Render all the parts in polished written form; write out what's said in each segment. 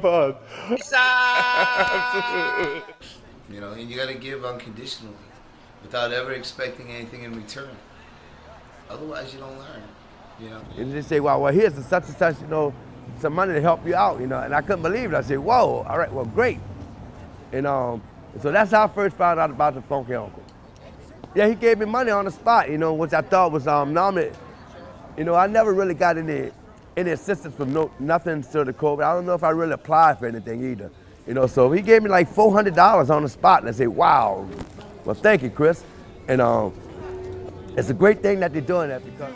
Pause. You know, and you got to give unconditionally without ever expecting anything in return. Otherwise, you don't learn, you know. And they say, well, here's the such and such, some money to help you out, and I couldn't believe it. I said, whoa, all right, well, great. And so that's how I first found out about the Funky Uncle. Yeah, he gave me money on the spot, which I thought was normally, I never really got any assistance from nothing to the COVID. I don't know if I really applied for anything either. So he gave me like $400 on the spot, and I said, wow, well, thank you, Chris. And it's a great thing that they're doing that because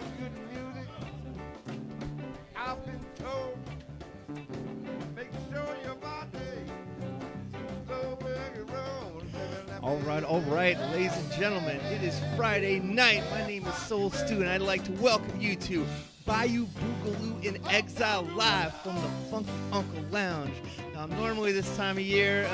All right, ladies and gentlemen, it is Friday night. My name is Soul Stew, and I'd like to welcome you to Bayou, Boogaloo in Exile live from the Funky Uncle Lounge. Now, normally this time of year,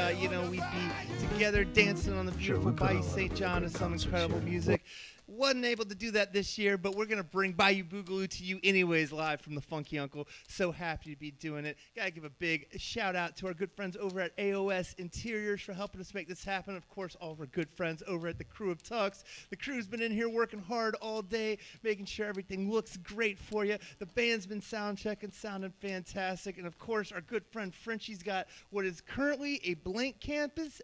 we'd be together dancing on the beautiful Bayou St. John and some incredible music. Wasn't able to do that this year, but we're going to bring Bayou Boogaloo to you anyways live from the Funky Uncle. So happy to be doing it. Got to give a big shout out to our good friends over at AOS Interiors for helping us make this happen. Of course, all of our good friends over at the Crew of Tux. The crew's been in here working hard all day, making sure everything looks great for you. The band's been sound checking, sounding fantastic. And of course, our good friend Frenchie's got what is currently a blank canvas,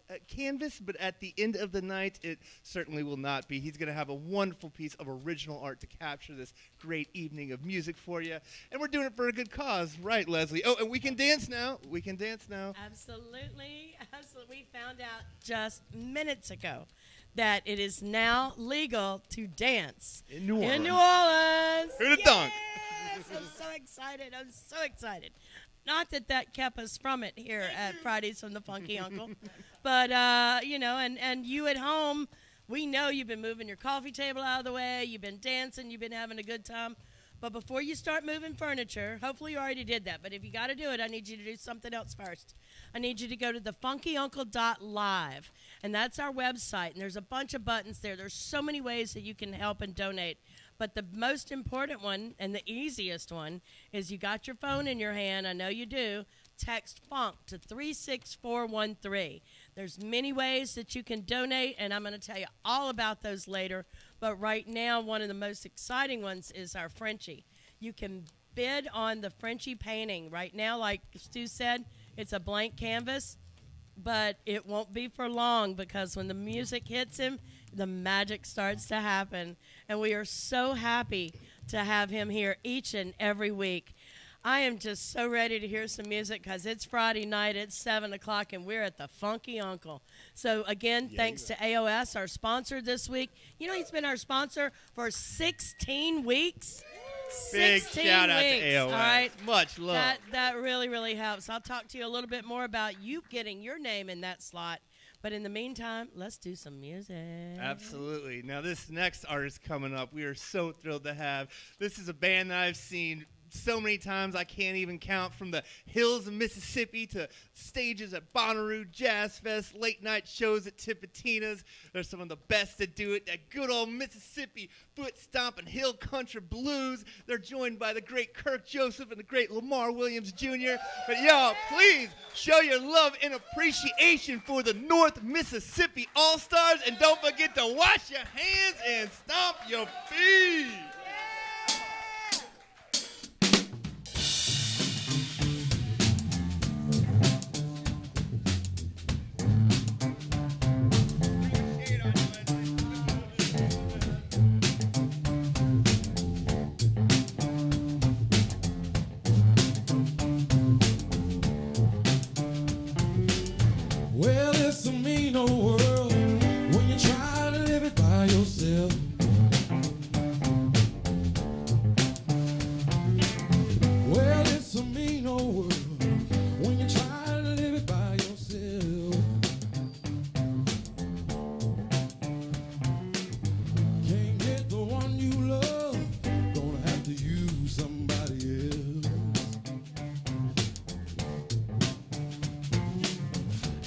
but at the end of the night, it certainly will not be. He's going to have a wonderful piece of original art to capture this great evening of music for you. And we're doing it for a good cause. Right, Leslie? Oh, and we can dance now. We can dance now. Absolutely. We found out just minutes ago that it is now legal to dance In New Orleans. Who the dunk? Yes, I'm so excited. Not that kept us from it here at Fridays from the Funky Uncle. But, and you at home, we know you've been moving your coffee table out of the way, you've been dancing, you've been having a good time. But before you start moving furniture, hopefully you already did that, but if you got to do it, I need you to do something else first. I need you to go to thefunkyuncle.live, and that's our website, and there's a bunch of buttons there. There's so many ways that you can help and donate. But the most important one and the easiest one is you got your phone in your hand, I know you do, text FUNK to 36413. There's many ways that you can donate, and I'm going to tell you all about those later. But right now, one of the most exciting ones is our Frenchie. You can bid on the Frenchie painting. Right now, like Stu said, it's a blank canvas, but it won't be for long because when the music hits him, the magic starts to happen. And we are so happy to have him here each and every week. I am just so ready to hear some music because it's Friday night, it's 7 o'clock, and we're at the Funky Uncle. So, again, thanks to AOS, our sponsor this week. He's been our sponsor for 16 weeks. Big 16 shout out weeks, to AOS. all right? Much love. That really, really helps. I'll talk to you a little bit more about you getting your name in that slot. But in the meantime, let's do some music. Absolutely. Now, this next artist coming up, we are so thrilled to have. This is a band that I've seen so many times I can't even count, from the hills of Mississippi to stages at Bonnaroo, Jazz Fest, late night shows at Tipitina's. They're some of the best to do it. That good old Mississippi foot stomping hill country blues. They're joined by the great Kirk Joseph and the great Lamar Wlliams Jr. But y'all, please show your love and appreciation for the North Mississippi All-Stars, and don't forget to wash your hands and stomp your feet. Well, it's a mean old world when you try to live it by yourself. Well, it's a mean old world when you try to live it by yourself. Can't get the one you love, gonna have to use somebody else.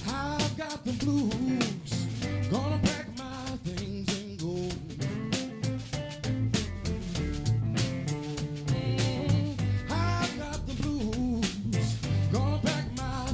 I've got the blues, gonna pack my things and go. I've got the blues, gonna pack my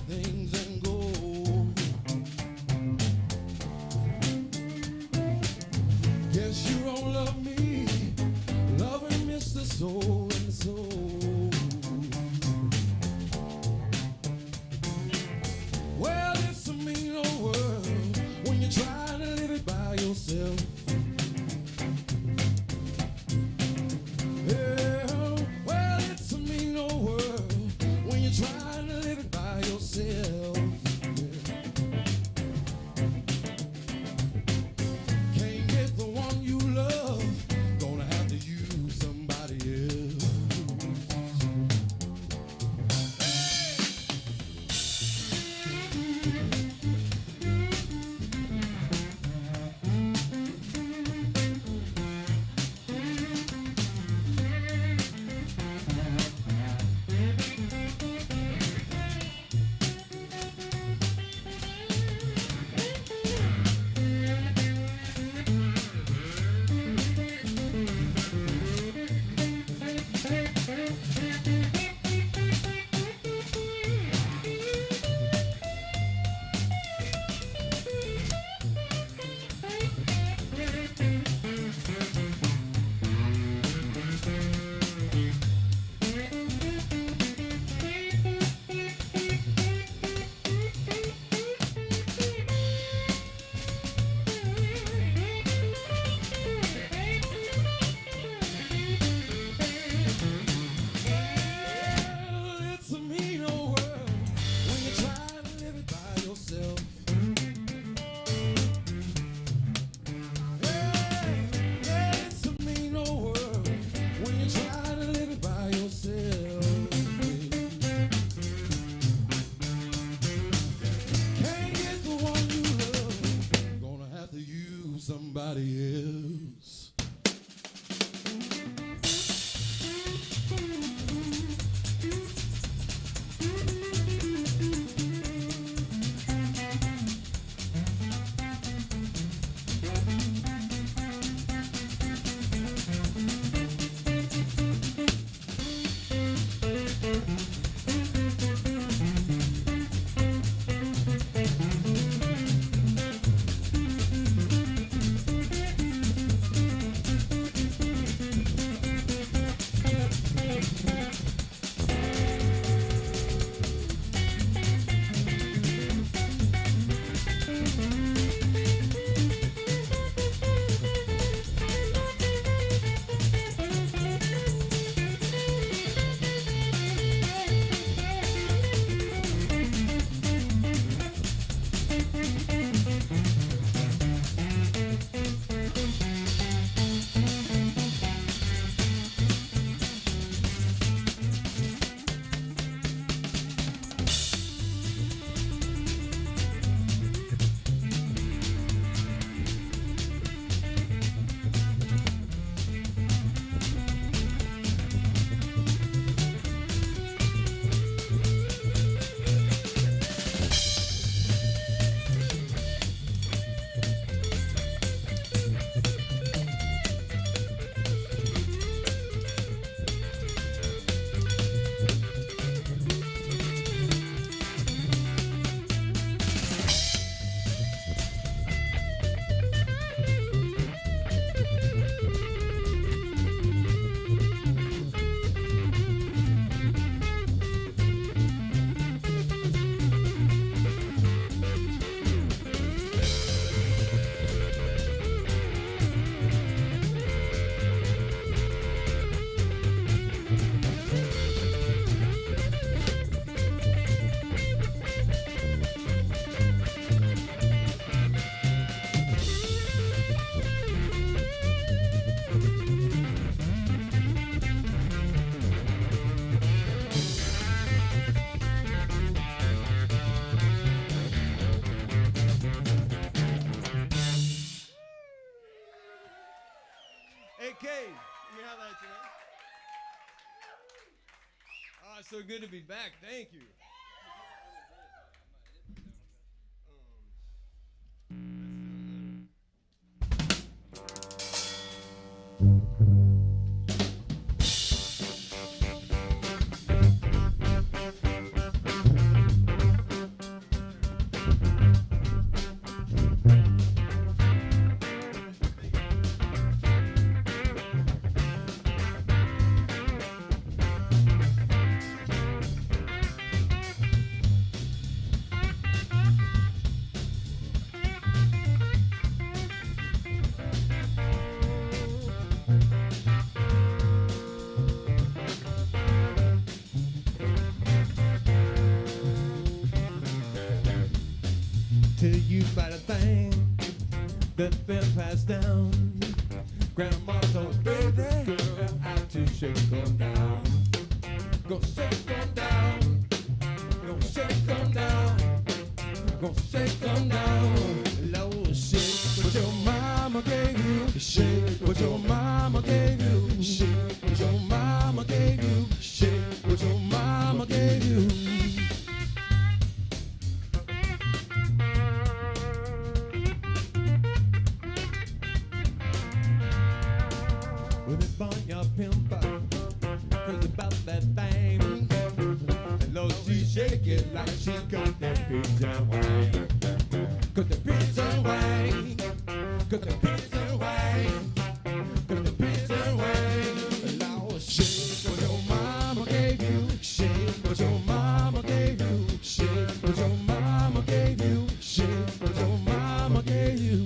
everybody else. AK, you have that tonight? Oh, it's so good to be back. Thank you. Tell you about a thing that fell passed down. Grandma told baby girl how to shake them down. Go shake them down. Go shake them down. Go shake them down. Lord, shake what your mama gave you. Shake what your mama gave you. Shake what your mama gave you. Shake what your mama gave you. Your pimp cause about that thing. And Lord, she shake it like she got that pigeon wine. Cause the pigeon wine. Cause the pigeon wine. Cause the pigeon wine. Lord, shake what your mama gave you. Shake what your mama gave you. Shake what your mama gave you. Shake what your mama gave you.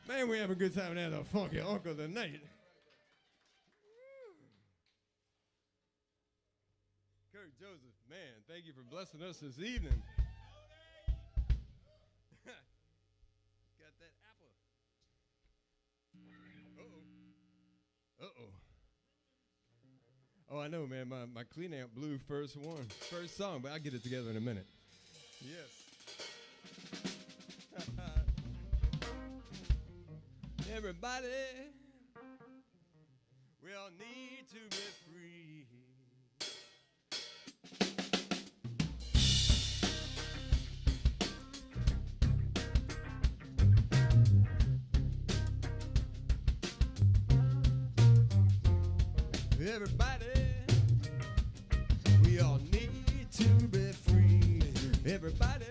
Man, we have a good time at the Funky Uncle tonight. Kirk Joseph, man, thank you for blessing us this evening. Got that apple. Uh-oh. Uh-oh. Oh, I know, man. My clean amp blew first song, but I'll get it together in a minute. Yes. Everybody, we all need to be free. Everybody, we all need to be free. Everybody,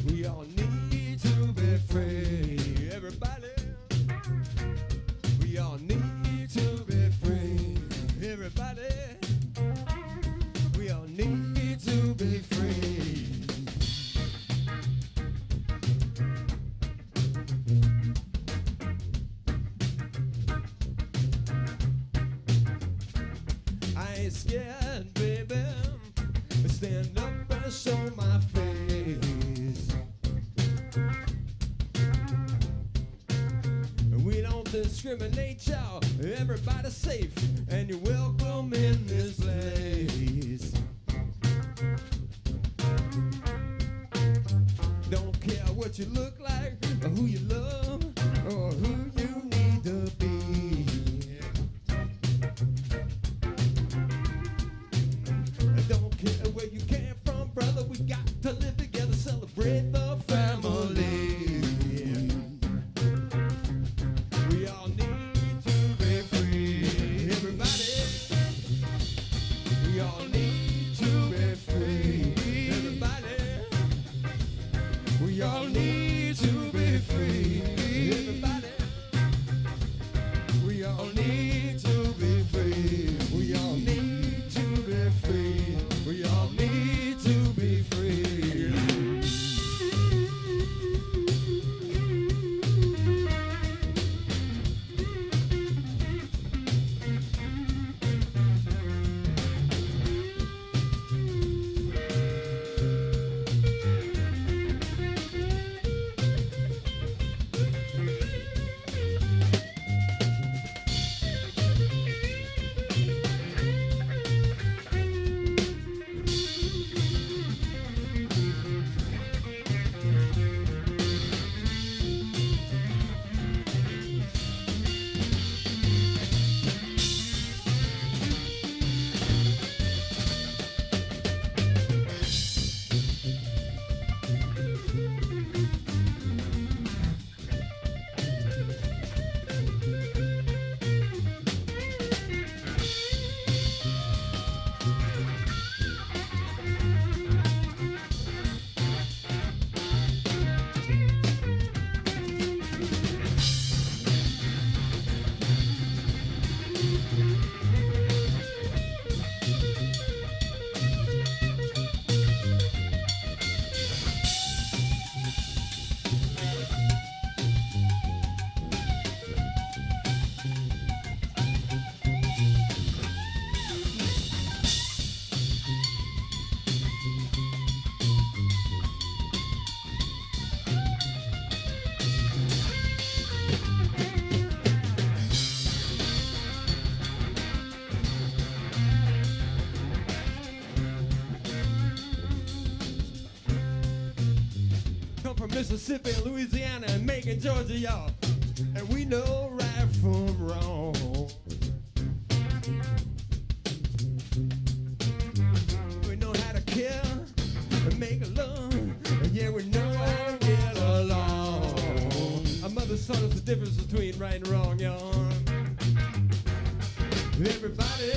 we all need to be free. Everybody, we all need to be free. Everybody, we all need to be free. I ain't scared, baby. Stand up and show my face. We don't discriminate, y'all. Everybody's safe, and you're welcome in this place. Don't care what you look like, or who you love, or who you need to be. Don't care where you came from, brother. We got to live together, celebrate the family. We are We all need to be free. Everybody, we all need to be free. Everybody, we all need to be free. We all need to be free. We all need to be free. Mississippi, Louisiana, and Macon, Georgia, y'all. And we know right from wrong. We know how to kill and make love. And yeah, we know how to get along. Our mother taught us the difference between right and wrong, y'all. Everybody,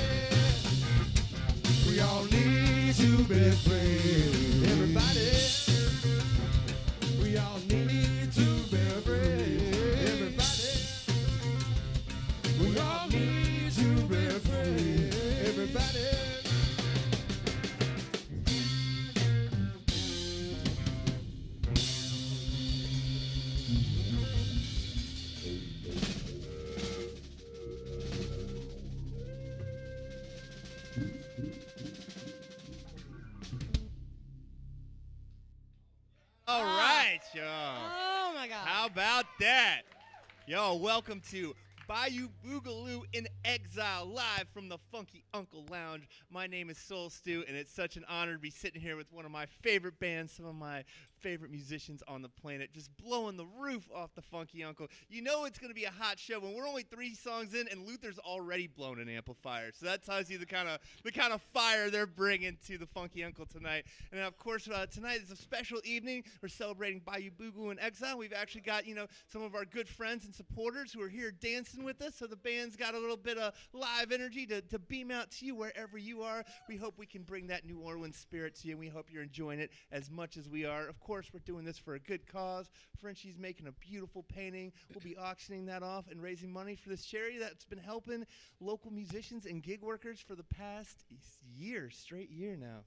we all need to be free. Everybody, we all need to be free. Everybody, we all need to be free. Everybody. All right, y'all. Oh my God. How about that? Yo, welcome to Bayou Boogaloo in Exile, live from the Funky Uncle Lounge. My name is Soul Stew, and it's such an honor to be sitting here with one of my favorite bands, some of my favorite musicians on the planet, just blowing the roof off the Funky Uncle. You know it's going to be a hot show when we're only 3 songs in, and Luther's already blown an amplifier. So that tells you the kind of fire they're bringing to the Funky Uncle tonight. And of course, tonight is a special evening. We're celebrating Bayou Boogaloo in Exile. We've actually got, some of our good friends and supporters who are here dancing with us. So the band's got a little bit of live energy to beam out to you wherever you are. We hope we can bring that New Orleans spirit to you, and we hope you're enjoying it as much as we are. Of course, we're doing this for a good cause. Frenchie's making a beautiful painting. We'll be auctioning that off and raising money for this charity that's been helping local musicians and gig workers for the past straight year now.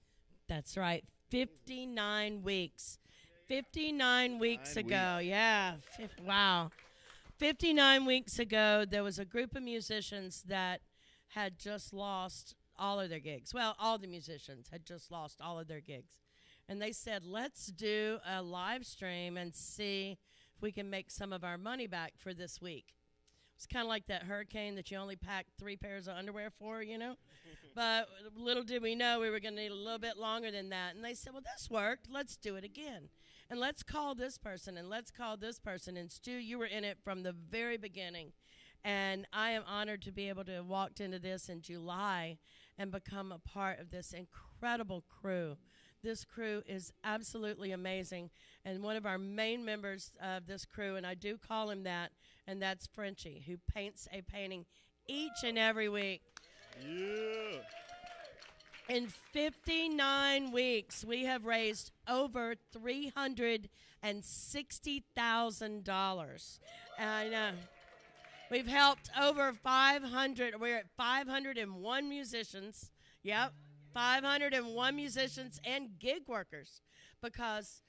That's right. 59 weeks. 59 weeks ago. Yeah. Wow. 59 weeks ago, there was a group of musicians that had just lost all of their gigs. Well, all the musicians had just lost all of their gigs. And they said, let's do a live stream and see if we can make some of our money back for this week. It's kind of like that hurricane that you only packed 3 pairs of underwear for, But little did we know we were going to need a little bit longer than that. And they said, well, this worked. Let's do it again. And let's call this person, and let's call this person. And Stu, you were in it from the very beginning. And I am honored to be able to have walked into this in July and become a part of this incredible crew. This crew is absolutely amazing. And one of our main members of this crew, and I do call him that, and that's Frenchie, who paints a painting each and every week. Yeah. In 59 weeks, we have raised over $360,000. And we've helped over 500. We're at 501 musicians. Yep, 501 musicians and gig workers. Because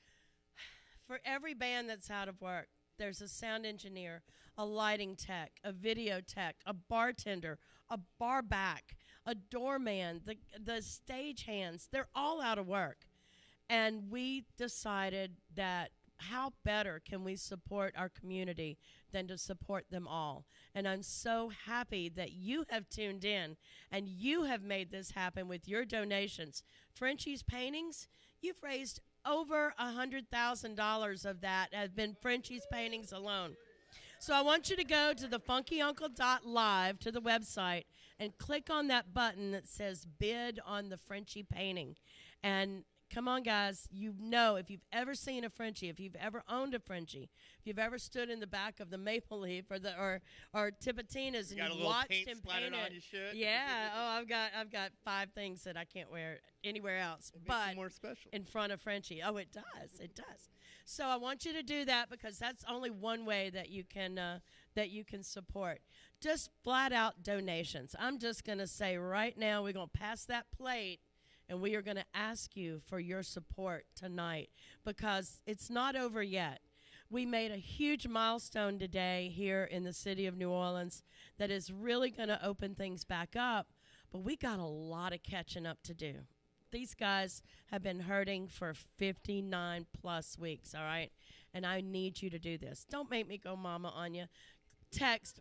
for every band that's out of work, there's a sound engineer, a lighting tech, a video tech, a bartender, a bar back, a doorman, the stage hands. They're all out of work. And we decided that how better can we support our community than to support them all. And I'm so happy that you have tuned in and you have made this happen with your donations. Frenchie's Paintings, you've raised over $100,000 of that have been Frenchie's Paintings alone. So I want you to go to the funkyuncle.live to the website and click on that button that says bid on the Frenchie painting. And come on, guys, you know, if you've ever seen a Frenchie, if you've ever owned a Frenchie, if you've ever stood in the back of the Maple Leaf or Tipitina's and you've watched him paint it. Yeah, I've got 5 things that I can't wear anywhere else. It makes but it more special. in front of Frenchie. Oh, it does. It does. So I want you to do that because that's only one way that you can support. Just flat out donations. I'm just going to say right now we're going to pass that plate and we are going to ask you for your support tonight because it's not over yet. We made a huge milestone today here in the city of New Orleans that is really going to open things back up, but we got a lot of catching up to do. These guys have been hurting for 59 plus weeks, all right? And I need you to do this. Don't make me go mama on you. Text,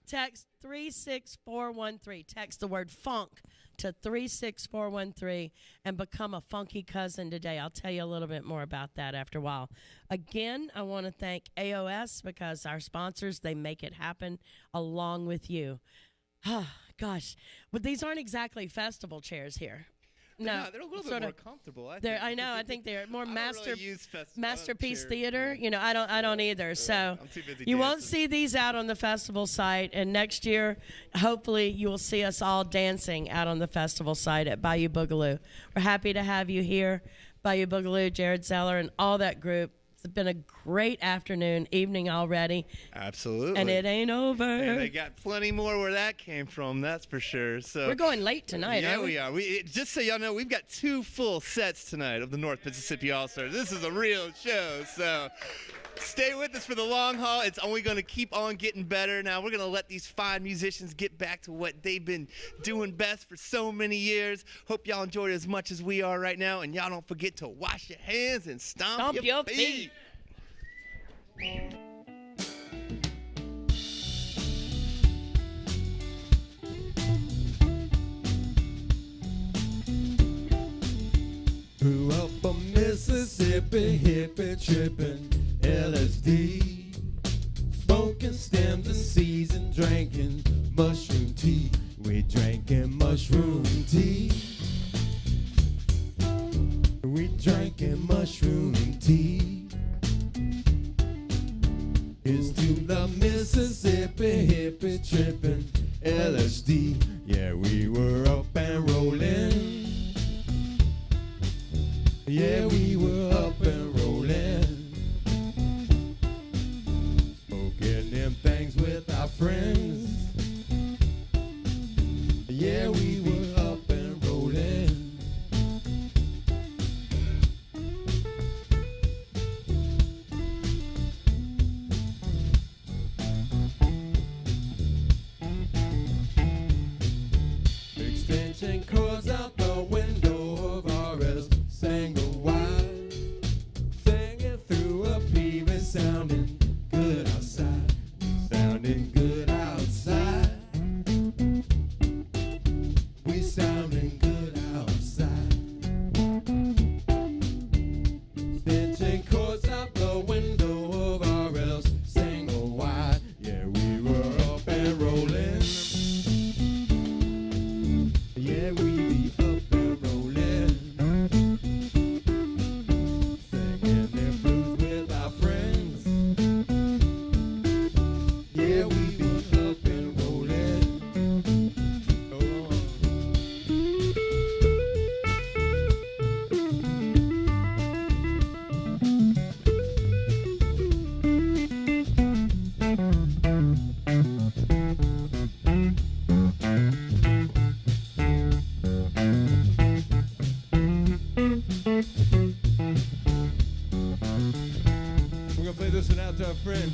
text 36413. Text the word funk to 36413 and become a funky cousin today. I'll tell you a little bit more about that after a while. Again, I want to thank AOS because our sponsors, they make it happen along with you. Gosh, but these aren't exactly festival chairs here. No, they're a little bit more comfortable. I know. I think they're more masterpiece chairs. theater. You know, I don't either. So I'm too busy you won't dancing. see these out on the festival site. And next year, hopefully, you will see us all dancing out on the festival site at Bayou Boogaloo. We're happy to have you here, Bayou Boogaloo, Jared Zeller, and all that group. It's been a great evening already. Absolutely. And it ain't over. And they got plenty more where that came from, that's for sure. So we're going late tonight, yeah, aren't we? we are. Just so y'all know, we've got 2 full sets tonight of the North Mississippi All-Stars. This is a real show, so stay with us for the long haul. It's only going to keep on getting better. Now, we're going to let these 5 musicians get back to what they've been doing best for so many years. Hope y'all enjoy it as much as we are right now. And y'all don't forget to wash your hands and stomp your feet. Grew up on Mississippi, hippie tripping, LSD, smoking stems of season, drinking mushroom tea. We drinking mushroom tea. We drinking mushroom tea. Here's to the Mississippi, hippie tripping, LSD. Yeah, we were up and rolling. Yeah, we were up and rolling, smoking them things with our friends. Yeah, we were up and rolling. friend.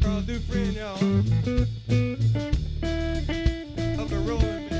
Carl Dufresne, y'all. Of the Rolling Man.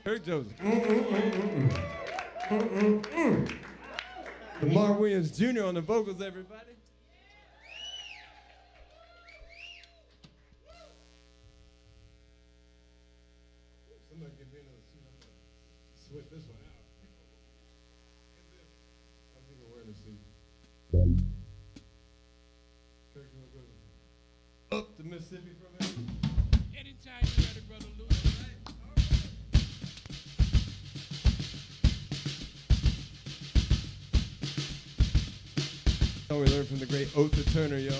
Kirk Joseph. Lamar Wlliams Jr. on the vocals, everybody. Somebody give me another suit. I'm gonna sweat this one out. I'm even wearing a suit. Kirk, you wanna go up to Mississippi from here? Anytime you're ready, brother Lou. Oh, we learned from the great Otha Turner, y'all.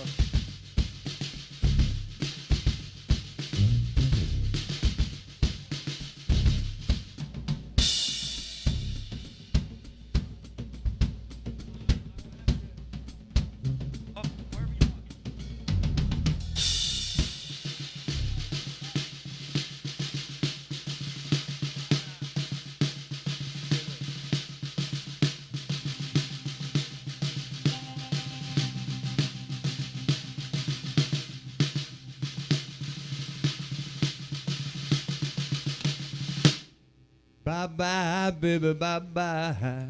Bye-bye, baby, bye-bye.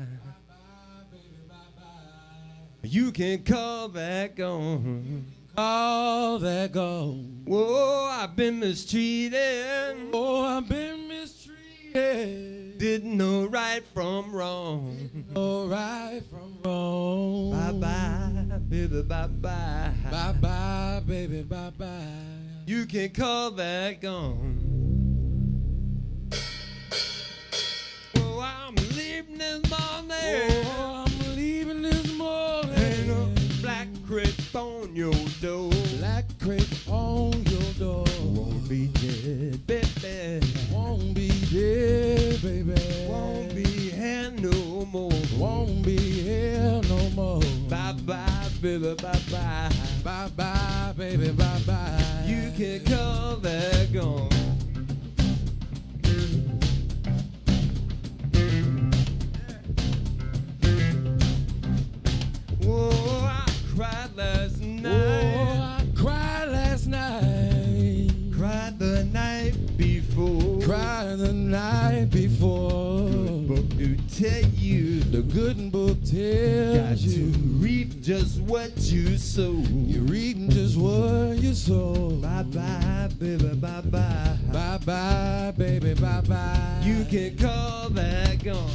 You can call back on. All that gold. Whoa, I've been mistreated. Oh, I've been mistreated. Didn't know right from wrong. No right from wrong. Bye-bye, baby, bye-bye. Bye-bye, baby, bye-bye. You can call back on. Oh, I'm leaving this morning. Oh, I'm leaving this morning. Ain't a black crepe on your door. Black crepe on your door. Won't be dead, baby. Won't be dead, baby. Won't be here no more. Won't be here no more. Bye-bye, baby, bye-bye. Bye-bye, baby, bye-bye. You can call back on. Whoa, I cried last night. Oh, I cried last night. Cried the night before. Cried the night before. Book to tell you. The good book tells Got to you. reap just what you sow. You're reaping just what you sow. Bye-bye, baby, bye-bye. Bye-bye, baby, bye-bye. You can call back on.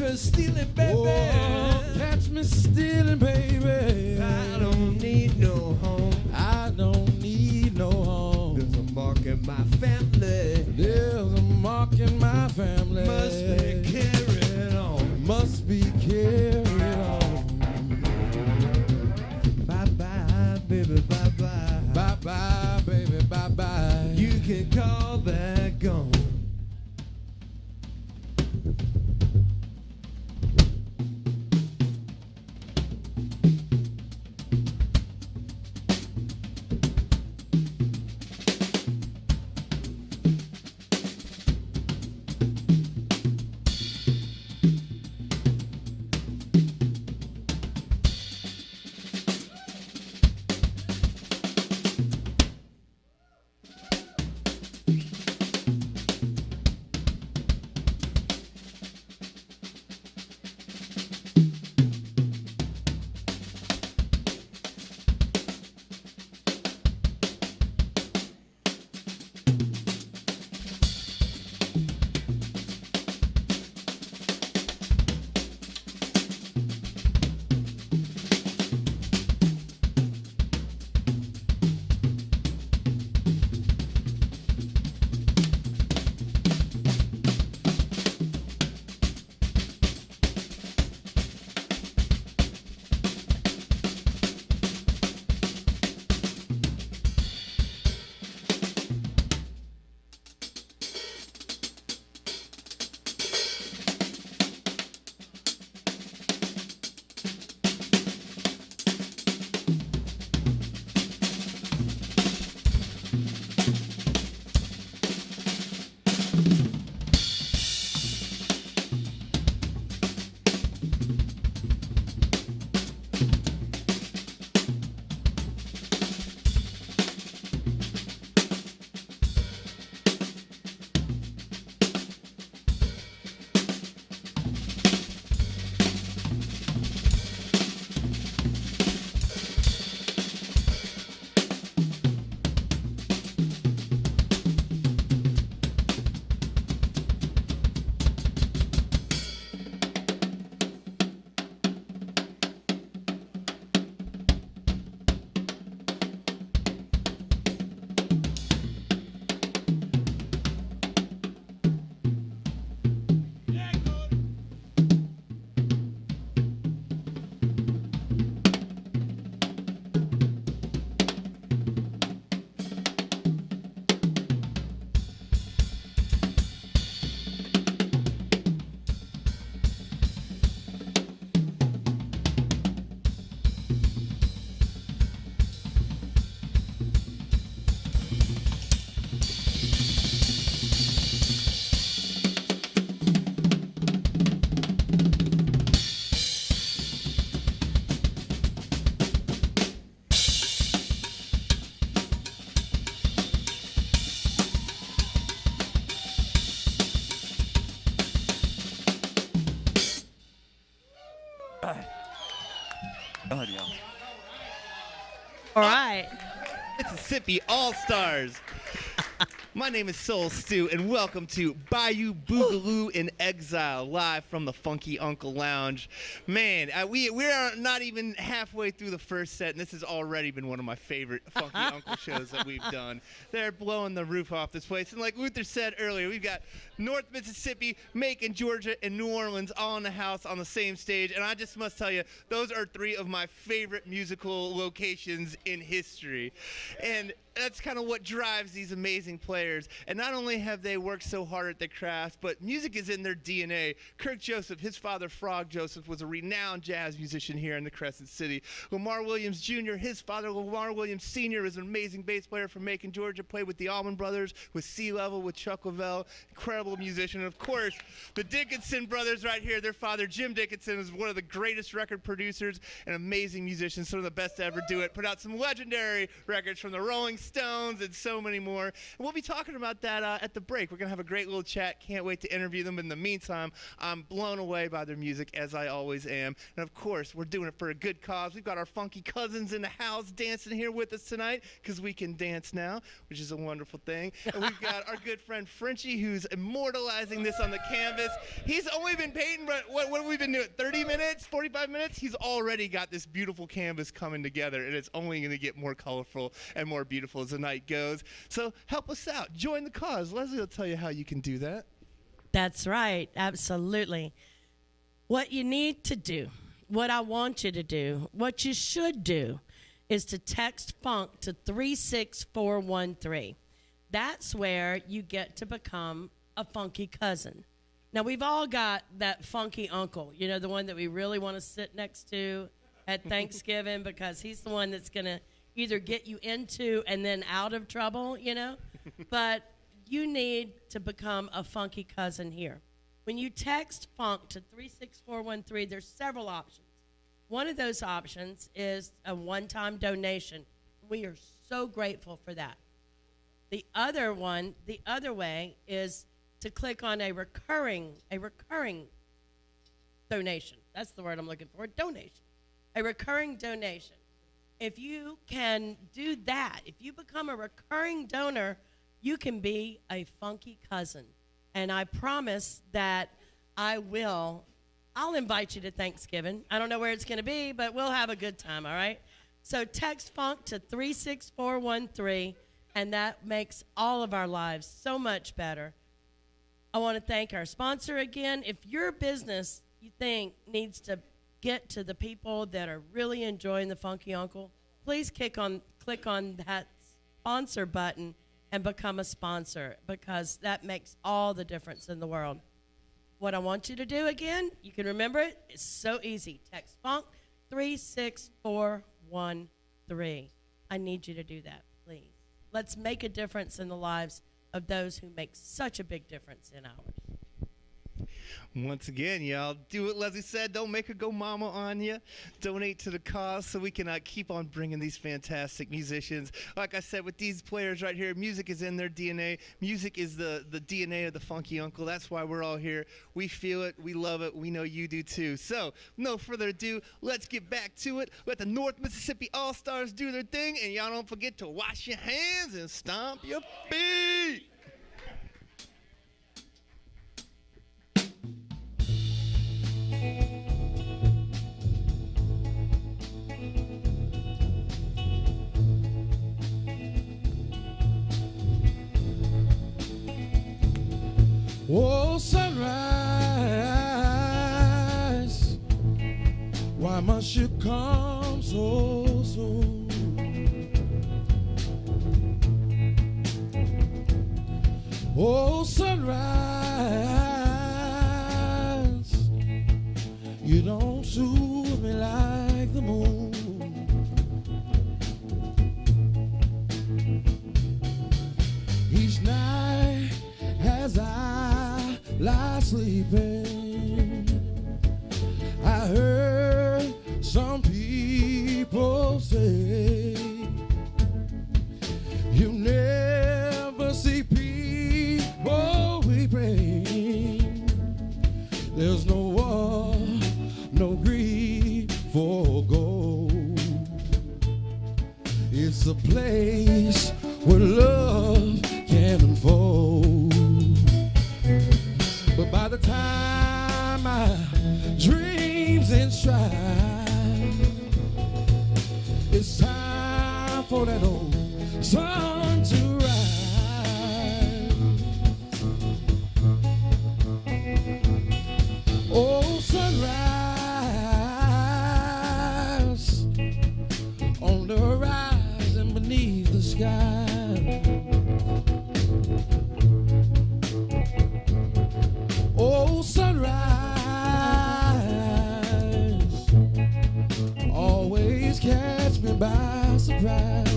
me stealing, baby. Oh, catch me stealing, baby. I don't need no home. I don't need no home. There's a mark in my family. There's a mark in my family. Must be carried on. Must be carried on. Bye-bye, baby, bye-bye. Bye-bye, baby, bye-bye. You can call that gone. All right. Mississippi All-Stars. My name is Soul Stew, and welcome to Bayou Boogaloo in Exile, live from the Funky Uncle Lounge. Man, we are not even halfway through the first set, and this has already been one of my favorite Funky Uncle shows that we've done. They're blowing the roof off this place, and like Luther said earlier, we've got North Mississippi, Macon, Georgia, and New Orleans all in the house on the same stage, and I just must tell you, those are three of my favorite musical locations in history. And that's kind of what drives these amazing players. And not only have they worked so hard at their craft, but music is in their DNA. Kirk Joseph, his father Frog Joseph, was a renowned jazz musician here in the Crescent City. Lamar Wlliams Jr., his father Lamar Wlliams Sr. is an amazing bass player from Macon, Georgia, played with the Allman Brothers, with Sea Level, with Chuck Leavell, incredible musician. And of course, the Dickinson brothers right here, their father Jim Dickinson is one of the greatest record producers and amazing musicians, some of the best to ever do it. Put out some legendary records from the Rolling Stones, and so many more. And we'll be talking about that at the break. We're going to have a great little chat. Can't wait to interview them. In the meantime, I'm blown away by their music, as I always am. And, of course, we're doing it for a good cause. We've got our funky cousins in the house dancing here with us tonight because we can dance now, which is a wonderful thing. And we've got our good friend Frenchie, who's immortalizing this on the canvas. He's only been painting, what have we been doing, 30 minutes, 45 minutes? He's already got this beautiful canvas coming together, and it's only going to get more colorful and more beautiful as the night goes. So help us out. Join the cause. Leslie will tell you how you can do that. That's right. Absolutely. What you need to do, what I want you to do, what you should do is to text FUNK to 36413. That's where you get to become a funky cousin. Now, we've all got that funky uncle, you know, the one that we really want to sit next to at Thanksgiving because he's the one that's going to either get you into and then out of trouble, you know. But you need to become a funky cousin here. When you text FUNK to 36413, there's several options. One of those options is a one-time donation. We are so grateful for that. The other way is to click on a recurring donation. That's the word I'm looking for, donation. A recurring donation. If you can do that, if you become a recurring donor, you can be a funky cousin. And I promise that I'll invite you to Thanksgiving. I don't know where it's going to be, but we'll have a good time, all right? So text FUNK to 36413, and that makes all of our lives so much better. I want to thank our sponsor again. If your business, you think, needs to get to the people that are really enjoying the Funky Uncle, please click on that sponsor button and become a sponsor because that makes all the difference in the world. What I want you to do again, you can remember it, it's so easy. Text FUNK 36413. I need you to do that, please. Let's make a difference in the lives of those who make such a big difference in ours. Once again, y'all, do what Leslie said. Don't make her go mama on you. Donate to the cause so we can keep on bringing these fantastic musicians. Like I said, with these players right here, music is in their DNA. Music is the DNA of the Funky Uncle. That's why we're all here. We feel it. We love it. We know you do too. So, no further ado, let's get back to it. Let the North Mississippi All-Stars do their thing, and y'all don't forget to wash your hands and stomp your feet. Oh, sunrise, why must you come so soon? Oh, sunrise, you don't soothe me like the moon. Each night as I lie sleeping, I heard some people say, you never see people weeping. There's no war, no grief for gold. It's a place where love can unfold. But by the time my dreams in stride, it's time for that old sun to rise. Oh, sunrise on the horizon beneath the sky. Oh, sunrise, always catch me by surprise.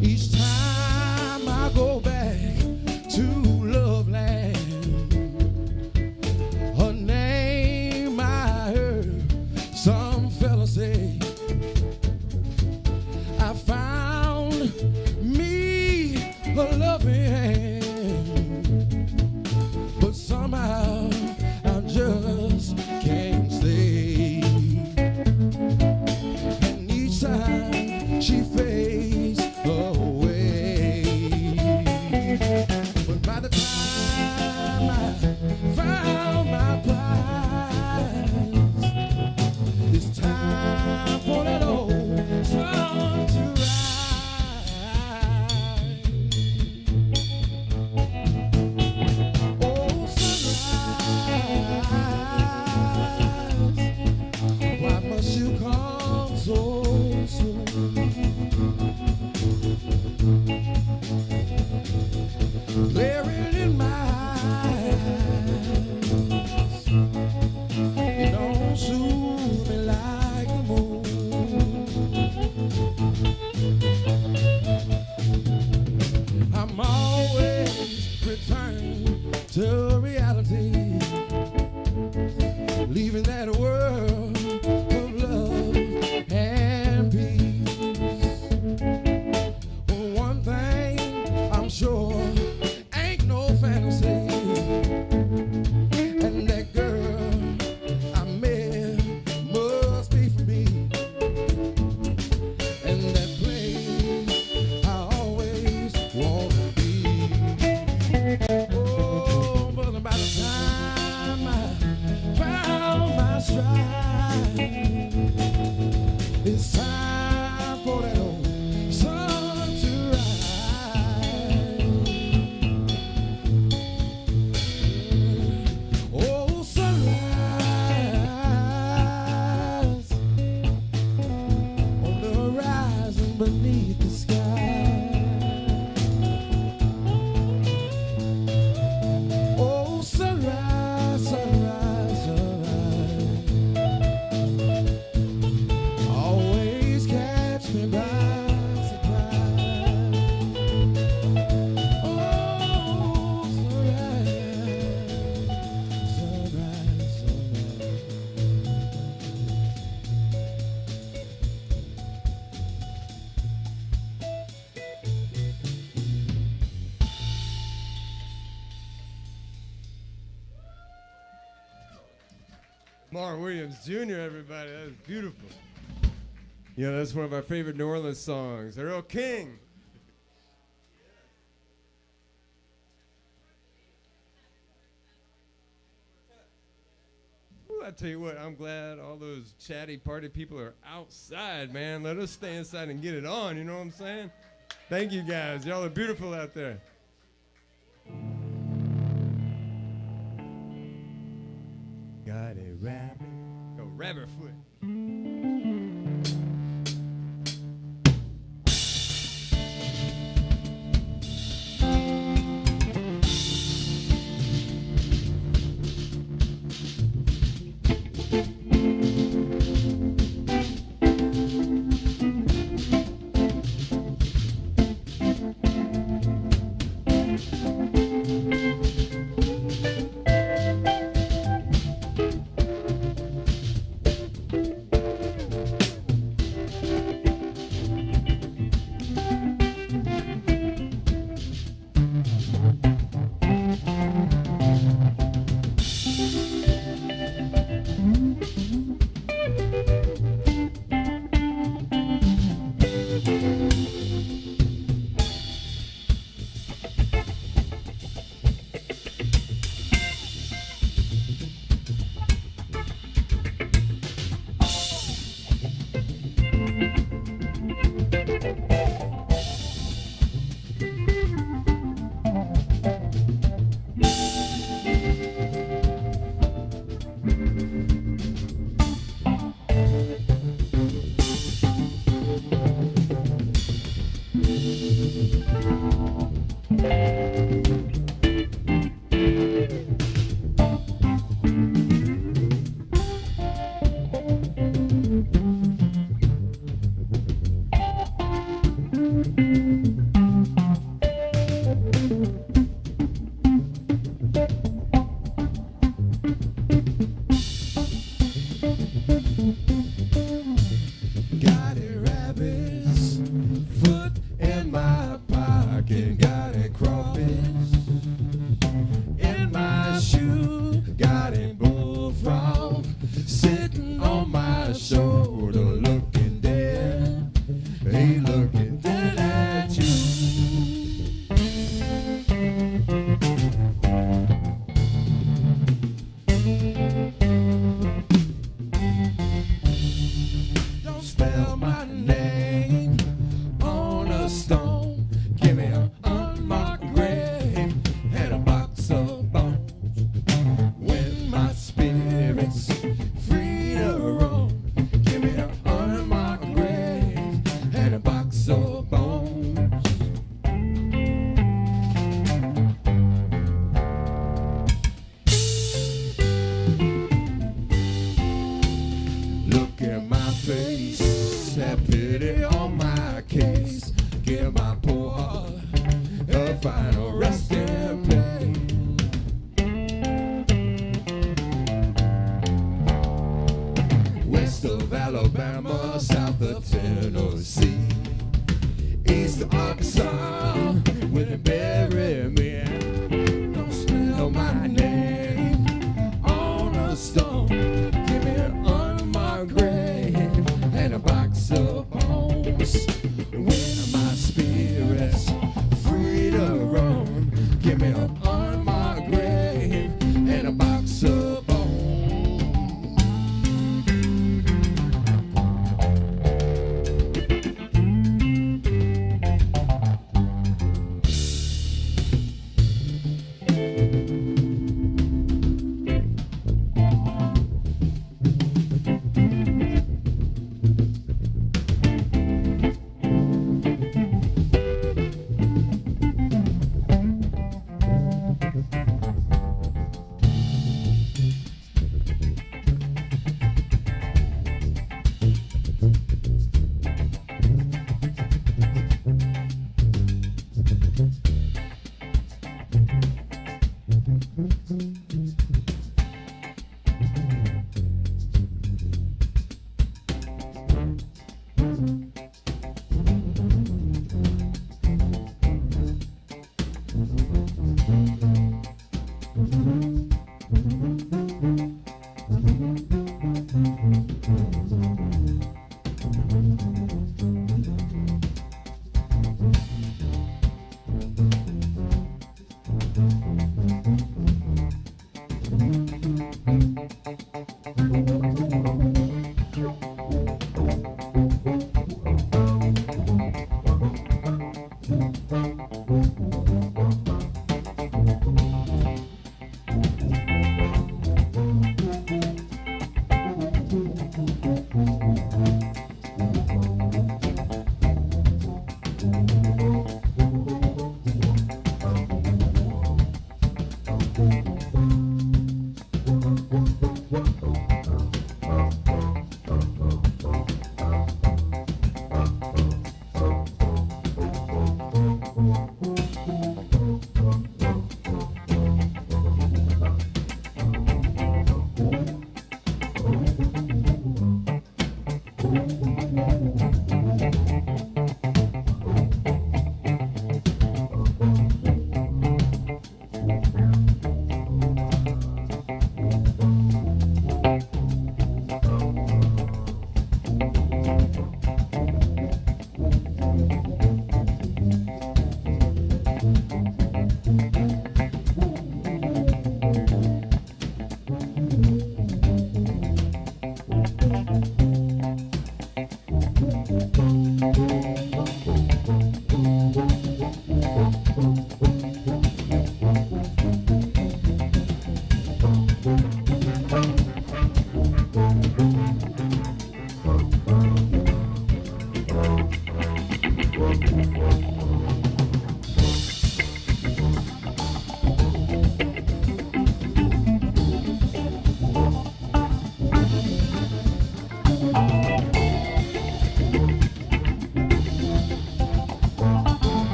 Each time I go back to Loveland, her name I heard some fella say. Lamar Wlliams Jr., everybody. That was beautiful. Yeah, that's one of our favorite New Orleans songs. Earl King. Ooh, I tell you what, I'm glad all those chatty party people are outside, man. Let us stay inside and get it on, you know what I'm saying? Thank you, guys. Y'all are beautiful out there. Got a rabbit. Go rabbit foot.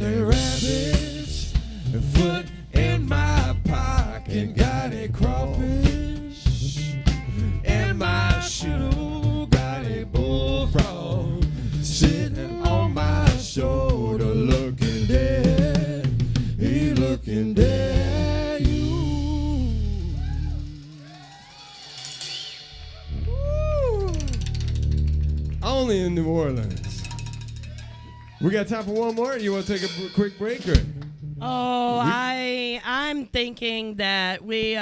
got a rabbit's foot in my pocket. Got a crawfish in my shoe. Got a bullfrog sitting on my shoulder, looking dead. He looking dead. You. Woo. Only in New Orleans. We got time for one more. You want to take a quick break, or? Oh, I'm thinking that we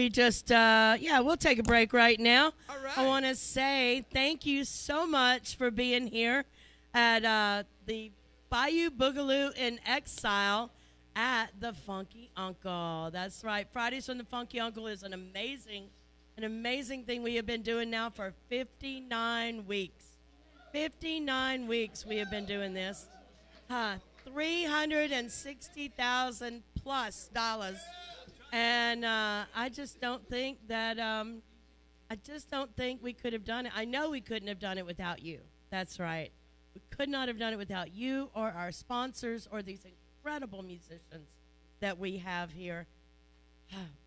just we'll take a break right now. All right. I want to say thank you so much for being here at the Bayou Boogaloo in Exile at the Funky Uncle. That's right. Fridays from the Funky Uncle is an amazing thing we have been doing now for 59 weeks. 59 weeks we have been doing this. $360,000 plus. And I just don't think that we could have done it. I know we couldn't have done it without you. That's right. We could not have done it without you or our sponsors or these incredible musicians that we have here.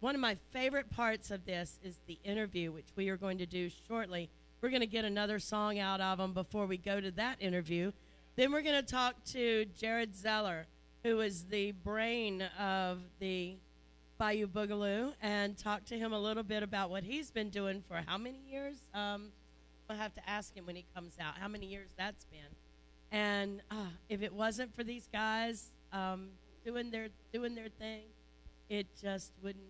One of my favorite parts of this is the interview, which we are going to do shortly. We're going to get another song out of them before we go to that interview. Then we're going to talk to Jared Zeller, who is the brain of the Bayou Boogaloo, and talk to him a little bit about what he's been doing for how many years? We'll have to ask him when he comes out how many years that's been. And if it wasn't for these guys doing their thing, it just wouldn't.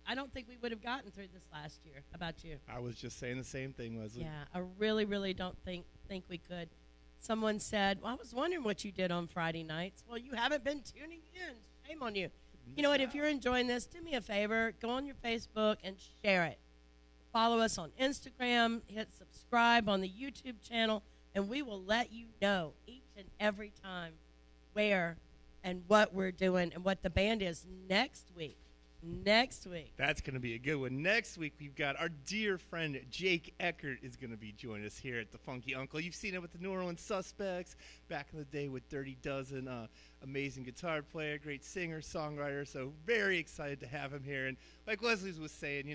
I don't think we would have gotten through this last year. How about you? I was just saying the same thing, Leslie. Yeah, I really don't think we could. Someone said, well, I was wondering what you did on Friday nights. Well, you haven't been tuning in. Shame on you. You know what? If you're enjoying this, do me a favor. Go on your Facebook and share it. Follow us on Instagram. Hit subscribe on the YouTube channel. And we will let you know each and every time where and what we're doing and what the band is next week. Next week. That's going to be a good one. Next week, we've got our dear friend Jake Eckert is going to be joining us here at the Funky Uncle. You've seen it with the New Orleans Suspects, back in the day with Dirty Dozen. Amazing guitar player, great singer, songwriter. So very excited to have him here. And like Leslie was saying,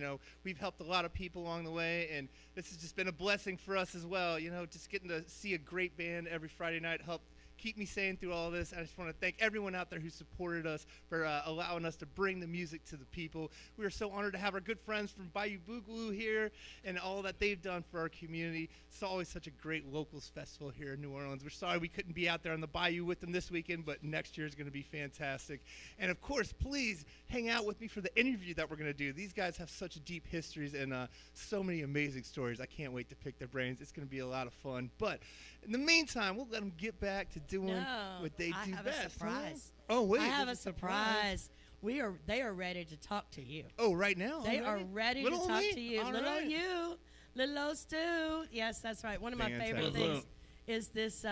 we've helped a lot of people along the way, and this has just been a blessing for us as well. Just getting to see a great band every Friday night helped keep me sane through all of this. I just want to thank everyone out there who supported us for allowing us to bring the music to the people. We are so honored to have our good friends from Bayou Boogaloo here and all that they've done for our community. It's always such a great locals festival here in New Orleans. We're sorry we couldn't be out there on the Bayou with them this weekend, but next year is going to be fantastic. And of course, please hang out with me for the interview that we're going to do. These guys have such deep histories and so many amazing stories. I can't wait to pick their brains. It's going to be a lot of fun. But in the meantime, we'll let them get back to doing what they do I have best. A surprise. Huh? Oh, wait. I have a surprise. They are ready to talk to you. Oh, right now? They are ready to talk to you. All little right. you. Little old Stu. Yes, that's right. One of my favorite things is this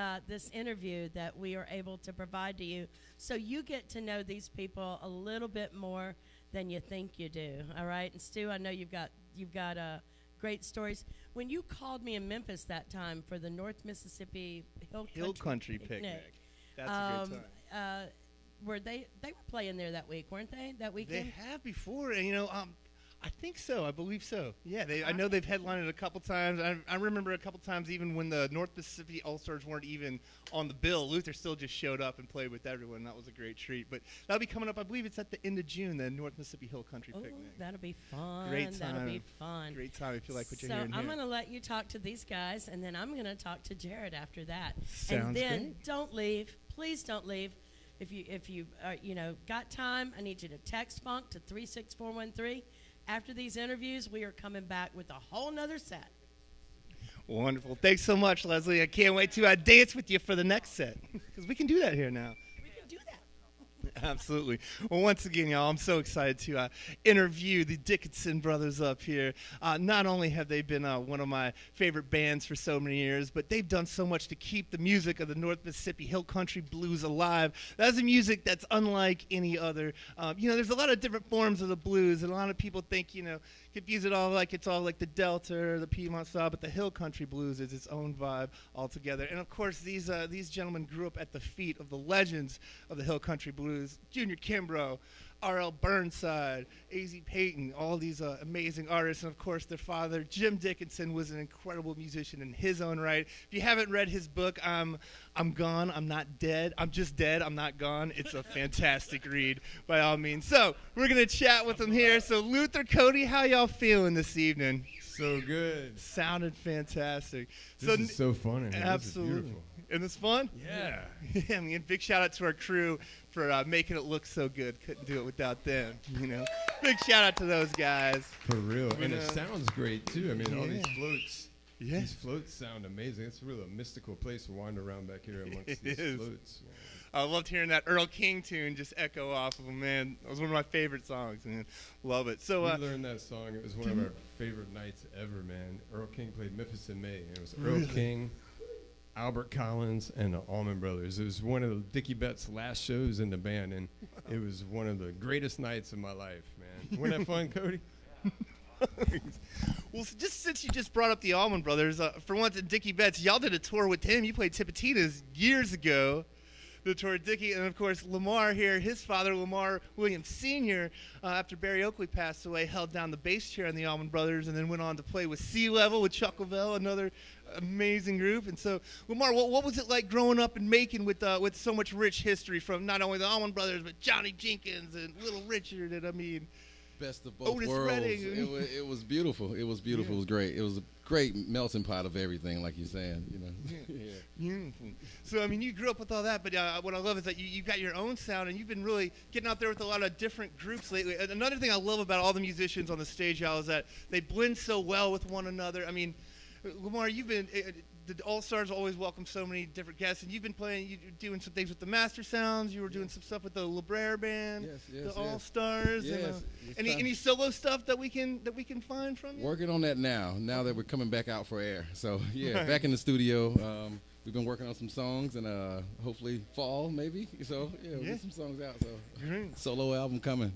interview that we are able to provide to you. So you get to know these people a little bit more than you think you do. All right? And Stu, I know you've got great stories. When you called me in Memphis that time for the North Mississippi Hill Country Picnic. That's a good time. They were playing there that week, weren't they? That weekend? They have before, and I think so. I believe so. Yeah, I know they've headlined it a couple times. I remember a couple times even when the North Mississippi All-Stars weren't even on the bill. Luther still just showed up and played with everyone. That was a great treat. But that'll be coming up. I believe it's at the end of June, the North Mississippi Hill Country Picnic. That'll be fun. Great time. That'll be fun. Great time if you like what you're hearing. So I'm going to let you talk to these guys, and then I'm going to talk to Jared after that. Sounds and then great. Don't leave. Please don't leave. If you got time, I need you to text Funk to 36413. After these interviews, we are coming back with a whole nother set. Wonderful. Thanks so much, Leslie. I can't wait to dance with you for the next set, because we can do that here now. We can do that. Absolutely. Well, once again, y'all, I'm so excited to interview the Dickinson brothers up here. Not only have they been one of my favorite bands for so many years, but they've done so much to keep the music of the North Mississippi Hill Country blues alive. That's a music that's unlike any other. There's a lot of different forms of the blues, and a lot of people think, confuse it all like it's all like the Delta or the Piedmont style, but the Hill Country Blues is its own vibe altogether. And of course, these gentlemen grew up at the feet of the legends of the Hill Country Blues: Junior Kimbrough, R.L. Burnside, A.Z. Payton, all these amazing artists. And of course, their father, Jim Dickinson, was an incredible musician in his own right. If you haven't read his book, I'm Gone, I'm Not Dead, I'm Just Dead, I'm Not Gone, it's a fantastic read by all means. So we're going to chat with them here. So Luther, Cody, how y'all feeling this evening? So good. Sounded fantastic. This is so fun. And absolutely. This is beautiful. Isn't this fun? Yeah. Yeah, I mean, big shout out to our crew for making it look so good. Couldn't do it without them, you know. Big shout out to those guys. For real. And it sounds great, too. I mean, all these floats. Yeah. These floats sound amazing. It's really a mystical place to wander around back here amongst these floats. I loved hearing that Earl King tune just echo off of them, man. That was one of my favorite songs, man. Love it. So we learned that song. It was one of our favorite nights ever, man. Earl King played Memphis in May. And it was Earl King, Albert Collins, and the Allman Brothers. It was one of Dickie Betts' last shows in the band, and it was one of the greatest nights of my life, man. Wasn't that fun, Cody? Well, just since you just brought up the Allman Brothers, for once, Dickie Betts, y'all did a tour with him. You played Tipitina's years ago. The tour with Dickie, and of course Lamar here, his father, Lamar Wlliams Sr., after Barry Oakley passed away, held down the bass chair in the Allman Brothers, and then went on to play with Sea Level, with Chuck Leavell, another amazing group. And so, Lamar, what was it like growing up in Macon with so much rich history from not only the Allman Brothers, but Johnny Jenkins and Little Richard, and I mean, best of both Otis worlds. Redding. It was beautiful. It was beautiful. Yeah. It was great. It was a great melting pot of everything, like you're saying. You know. Yeah. So I mean, you grew up with all that, but what I love is that you got your own sound, and you've been really getting out there with a lot of different groups lately. And another thing I love about all the musicians on the stage, y'all, is that they blend so well with one another. I mean, Lamar, you've been. The All-Stars always welcome so many different guests, and you've been you're doing some things with the Master Sounds. You were doing some stuff with the LeBrer Band, the All-Stars. Yes, and, any solo stuff that we can find from you? Working on that now that we're coming back out for air. So yeah, back in the studio. We've been working on some songs, and hopefully fall maybe. So yeah, we'll get some songs out. So solo album coming.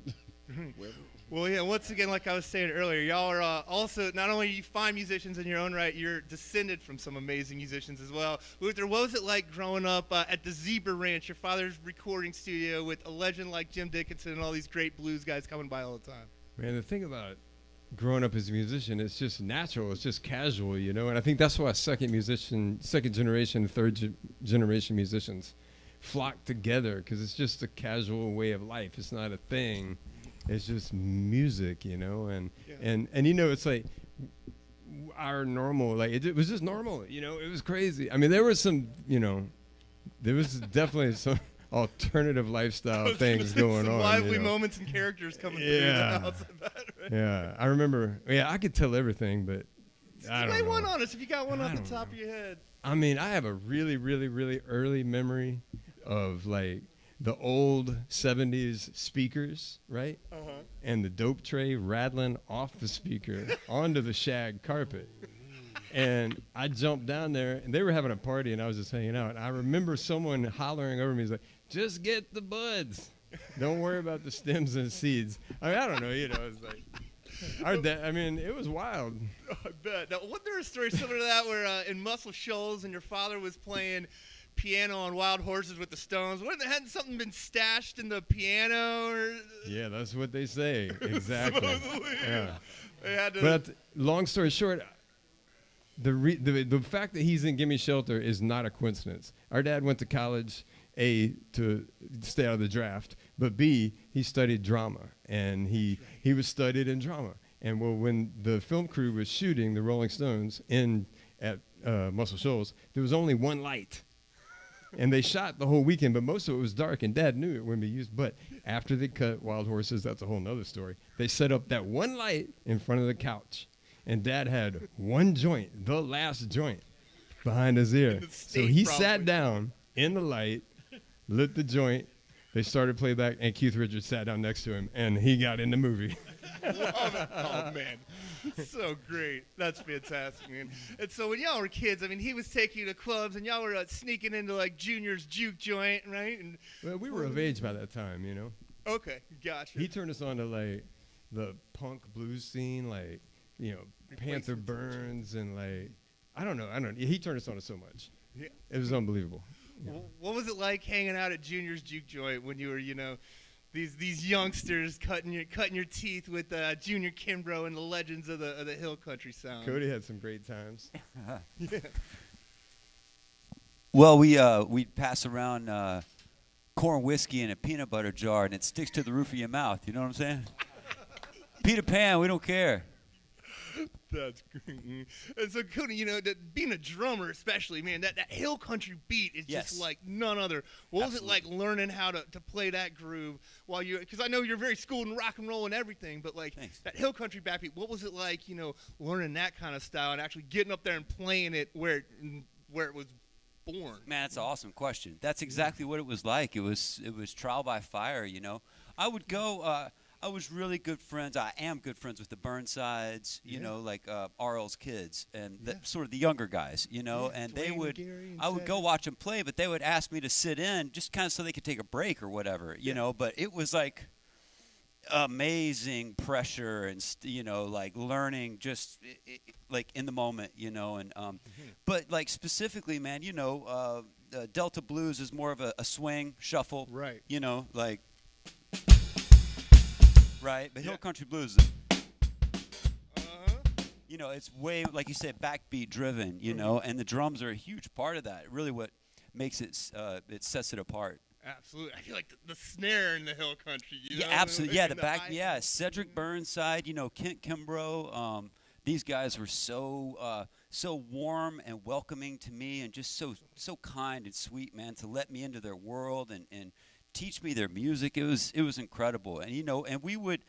Well, yeah, once again, like I was saying earlier, y'all are also, not only are you fine musicians in your own right, you're descended from some amazing musicians as well. Luther, what was it like growing up at the Zebra Ranch, your father's recording studio, with a legend like Jim Dickinson and all these great blues guys coming by all the time? Man, the thing about growing up as a musician, it's just natural. It's just casual, you know? And I think that's why second generation, third generation musicians flock together, because it's just a casual way of life. It's not a thing. It's just music, you know, and you know, it's like our normal, like it was just normal, you know. It was crazy. I mean, there was some, you know, there was definitely some alternative lifestyle things going some on. Lively you know? moments and characters coming through the house. Right? Yeah, I remember. Yeah, I could tell everything, but I don't know. Lay one on us if you got one off the top of your head. I mean, I have a really, really, really early memory of like the old 70s speakers, right? And the dope tray rattling off the speaker onto the shag carpet. And I jumped down there, and they were having a party, and I was just hanging out. I remember someone hollering over me, he's like, just get the buds. Don't worry about the stems and seeds. I mean, I don't know, you know, it's like, I mean, it was wild. Oh, I bet. Now, wasn't there a story similar to that where in Muscle Shoals and your father was playing piano on Wild Horses with the Stones? Hadn't something been stashed in the piano? Or? Yeah, that's what they say. Exactly. Yeah. They had to. But long story short, the fact that he's in Gimme Shelter is not a coincidence. Our dad went to college, A, to stay out of the draft, but B, he studied drama, and he was studied in drama. And well, when the film crew was shooting the Rolling Stones at Muscle Shoals, there was only one light. And they shot the whole weekend, but most of it was dark, and Dad knew it wouldn't be used. But after they cut Wild Horses, that's a whole nother story. They set up that one light in front of the couch, and Dad had one joint, the last joint, behind his ear. So he sat down in the light, lit the joint. They started playback, and Keith Richards sat down next to him, and he got in the movie. Oh, man. So great. That's fantastic, man. And so when y'all were kids, I mean, he was taking you to clubs, and y'all were sneaking into, like, Junior's juke joint, right? And well, we were of age by that time, you know. Okay, gotcha. He turned us on to, like, the punk blues scene, like, you know, Panther Burns and like, I don't know. He turned us on to so much. Yeah. It was unbelievable. Yeah. What was it like hanging out at Junior's Juke Joint when you were, you know, these youngsters cutting your teeth with Junior Kimbrough and the legends of the Hill Country sound? Cody had some great times. Yeah. Well, we'd pass around corn whiskey in a peanut butter jar, and it sticks to the roof of your mouth. You know what I'm saying? Peter Pan, we don't care. That's great. And so, Cody, you know, being a drummer especially, man, that Hill Country beat is just like none other. What was it like learning how to play that groove while you, because I know you're very schooled in rock and roll and everything, but like that Hill Country backbeat, what was it like, you know, learning that kind of style and actually getting up there and playing it where it was born? Man, that's an awesome question. That's exactly what it was like. It was trial by fire, you know. I would go, I was really good friends. I am good friends with the Burnsides, you know, like RL's kids and sort of the younger guys, you know. And they would, I would go watch them play, but they would ask me to sit in just kind of so they could take a break or whatever, you know. But it was like amazing pressure and you know, like learning just like in the moment, you know. And but like specifically, man, you know, Delta Blues is more of a swing shuffle, right? You know, like. Right, but Hill Country Blues, you know, it's way, like you said, backbeat driven, you know, and the drums are a huge part of that. Really what makes it, it sets it apart. Absolutely. I feel like the snare in the Hill Country, you know? Absolutely, Cedric Burnside, you know, Kent Kimbrough, these guys were so warm and welcoming to me and just so kind and sweet, man, to let me into their world and teach me their music. It was incredible. And you know, and we would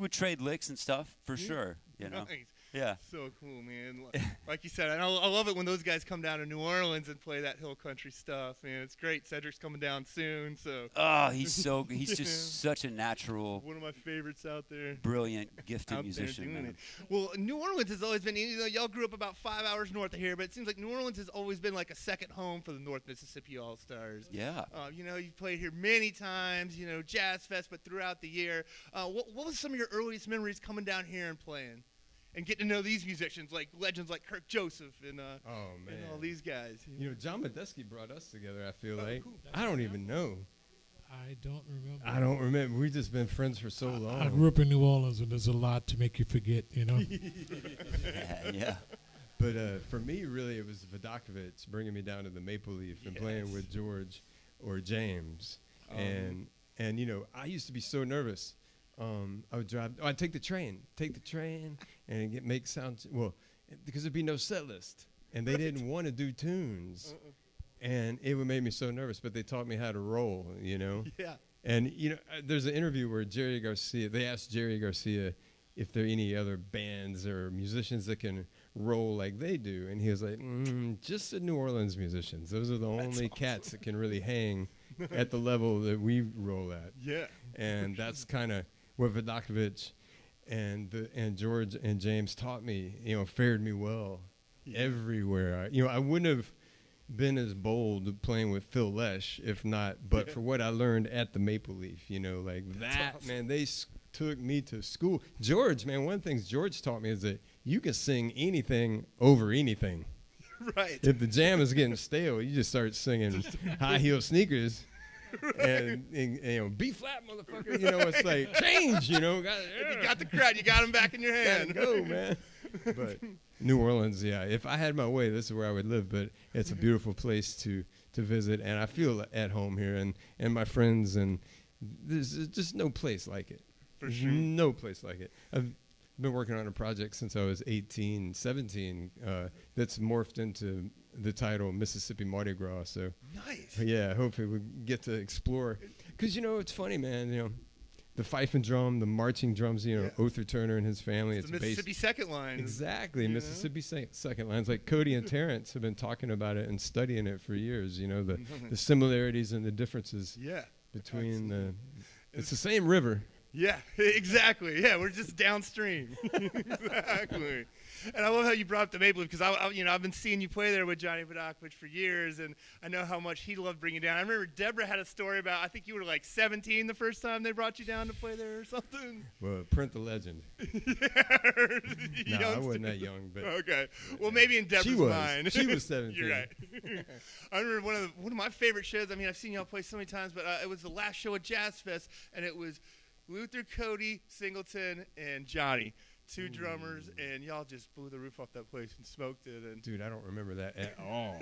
trade licks and stuff for sure, you know. Nice. Yeah. So cool, man. Like you said, and I love it when those guys come down to New Orleans and play that Hill Country stuff, man. It's great. Cedric's coming down soon, so. Oh, he's just such a natural. One of my favorites out there. Brilliant, gifted musician, man. Well, New Orleans has always been, you know, y'all grew up about 5 hours north of here, but it seems like New Orleans has always been like a second home for the North Mississippi All-Stars. Yeah. You know, you've played here many times, you know, Jazz Fest, but throughout the year. What was some of your earliest memories coming down here and playing? And getting to know these musicians, like legends like Kirk Joseph and all these guys. You know, John Medeski brought us together, I feel like. Cool. I don't even know. I don't remember. We've just been friends for so long. I grew up in New Orleans, and there's a lot to make you forget, you know? Yeah. But for me, really, it was Vodakovich bringing me down to the Maple Leaf and playing with George or James. And you know, I used to be so nervous. I would drive. I'd take the train, and make sound. Well, because there'd be no set list, and they didn't want to do tunes, and it would make me so nervous. But they taught me how to roll, you know. Yeah. And you know, there's an interview where Jerry Garcia. They asked Jerry Garcia if there are any other bands or musicians that can roll like they do, and he was like, just the New Orleans musicians. Those are the only cats that can really hang at the level that we roll at. Yeah. And that's kind of what Vodakovich and George and James taught me, you know, fared me well everywhere. I wouldn't have been as bold playing with Phil Lesh if not, but for what I learned at the Maple Leaf, you know, like that, awesome. Man, they took me to school. George, man, one of the things George taught me is that you can sing anything over anything. Right. If the jam is getting stale, you just start singing High Heel Sneakers. Right. And you know, B flat, motherfucker. You know, it's like change. You know, you got the crowd, you got them back in your hand. Go, man. But New Orleans, yeah. If I had my way, this is where I would live. But it's a beautiful place to visit, and I feel at home here, and my friends, and there's just no place like it. For sure, no place like it. I've been working on a project since I was 18, 17. That's morphed into the title Mississippi Mardi Gras. So nice. Yeah, hopefully we get to explore. Because, you know, it's funny, man. You know, the fife and drum, the marching drums, you know, Other Turner and his family. It's the Mississippi second line. Exactly, Mississippi second lines. Like Cody and Terrence have been talking about it and studying it for years. You know, the similarities and the differences between it's the same river. Yeah, exactly. Yeah, we're just downstream. Exactly. And I love how you brought up the Maple Leaf because I've been seeing you play there with Johnny Vodakovich for years, and I know how much he loved bringing you down. I remember Deborah had a story about I think you were like 17 the first time they brought you down to play there or something. Well, print the legend. No, I wasn't that young, but okay. Well, maybe in Deborah's mind. She was 17. You're right. I remember one of my favorite shows. I mean, I've seen y'all play so many times, but it was the last show at Jazz Fest, and it was Luther, Cody, Singleton, and Johnny. Two drummers, and y'all just blew the roof off that place and smoked it. And dude, I don't remember that at all.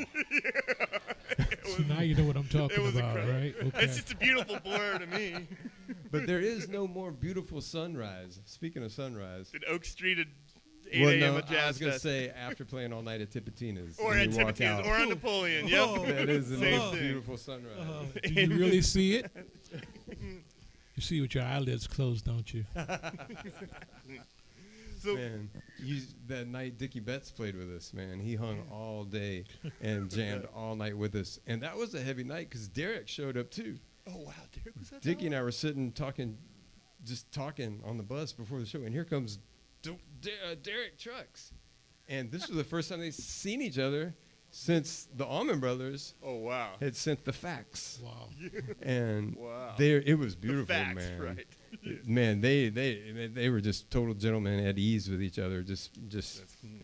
So now you know what I'm talking about, incredible. right? Okay. It's just a beautiful blur to me. But there is no more beautiful sunrise. Speaking of sunrise. At Oak Street at 8 a.m. at Jazz I was going to Fest. say after playing all night at Tipitina's. Or at Tipitina's, or on Napoleon, yep. That is the Same most thing. beautiful sunrise. Do you really see it? You see with your eyelids closed, don't you? So, man, that night Dickie Betts played with us, man. He hung all day and jammed all night with us. And that was a heavy night because Derek showed up too. oh, wow, Derek was that Dickie and I were sitting talking on the bus before the show, and here comes Derek Trucks. And this was the first time they'd seen each other since the Allman Brothers Oh, wow. had sent the fax. Wow. And Wow. it was beautiful, the facts, man. right. Man, they were just total gentlemen at ease with each other, just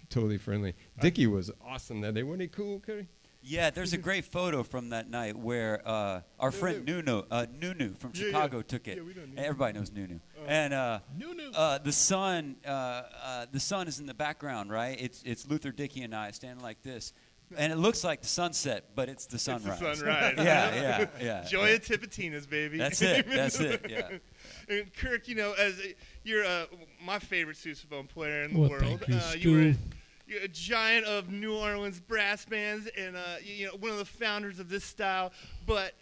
totally friendly. Dickie was awesome that day. Wasn't he cool, Cody? Yeah, there's a great photo from that night where our friend Nunu from Chicago took it. Yeah, we know Nunu. Everybody knows Nunu. And the sun is in the background, right? It's Luther, Dickey, and I standing like this. And it looks like the sunset, but it's the sunrise. It's the sunrise. Yeah. Joy of Tipitina's, baby. That's it, yeah. And Kirk, as you're my favorite sousaphone player in the Well, world. thank you, You're a giant of New Orleans brass bands, and one of the founders of this style. But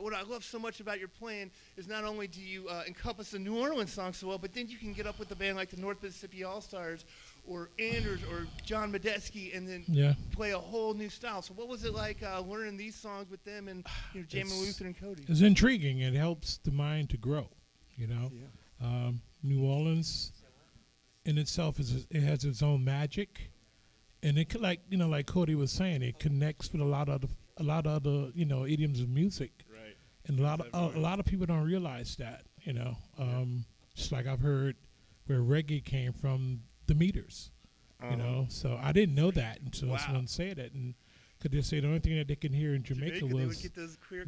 what I love so much about your playing is not only do you encompass the New Orleans song so well, but then you can get up with a band like the North Mississippi All Stars, or Anders, or John Medeski, and then play a whole new style. So what was it like learning these songs with them and jamming Luther and Cody? It's intriguing. It helps the mind to grow, Yeah. New Orleans in itself it has its own magic, and it like Cody was saying, it connects with a lot of other idioms of music, Right. and a lot of people don't realize that. Just like I've heard where reggae came from, the Meters, So I didn't know that until someone said it, and could they say the only thing that they can hear in Jamaica They was would get those clear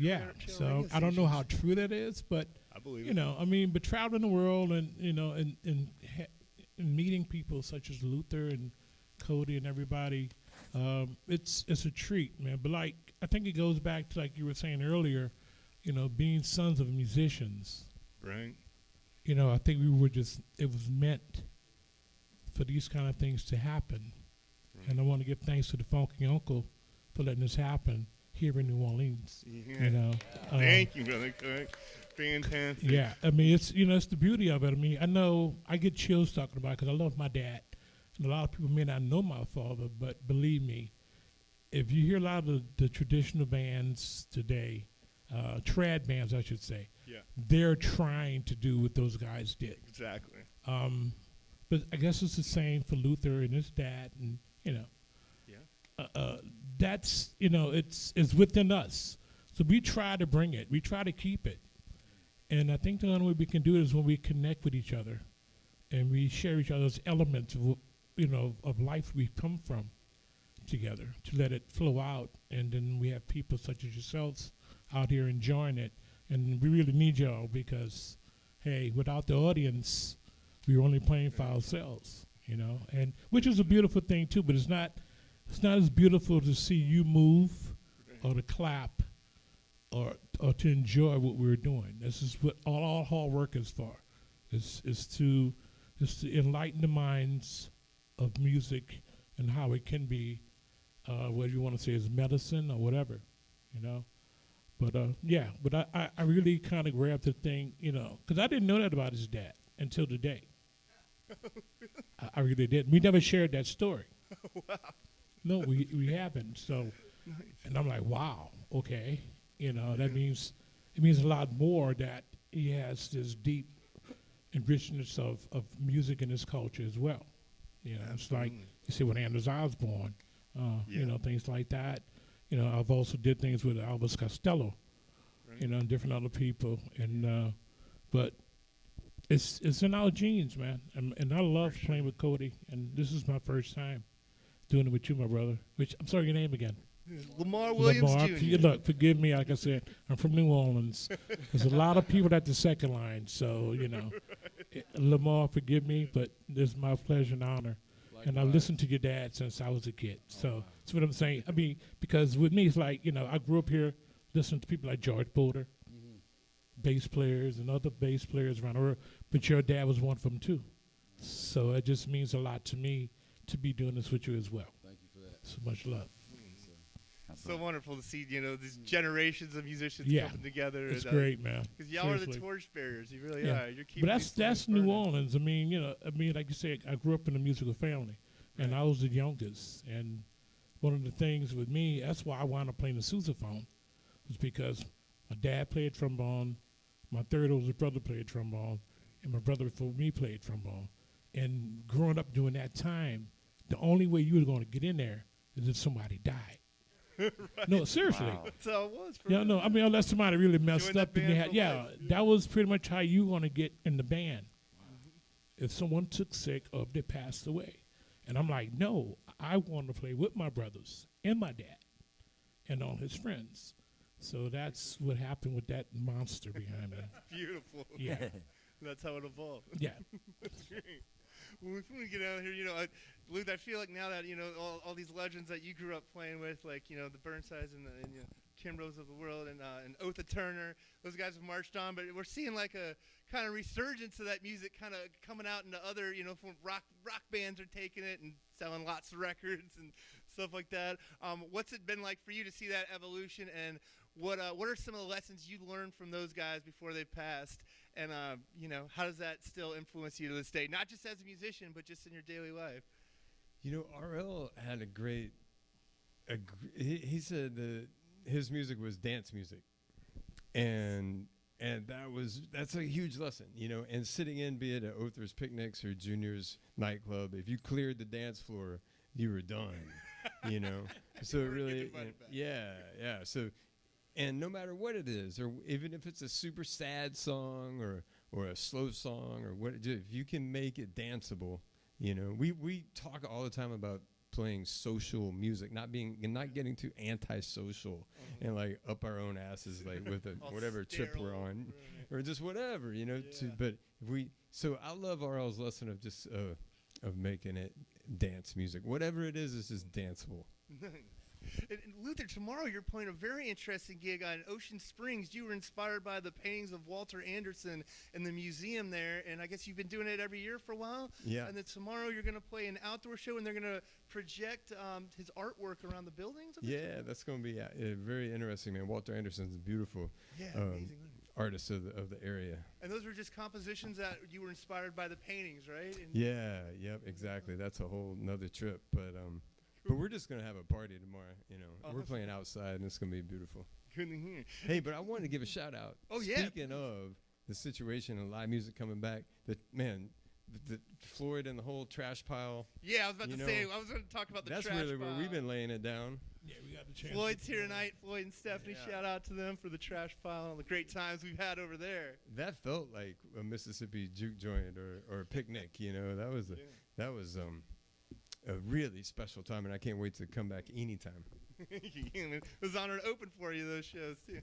So radio I don't know how stations. true that is, but I believe it. I mean, but traveling the world and and meeting people such as Luther and Cody and everybody, it's a treat, man. But like I think it goes back to like you were saying earlier, being sons of musicians. Right. I think it was meant for these kind of things to happen. Right. And I want to give thanks to the Funky Uncle for letting this happen here in New Orleans. Yeah. Thank you, brother Kirk. Fantastic. Yeah, I mean, it's it's the beauty of it. I mean, I know I get chills talking about it because I love my dad. And a lot of people may not know my father, but believe me, if you hear a lot of the traditional bands today, trad bands, I should say, they're trying to do what those guys did. Exactly. But I guess it's the same for Luther and his dad, and that's it's within us. So we try to bring it, we try to keep it, and I think the only way we can do it is when we connect with each other, and we share each other's elements of of life we've come from together to let it flow out, and then we have people such as yourselves out here enjoying it, and we really need y'all because, hey, without the audience, we're only playing for ourselves, and which is a beautiful thing too. But it's not as beautiful to see you move, or to clap, or to enjoy what we're doing. This is what all hard work is for. Is to enlighten the minds of music and how it can be, what you want to say is medicine or whatever, But but I really kind of grabbed the thing, because I didn't know that about his dad until today. I really didn't. We never shared that story. Wow. No, we haven't. So, and I'm like, wow, okay, that means it means a lot more that he has this deep richness of music and its culture as well. You know, it's like you see with Anders Osborne, you know, things like that. You know, I've also did things with Elvis Costello, you know, and different other people, and but it's in our genes, man. And I love playing with Cody, and this is my first time doing it with you, my brother. Which I'm sorry, your name again. Lamar Wlliams Lamar, Jr. Look, forgive me. Like I said, I'm from New Orleans. There's a lot of people at the second line, so you know, Lamar, forgive me, but this is my pleasure and honor. And I listened to your dad since I was a kid. So that's what I'm saying. I mean, because with me, it's like, you know, I grew up here listening to people like George Boulder, bass players and other bass players around the world. But your dad was one of them, too. So it just means a lot to me to be doing this with you as well. Thank you for that. So much love. So wonderful to see, you know, these generations of musicians coming together. It's great, man. Because y'all are the torchbearers. You really are. You're keeping. But that's New Orleans. I mean, you know, like you said, I grew up in a musical family, and I was the youngest. And one of the things with me, that's why I wound up playing the sousaphone, was because my dad played trombone, my third oldest brother played trombone, and my brother before me played trombone. And growing up during that time, the only way you were going to get in there is if somebody died. Right. No, seriously. Wow. That's how it was. Yeah, no, I mean, unless somebody really messed Join up, that and they band had, for life. that was pretty much how you want to get in the band. If someone took sick or if they passed away. And I'm like, no, I want to play with my brothers and my dad and all his friends. So that's what happened with that monster behind me. Beautiful. Yeah. That's how it evolved. Yeah. That's great. Well, if we get out of here, you know, Luke, I feel like now that, you know, all these legends that you grew up playing with, like, you know, the Burnsides and the Kimbroughs of the world and Otha Turner, those guys have marched on, but we're seeing like a kind of resurgence of that music kind of coming out into other, you know, from rock bands are taking it and selling lots of records and stuff like that. What's it been like for you to see that evolution, and what are some of the lessons you learned from those guys before they passed? And, you know, how does that still influence you to this day? Not just as a musician, but just in your daily life. You know, RL had a great, he said that his music was dance music. And that's a huge lesson, you know, and sitting in, be it at Other's picnics or Junior's nightclub, if you cleared the dance floor, you were done, you know. So it really, yeah. So, and no matter what it is, or even if it's a super sad song or a slow song or what, if you can make it danceable, you know. We talk all the time about playing social music, not getting too antisocial and like up our own asses like with whatever trip we're on, or just whatever, you know. But so I love RL's lesson of just of making it dance music, whatever it is just danceable. And Luther, tomorrow you're playing a very interesting gig on Ocean Springs. You were inspired by the paintings of Walter Anderson in the museum there, and I guess you've been doing it every year for a while. Yeah. And then tomorrow you're going to play an outdoor show, and they're going to project his artwork around the buildings. Yeah, that's going to be very interesting, man. Walter Anderson's a beautiful amazing artist of the area. And those were just compositions that you were inspired by the paintings, right? And Yep, exactly. That's a whole nother trip, but we're just going to have a party tomorrow, you know. We're playing outside, and it's going to be beautiful. Good to hear. Hey, but I wanted to give a shout-out. Oh, yeah. Speaking of the situation and live music coming back, the Floyd and the whole trash pile. Yeah, I was about to say, I was going to talk about the trash pile. That's really where we've been laying it down. Yeah, we got the chance. Floyd's here tonight. Floyd and Stephanie, shout out to them for the trash pile and all the great times we've had over there. That felt like a Mississippi juke joint or a picnic, you know. That was a really special time, and I can't wait to come back anytime. It was an honor to open for you, those shows, too.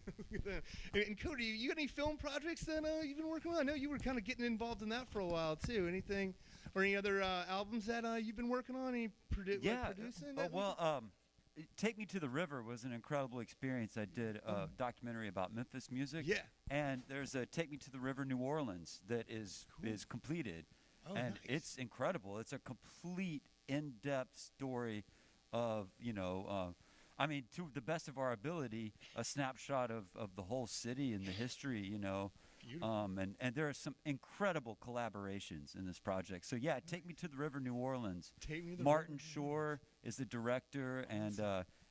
And Cody, you got any film projects that you've been working on? I know you were kind of getting involved in that for a while, too. Anything or any other albums that you've been working on? Any producing? Take Me to the River was an incredible experience. I did a documentary about Memphis music. Yeah. And there's a Take Me to the River New Orleans that is completed. Oh, and nice. It's incredible. It's a complete in-depth story of, you know, to the best of our ability, a snapshot of the whole city and the history, you know. And there are some incredible collaborations in this project. So, yeah, Take Me to the River New Orleans. Martin Shore is the director, and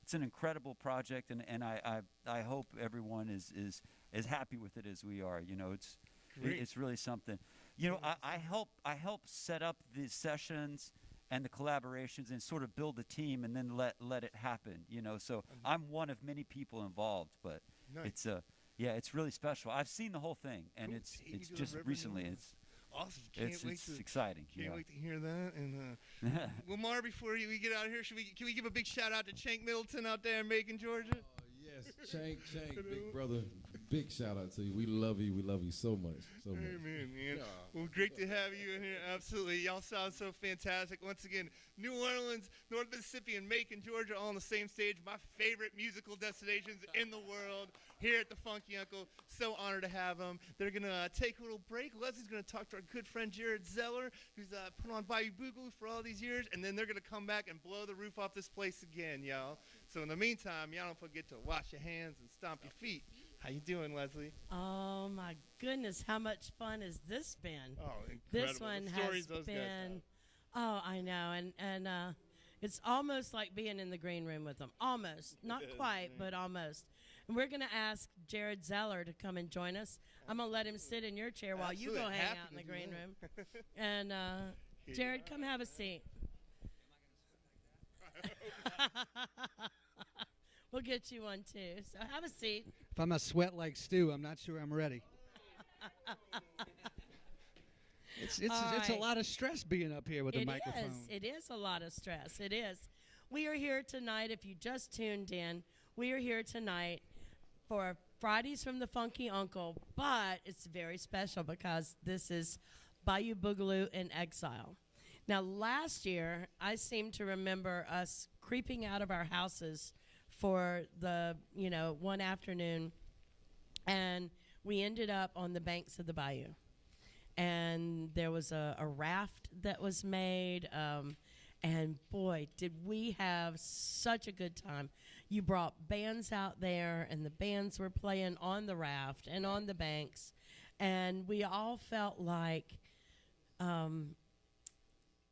it's an incredible project, and I hope everyone is as happy with it as we are. You know, it's really something. You know, I help set up the sessions and the collaborations and sort of build the team and then let it happen. You know, so I'm one of many people involved, but Nice. it's really special. I've seen the whole thing, and Cool. it's Hey, you doing just Reverend recently. Noah? It's Awesome. it's exciting. Can't Yeah. wait to hear that. And Lamar, before we get out of here, can we give a big shout out to Shank Middleton out there in Macon, Georgia? Yes, Shank, big brother, big shout out to you. We love you. We love you so much. So much. Amen, man. Yeah. Well, great to have you in here. Absolutely. Y'all sound so fantastic. Once again, New Orleans, North Mississippi, and Macon, Georgia, all on the same stage. My favorite musical destinations in the world here at the Funky Uncle. So honored to have them. They're going to take a little break. Leslie's going to talk to our good friend Jared Zeller, who's put on Bayou Boogaloo for all these years, and then they're going to come back and blow the roof off this place again, y'all. So in the meantime, y'all don't forget to wash your hands and stomp your feet. How you doing, Leslie? Oh my goodness, how much fun has this been? Oh, incredible. This one The has stories those guys been. have. Oh, I know, and it's almost like being in the green room with them. Almost, not quite, but almost. And we're gonna ask Jared Zeller to come and join us. I'm gonna let him sit in your chair while you go Absolutely. hang Happy out in to the do green that. room. And Jared, come have a seat. We'll get you one too. So have a seat. If I'm a sweat like Stu, I'm not sure I'm ready. It's All a right. lot of stress being up here with the microphone. It is a lot of stress. It is. We are here tonight. If you just tuned in, we are here tonight for Fridays from the Funky Uncle, but it's very special because this is Bayou Boogaloo in Exile. Now, last year, I seem to remember us creeping out of our houses for the, one afternoon, and we ended up on the banks of the bayou. And there was a raft that was made, and boy, did we have such a good time. You brought bands out there, and the bands were playing on the raft and on the banks, and we all felt like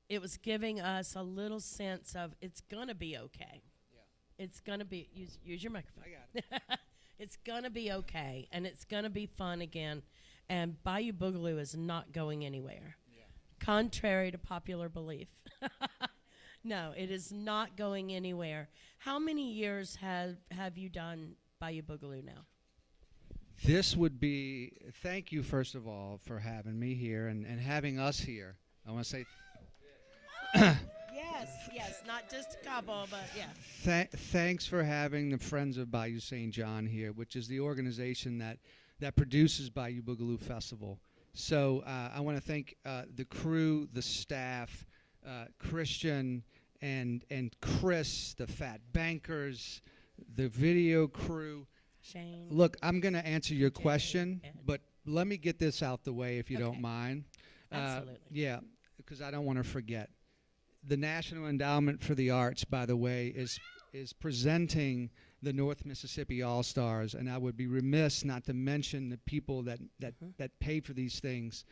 it was giving us a little sense of it's going to be okay. Yeah. It's going to be, use your microphone. I got it. It's going to be okay, and it's going to be fun again. And Bayou Boogaloo is not going anywhere, contrary to popular belief. No, it is not going anywhere. How many years have you done Bayou Boogaloo now? This would be, thank you, first of all, for having me here and having us here. I want to say Yes, not just a couple, but yeah. thanks for having the Friends of Bayou St. John here, which is the organization that produces Bayou Boogaloo Festival. So I want to thank the crew, the staff, Christian and Chris, the Fat Bankers, the video crew. Shane. Look, I'm going to answer your Jay, question, Ed. but let me get this out the way if you don't Okay. mind. Absolutely. Yeah, because I don't want to forget. The National Endowment for the Arts, by the way, is presenting the North Mississippi All-Stars, and I would be remiss not to mention the people that pay for these things.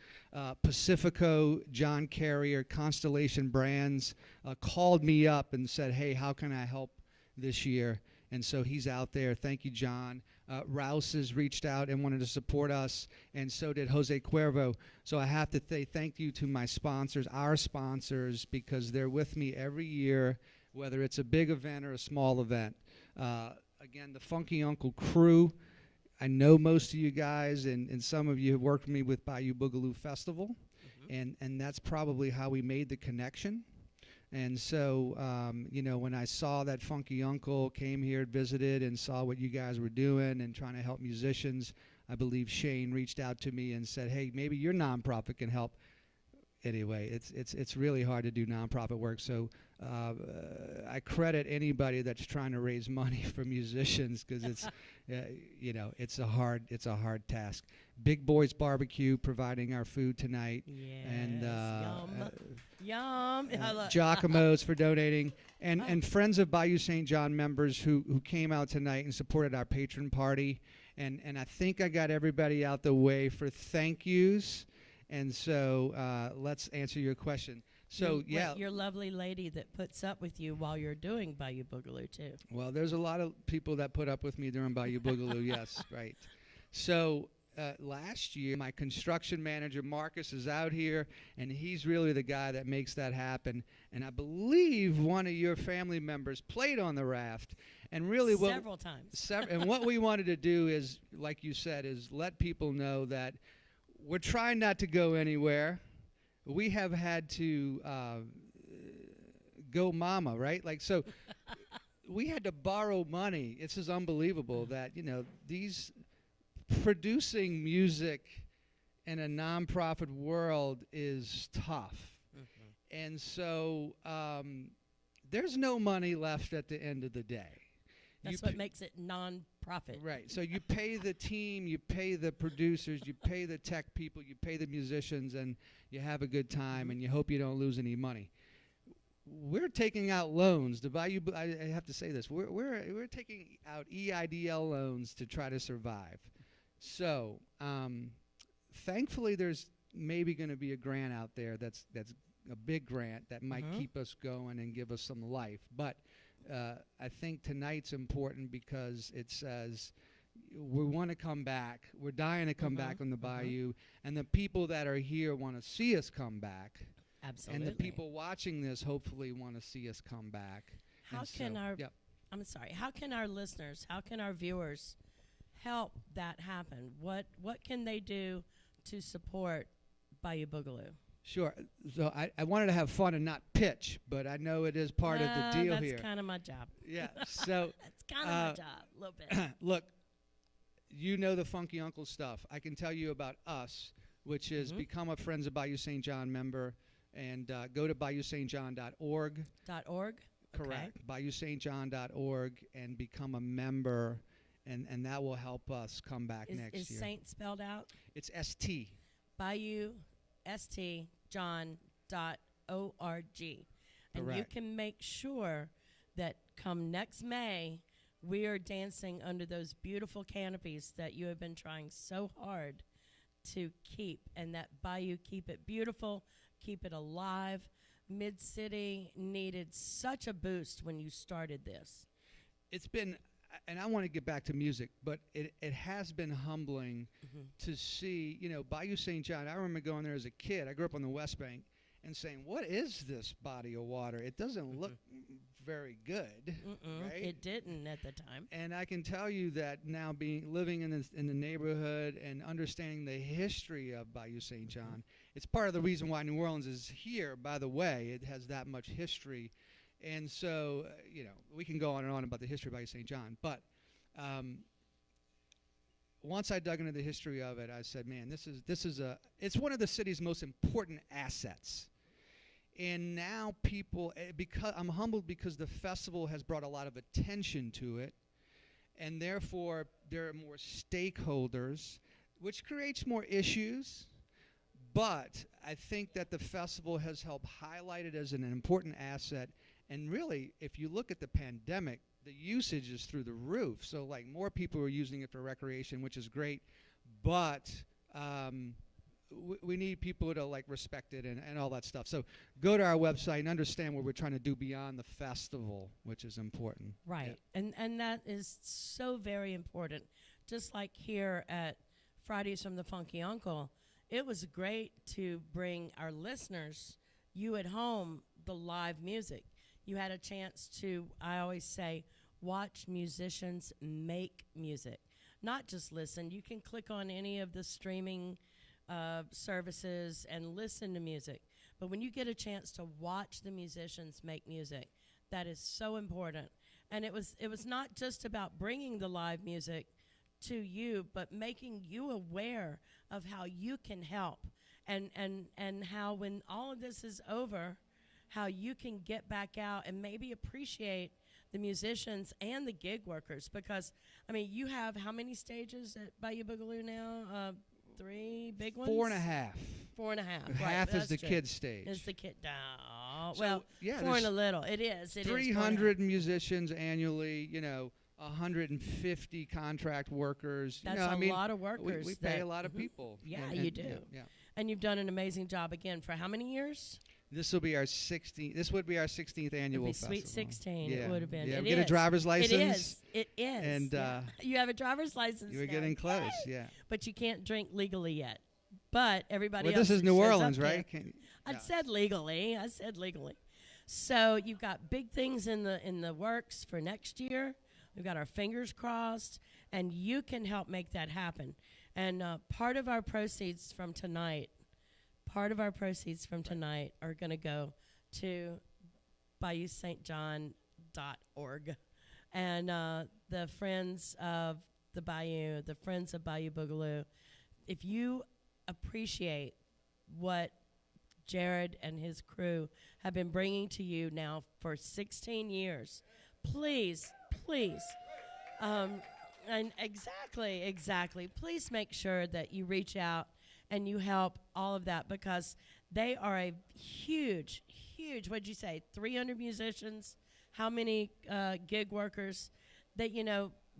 Pacifico, John Carrier, Constellation Brands called me up and said, hey, how can I help this year? And so he's out there. Thank you, John. Rouse has reached out and wanted to support us, and so did Jose Cuervo. So I have to say thank you to my sponsors, our sponsors, because they're with me every year, whether it's a big event or a small event. Again, the Funky Uncle crew. I know most of you guys, and some of you have worked with me with Bayou Boogaloo Festival, and that's probably how we made the connection. And so, when I saw that Funky Uncle came here, visited, and saw what you guys were doing and trying to help musicians, I believe Shane reached out to me and said, hey, maybe your nonprofit can help. Anyway, it's really hard to do nonprofit work. So I credit anybody that's trying to raise money for musicians because it's, it's a hard task. Big Boys Barbecue providing our food tonight, Yes, and yum. Giacomo's for donating, and Friends of Bayou St. John members who came out tonight and supported our patron party, and I think I got everybody out the way for thank yous. And so let's answer your question. So, your lovely lady that puts up with you while you're doing Bayou Boogaloo, too. Well, there's a lot of people that put up with me during Bayou Boogaloo, yes, right. So last year, my construction manager, Marcus, is out here, and he's really the guy that makes that happen. And I believe one of your family members played on the raft. And really several times. And what we wanted to do is, like you said, is let people know that we're trying not to go anywhere. We have had to go mama, right? Like, so we had to borrow money. It's just unbelievable that, these producing music in a nonprofit world is tough. And so there's no money left at the end of the day. That's what makes it non-profit. Right. So you pay the team, you pay the producers, you pay the tech people, you pay the musicians, and you have a good time, and you hope you don't lose any money. We're taking out loans to Bayou. I have to say this. We're taking out EIDL loans to try to survive. So thankfully, there's maybe going to be a grant out there that's a big grant that might keep us going and give us some life. But I think tonight's important because it says we want to come back. We're dying to come back on the Bayou, and the people that are here want to see us come back. Absolutely. And the people watching this hopefully want to see us come back. How can our listeners, how can our viewers help that happen? What can they do to support Bayou Boogaloo? Sure. So I wanted to have fun and not pitch, but I know it is part of the deal here. That's kind of my job. Yeah. So that's kind of my job, a little bit. Look, you know the Funky Uncle stuff. I can tell you about us, which is become a Friends of Bayou St. John member, and go to BayouSt.John.org. .org? Correct. Okay. BayouSt.John.org and become a member, and that will help us come back next year. Is Saint spelled out? It's ST. BayouSt.John.org. And Correct. you can make sure that come next May, we are dancing under those beautiful canopies that you have been trying so hard to keep, and that Bayou keep it beautiful, keep it alive. Mid-City needed such a boost when you started this. It's been, and I want to get back to music, but it has been humbling to see, Bayou St. John. I remember going there as a kid. I grew up on the West Bank and saying, what is this body of water? It doesn't look very good, right? It didn't at the time. And I can tell you that now living in the neighborhood and understanding the history of Bayou St. John, it's part of the reason why New Orleans is here, by the way. It has that much history. And so, we can go on and on about the history of Bayou St. John. But once I dug into the history of it, I said, man, it's one of the city's most important assets. And now because I'm humbled because the festival has brought a lot of attention to it, and therefore there are more stakeholders, which creates more issues. But I think that the festival has helped highlight it as an important asset. And really, if you look at the pandemic, the usage is through the roof. So like more people are using it for recreation, which is great. But we need people to respect it and all that stuff. So go to our website and understand what we're trying to do beyond the festival, which is important. Right. Yeah. And that is so very important. Just like here at Fridays from the Funky Uncle, it was great to bring our listeners, you at home, the live music. You had a chance to, I always say, watch musicians make music. Not just listen. You can click on any of the streaming services and listen to music. But when you get a chance to watch the musicians make music, that is so important. And it was not just about bringing the live music to you, but making you aware of how you can help and how when all of this is over, how you can get back out and maybe appreciate the musicians and the gig workers. Because, you have how many stages at Bayou Boogaloo now? 3 big ones? 4.5. 4.5. Half is the kids stage. Is the kid? No. So, well, yeah, 4 and a little. It is. 300 musicians annually. 150 contract workers. That's a lot of workers. We pay a lot of people. Yeah, you do. Yeah. And you've done an amazing job again for how many years? This will be our 16th. This would be our 16th annual It'd be festival. Sweet 16. Yeah. It would have been. Yeah, It we get a is. driver's license. It is. It is. And you have a driver's license. you were now. getting close. Yeah. But you can't drink legally yet. But everybody Well, else this is that New shows Orleans, up right? can. I said legally. So you've got big things in the works for next year. We've got our fingers crossed, and you can help make that happen. And part of our proceeds from tonight are going to go to BayouSt.John.org. And the Friends of the Bayou, the Friends of Bayou Boogaloo, if you appreciate what Jared and his crew have been bringing to you now for 16 years, please, and exactly, please make sure that you reach out and you help all of that, because they are a huge, what'd you say, 300 musicians, how many gig workers, that,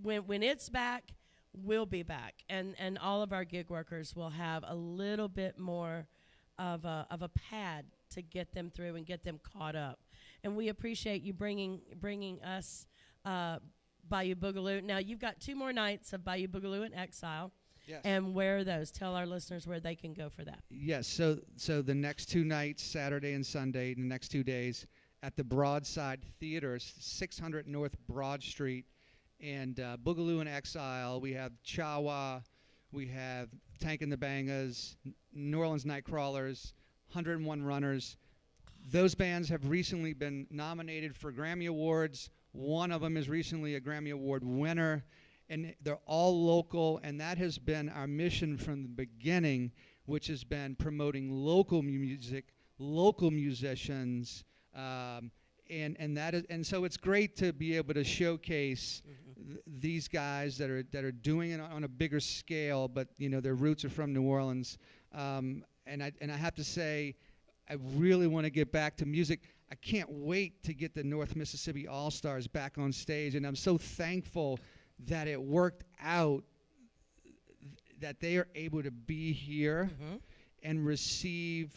when it's back, we'll be back, and all of our gig workers will have a little bit more of a pad to get them through and get them caught up. And we appreciate you bringing us Bayou Boogaloo. Now, you've got 2 more nights of Bayou Boogaloo in Exile. Yes. And where are those? Tell our listeners where they can go for that. Yes. So the next 2 nights, Saturday and Sunday, the next 2 days, at the Broadside Theater, 600 North Broad Street, and Boogaloo in Exile. We have Chawa, we have Tank and the Bangas, New Orleans Nightcrawlers, 101 Runners. Those bands have recently been nominated for Grammy Awards. One of them is recently a Grammy Award winner. And they're all local, and that has been our mission from the beginning, which has been promoting local music, local musicians, and so it's great to be able to showcase these guys that are doing it on a bigger scale, but their roots are from New Orleans. And I have to say, I really want to get back to music. I can't wait to get the North Mississippi All-Stars back on stage, and I'm so thankful that it worked out, that they are able to be here and receive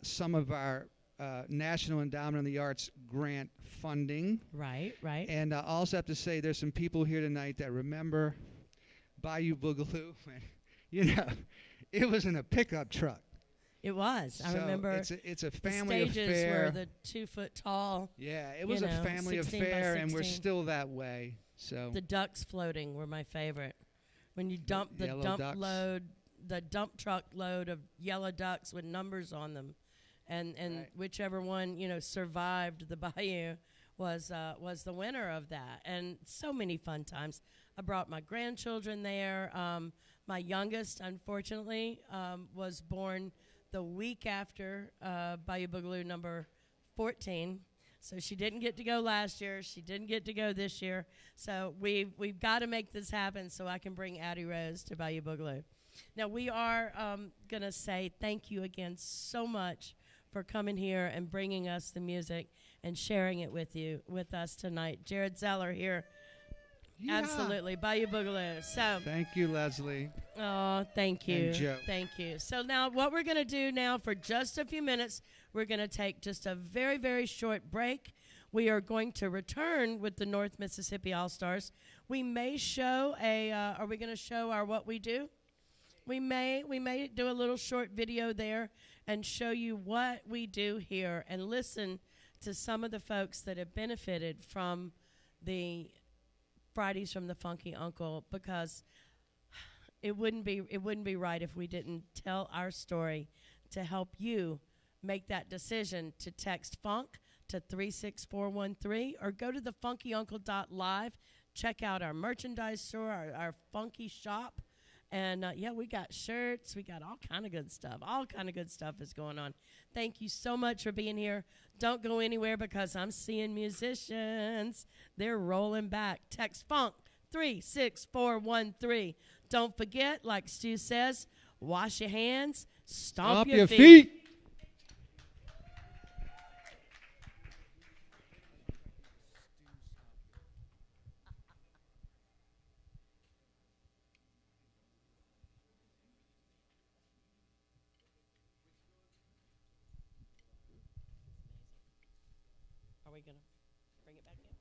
some of our National Endowment of the Arts grant funding. Right. And I also have to say there's some people here tonight that remember Bayou Boogaloo. It was in a pickup truck. It was. I remember. It's a family the stages affair. were the 2 foot tall. Yeah, it was a family 16 by affair, and we're 16. still that way. So The ducks floating were my favorite. When you dump the yellow ducks. dump truck load of yellow ducks with numbers on them, and Right. whichever one survived the bayou was the winner of that. And so many fun times. I brought my grandchildren there. My youngest, unfortunately, was born the week after Bayou Boogaloo number 14. So she didn't get to go last year. She didn't get to go this year. So we've got to make this happen so I can bring Addie Rose to Bayou Boogaloo. Now, we are going to say thank you again so much for coming here and bringing us the music and sharing it with us tonight. Jared Zeller here. Yeah. Absolutely. Bayou Boogaloo. So Thank you, Leslie. oh, thank you. And Joe. Thank you. So now what we're going to do now for just a few minutes, we're going to take just a very, very short break. We are going to return with the North Mississippi All-Stars. We may show are we going to show our What We Do? We may do a little short video there and show you what we do here and listen to some of the folks that have benefited from the Fridays from the Funky Uncle, because it wouldn't be right if we didn't tell our story to help you make that decision to text FUNK to 36413 or go to thefunkyuncle.live. Check out our merchandise store, our funky shop. And, we got shirts. We got all kind of good stuff. All kind of good stuff is going on. Thank you so much for being here. Don't go anywhere because I'm seeing musicians. They're rolling back. Text FUNK 36413. Don't forget, like Stu says, wash your hands, stomp your feet. we going to bring it back in?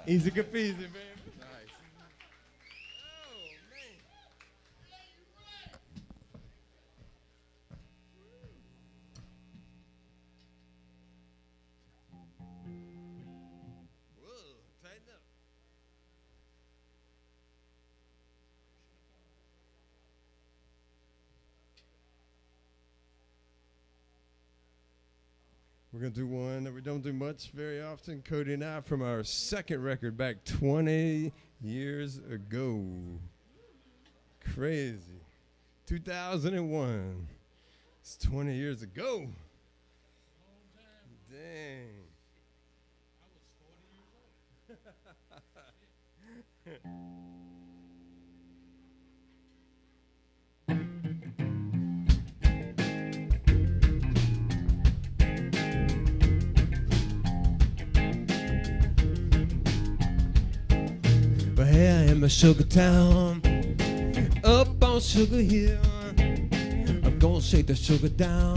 Easy peasy, baby. We're going to do one that we don't do much very often, Cody and I, from our second record back 20 years ago. Crazy. 2001. It's 20 years ago. Dang. But here in my sugar town, up on Sugar Hill, I'm gonna shake the sugar down,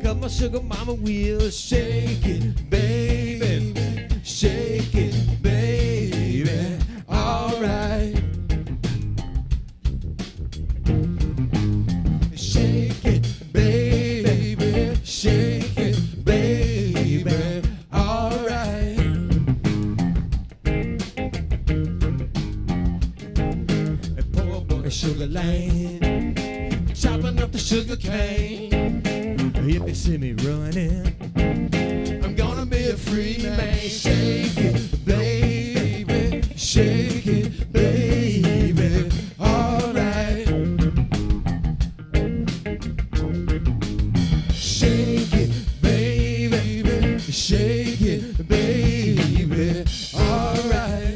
'cause my sugar mama will shake it, baby, shake it, baby, alright. Shake it, baby, shake it, baby, alright. Sugar Lane, chopping up the sugar cane. If they see me running, I'm gonna be a free man. Shake it, baby, shake it, baby, alright. Shake it, baby, shake it, baby, alright.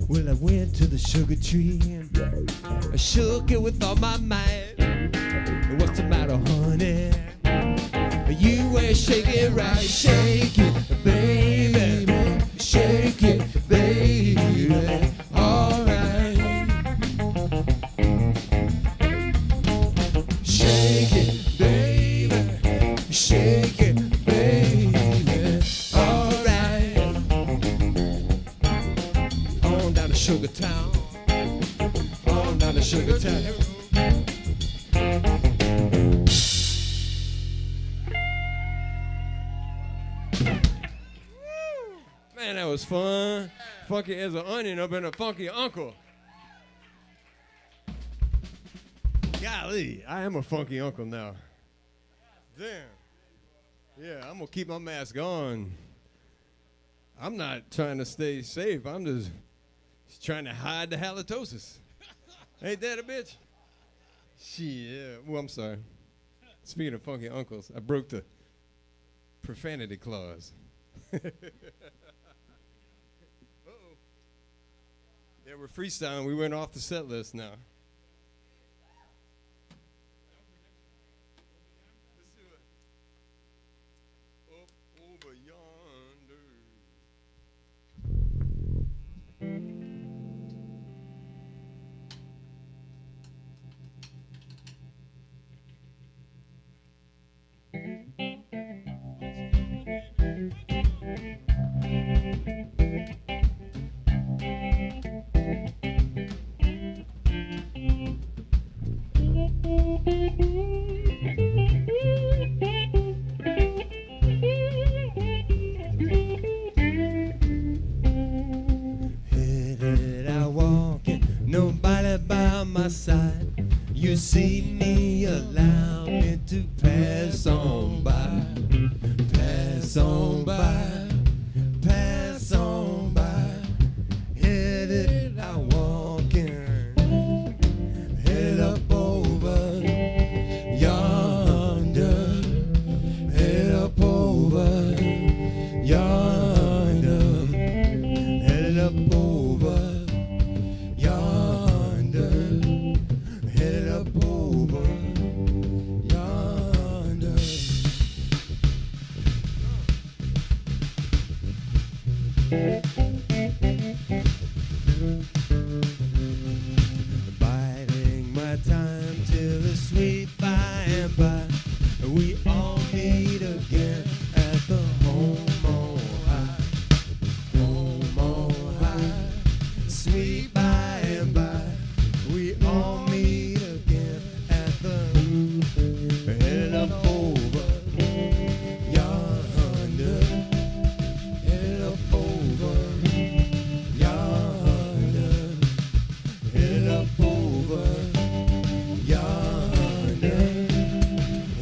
Well, I went to the sugar tree and I shook it with all my might. What's the matter, honey? You ain't shaking right. Shake it, baby. Shake it, baby. All right. Shake it, baby. Shake it, baby. All right. On down to Sugar Town. On down to Sugar Town. Man, that was fun. Funky as an onion up in a funky uncle. Golly, I am a funky uncle now. Damn. Yeah, I'm gonna keep my mask on. I'm not trying to stay safe. I'm just trying to hide the halitosis. Ain't that a bitch? Shit. Well, I'm sorry. Speaking of funky uncles, I broke the profanity clause. Yeah, we're freestyling. We went off the set list now. you see me, allow me to pass on by. Pass on by. Pass on by. Headed out walking. Head up over yonder. Head up over yonder. Head up over yonder. Head up over yonder. Biding my time till the sweet by and by. We all meet again at the home on high. Home on high. Sweet by and by. We all meet again at the head up over yonder. Head up over yonder. Head up over yonder.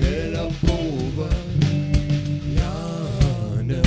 Head up over yonder.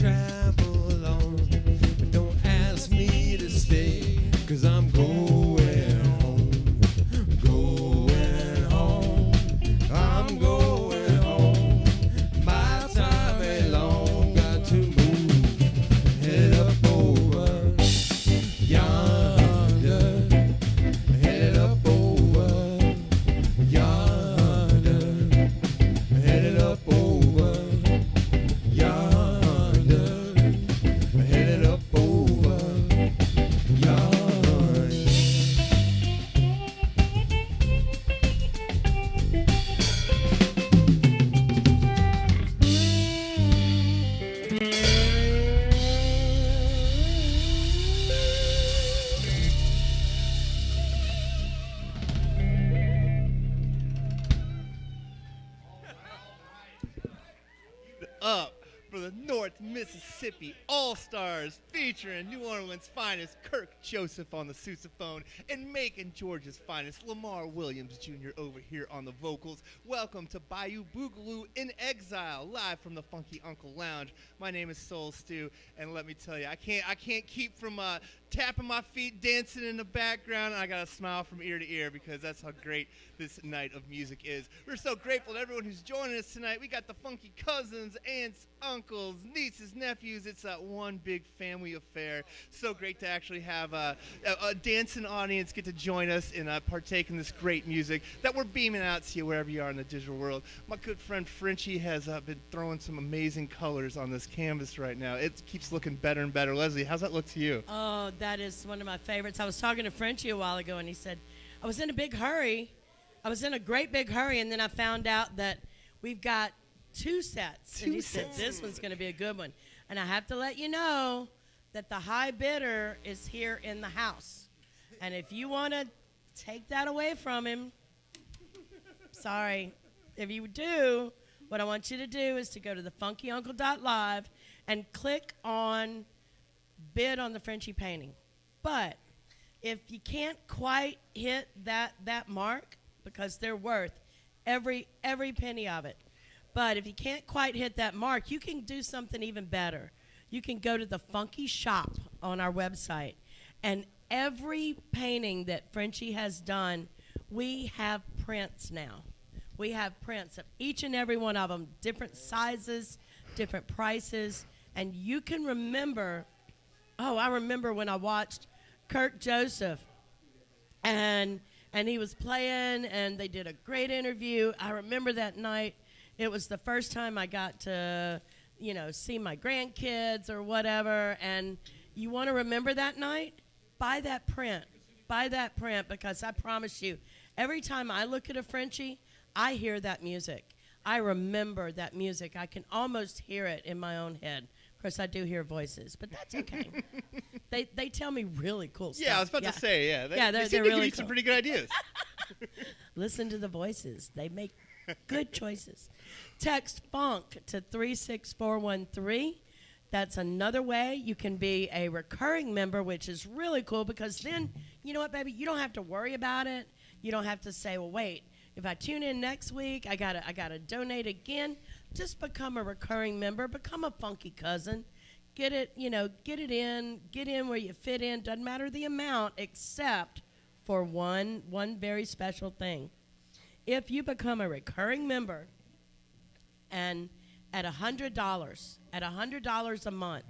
travel on. But don't ask me to stay, 'cause I'm going home. Going home. I'm going home. My time ain't long. Got to move. Head up over yonder. Head up over yonder. Headed up over yonder. Headed up over yonder. Up for the North Mississippi All-Stars featuring New Orleans' finest Kirk Joseph on the sousaphone and Macon, Georgia's finest Lamar Wlliams Jr. over here on the vocals. Welcome to Bayou Boogaloo in Exile, live from the Funky Uncle Lounge. My name is Soul Stew, and let me tell you, I can't keep from tapping my feet, dancing in the background. I got a smile from ear to ear because that's how great this night of music is. We're so grateful to everyone who's joining us tonight. We got the funky cousins, aunts, uncles, nieces, nephews. It's one big family affair. So great to actually have a dancing audience get to join us and partake in this great music that we're beaming out to you wherever you are in the digital world. My good friend Frenchie has been throwing some amazing colors on this canvas right now. It keeps looking better and better. Leslie, how's that look to you? Oh, that is one of my favorites. I was talking to Frenchie a while ago, and he said, I was in a big hurry. I was in a great big hurry, and then I found out that we've got 2 sets. And he said, this one's going to be a good one. And I have to let you know that the high bidder is here in the house. And if you want to take that away from him, sorry. If you do, what I want you to do is to go to thefunkyuncle.live and click on bid on the Frenchie painting. But if you can't quite hit that mark, because they're worth every penny of it, but if you can't quite hit that mark, you can do something even better. You can go to the Funky Shop on our website, and every painting that Frenchie has done, we have prints now. We have prints of each and every one of them, different sizes, different prices, and you can remember. Oh, I remember when I watched Kirk Joseph, and he was playing, and they did a great interview. I remember that night. It was the first time I got to, see my grandkids or whatever. And you want to remember that night? Buy that print. Buy that print, because I promise you, every time I look at a Frenchie, I hear that music. I remember that music. I can almost hear it in my own head. Of course, I do hear voices, but that's okay. They tell me really cool stuff. Yeah, I was about to say, yeah. They they're really really give you some pretty good ideas. Listen to the voices. They make good choices. Text FUNK to 36413. That's another way you can be a recurring member, which is really cool, because then, you know what, baby? You don't have to worry about it. You don't have to say, well, wait, if I tune in next week, I gotta donate again. Just become a recurring member. Become a funky cousin. Get it in where you fit in. Doesn't matter the amount, except for one very special thing. If you become a recurring member, and at $100 a month.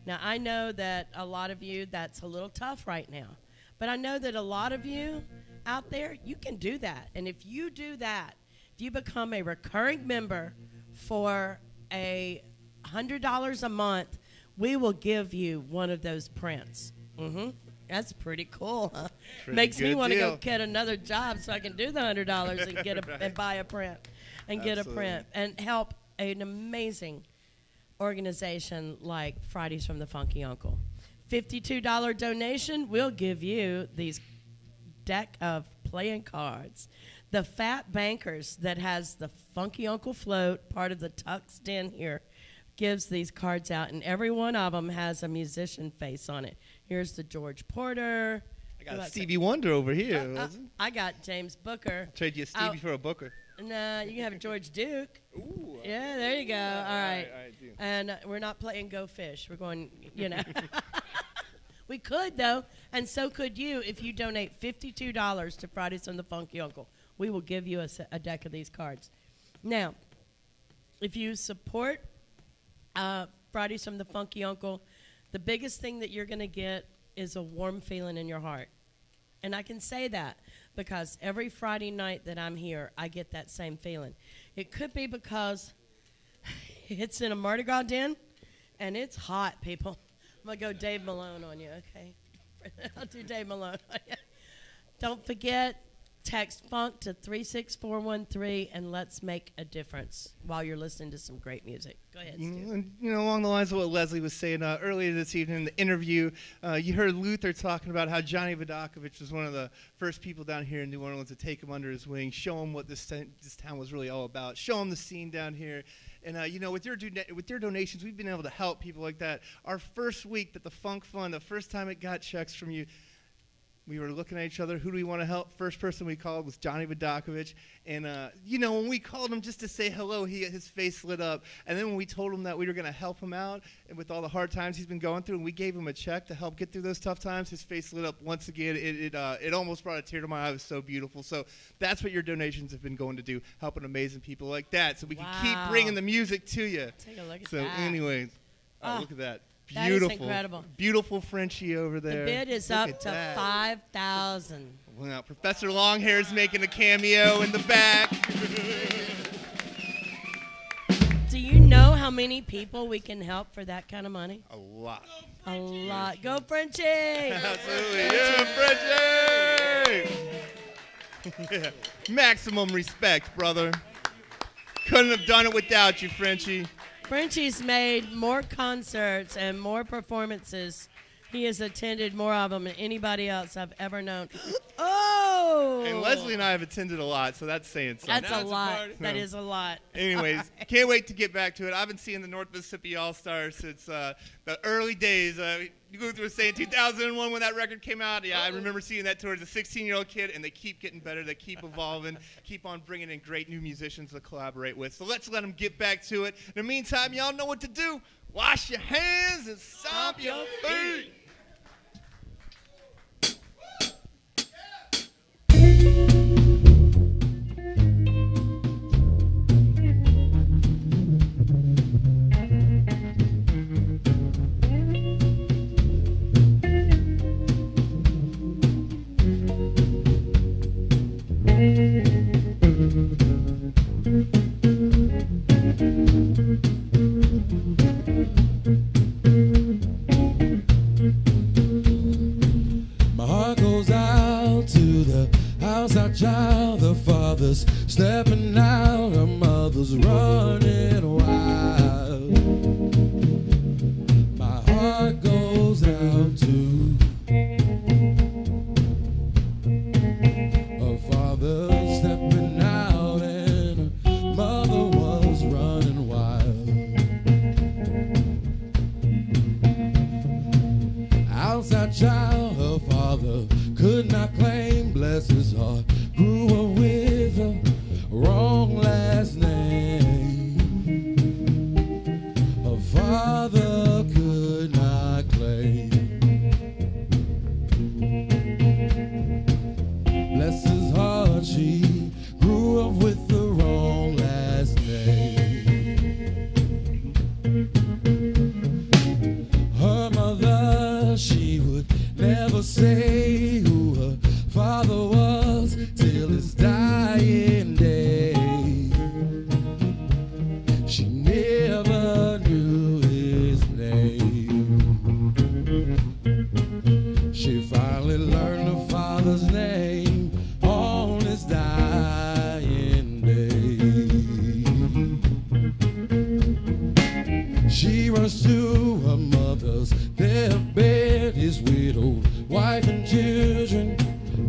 Now, I know that a lot of you, that's a little tough right now. But I know that a lot of you out there, you can do that. And if you do that, if you become a recurring member for $100 a month, we will give you one of those prints. That's pretty cool, huh? Makes me want to go get another job so I can do the $100 and get and buy a print and get a print and help an amazing organization like Fridays from the Funky Uncle. $52 donation, we'll give you these deck of playing cards. The Fat Bankers that has the Funky Uncle float, part of the Tuxed In here, gives these cards out, and every one of them has a musician face on it. Here's the George Porter. I got Stevie Wonder over here. I got James Booker. Trade you a Stevie for a Booker. Nah, you can have a George Duke. Ooh, Yeah, there you go. All right. All right, dude. And we're not playing Go Fish. We're going, you know. We could, though, and so could you if you donate $52 to Fridays from the Funky Uncle. We will give you a deck of these cards. Now, if you support Fridays from the Funky Uncle, the biggest thing that you're going to get is a warm feeling in your heart. And I can say that because every Friday night that I'm here, I get that same feeling. It could be because it's in a Mardi Gras den, and it's hot, people. I'm going to go Dave Malone on you, okay? I'll do Dave Malone on you. Don't forget, text FUNK to 36413, and let's make a difference while you're listening to some great music. Go ahead, Stu. Along the lines of what Leslie was saying earlier this evening in the interview, you heard Luther talking about how Johnny Vodakovich was one of the first people down here in New Orleans to take him under his wing, show him what this town was really all about, show him the scene down here. And, with your donations, we've been able to help people like that. Our first week that the Funk Fund, the first time it got checks from you, we were looking at each other. Who do we want to help? First person we called was Johnny Vodakovich. And, when we called him just to say hello, his face lit up. And then when we told him that we were going to help him out and with all the hard times he's been going through, and we gave him a check to help get through those tough times, his face lit up once again. It almost brought a tear to my eye. It was so beautiful. So that's what your donations have been going to do, helping amazing people like that so we can keep bringing the music to you. Take a look at so that. anyways, look at that. That Beautiful. is incredible. Beautiful Frenchie over there. The bid is Look up at to that. 5,000. Well, Professor Longhair's making a cameo in the back. Do you know how many people we can help for that kind of money? A lot. A lot. Go Frenchie! Absolutely. Yeah, Frenchie! Yeah. Maximum respect, brother. Couldn't have done it without you, Frenchie. Frenchie's made more concerts and more performances. He has attended more of them than anybody else I've ever known. Oh! And Leslie and I have attended a lot, so that's saying something. That's a lot. That is a lot. Anyways, can't wait to get back to it. I've been seeing the North Mississippi All-Stars since the early days. You go through saying 2001 when that record came out. Yeah, I remember seeing that towards a 16-year-old kid, and they keep getting better. They keep evolving, keep on bringing in great new musicians to collaborate with. So let's let them get back to it. In the meantime, y'all know what to do. Wash your hands and stomp your feet. Child, the father's stepping out, the mother's running wild. My heart goes out to a father stepping out and a mother was running wild. Outside child, her father could not claim, bless his heart. Grew up with a wrong last name. Her father could not claim. Bless his heart, she grew up with the wrong last name. Her mother, she would never say who her father was till his dying day. She never knew his name. She finally learned her father's name on his dying day. She runs to her mother's deathbed, his widowed wife and children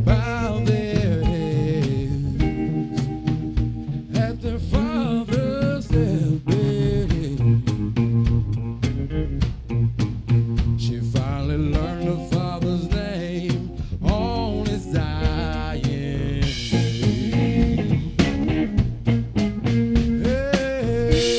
bow their heads at their father's deathbed. She finally learned her father's name on his dying day. Hey.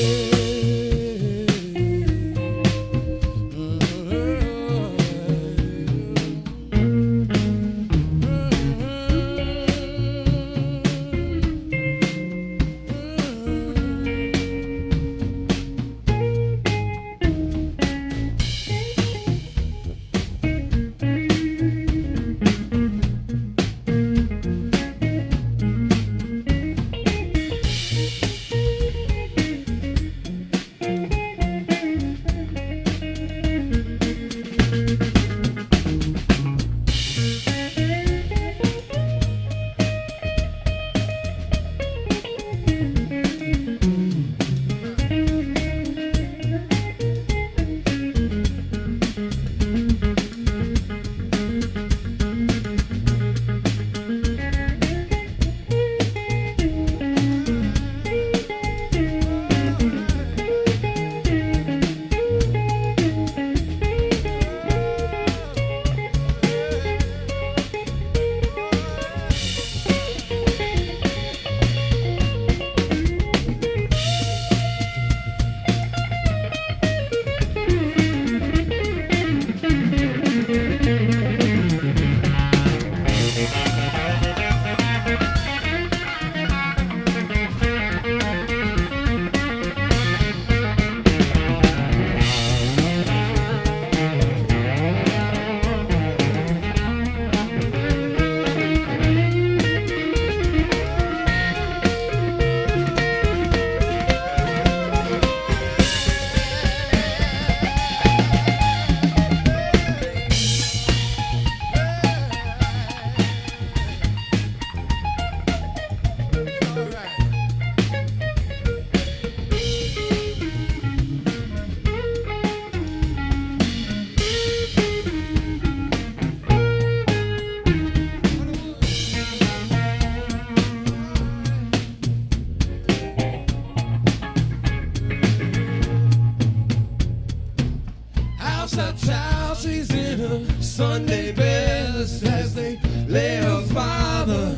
a child, she's in her Sunday best as they lay her father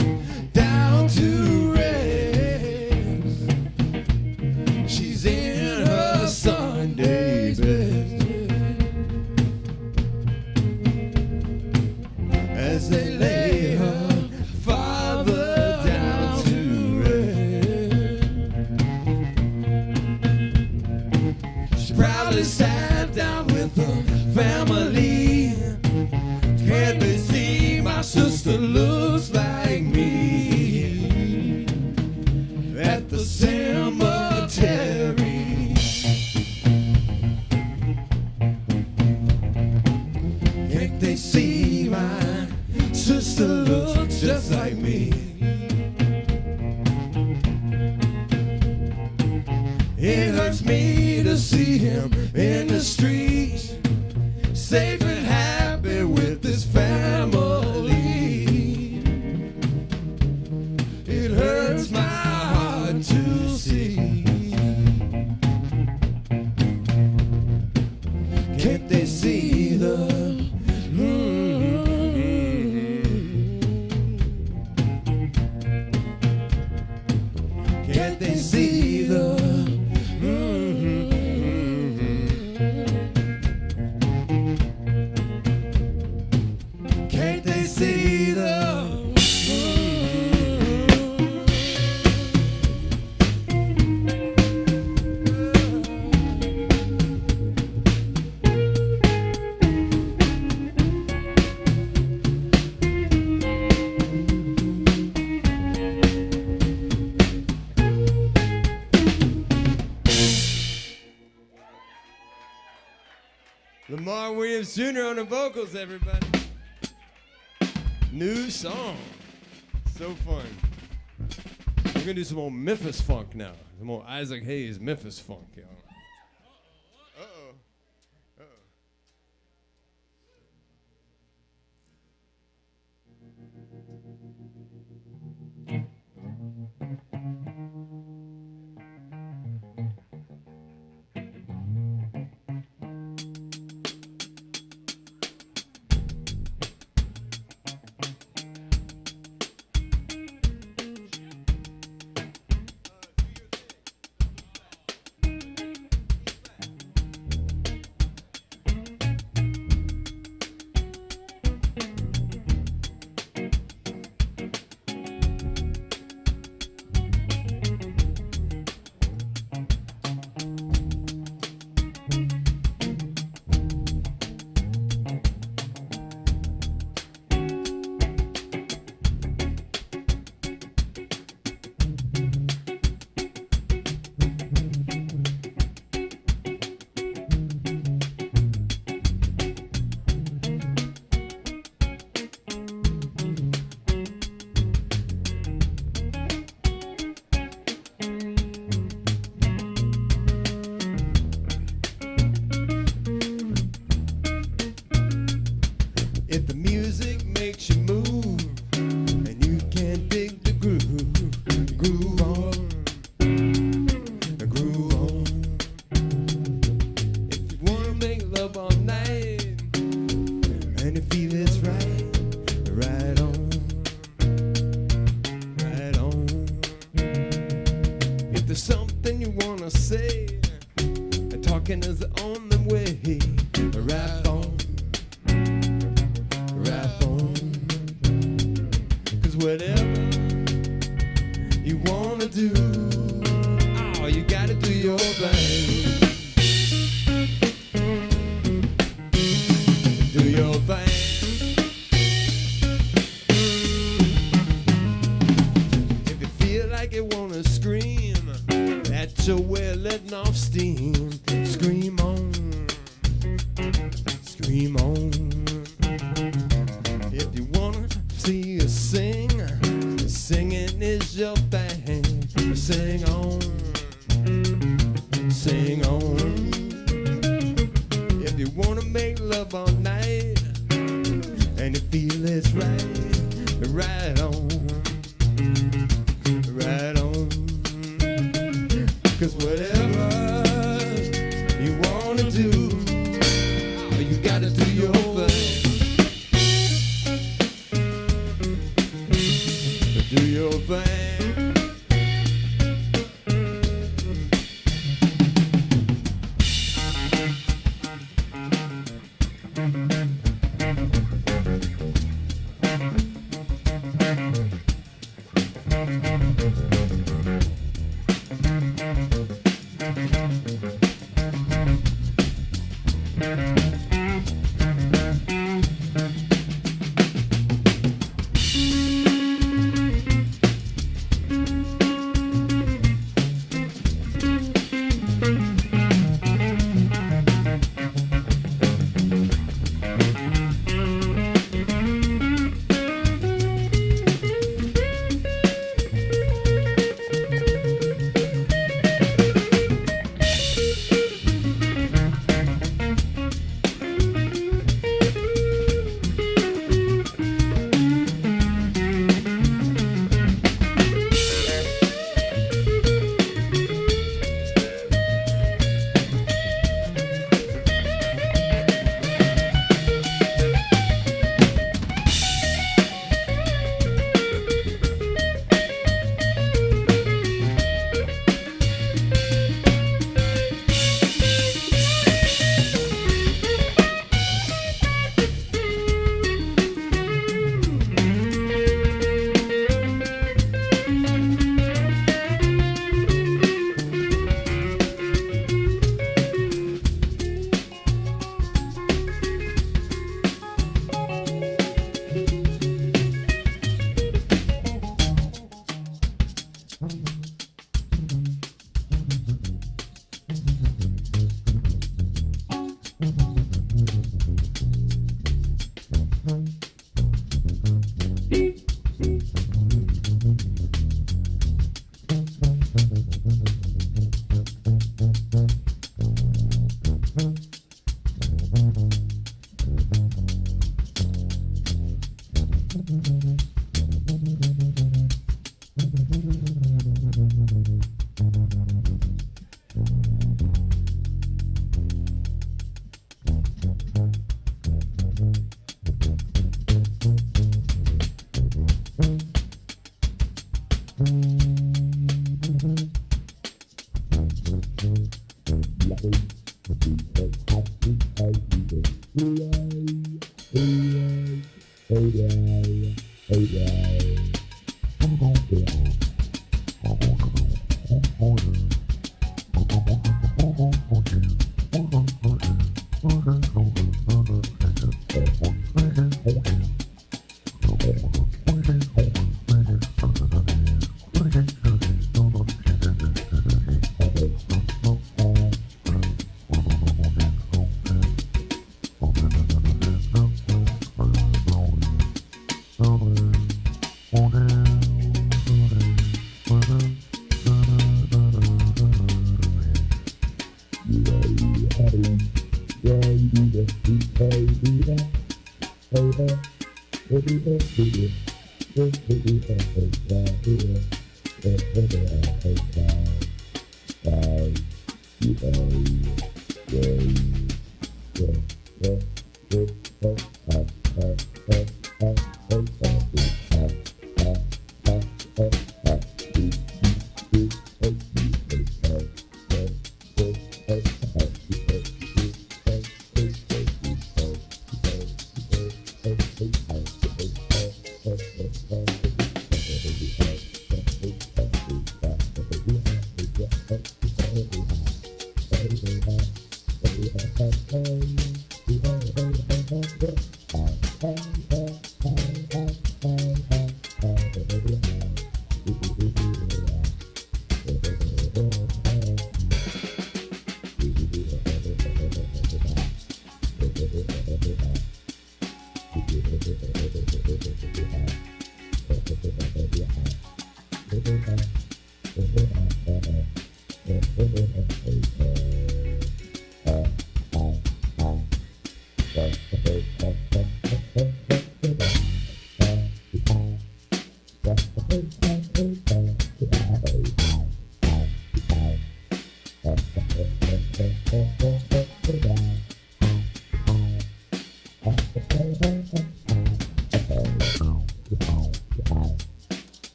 down to rest. She's in her Sunday best as they lay her father down to rest. She proudly sat down with her family. Can't they see my sister looks like me at the cemetery? Can't they see my sister looks just like me? It hurts me to see him in the streets, safe and happy with his family. It hurts my heart to see. Can't they see the Can't they see the Can't they see the Lamar Wlliams Jr. on the vocals, everybody. New song. So fun. We're going to do some more Memphis funk now. Some more Isaac Hayes Memphis funk, y'all. Uh-oh. Uh-oh. If the music makes you move and you can't dig the groove, groove on, groove on. If you wanna make love all night and you feel it's right, right on, right on. If there's something you wanna say, and talking is the only way, rap on. Rap on, 'cause whatever you wanna do, oh, you gotta do your thing. Do your thing. If you feel like you wanna scream, that's your way of letting off steam. Scream on, scream on. If you wanna see us sing, singing is your thing. Sing on, sing on. If you wanna make love all night and you feel it's right, right on, right on. 'Cause whatever you wanna do, you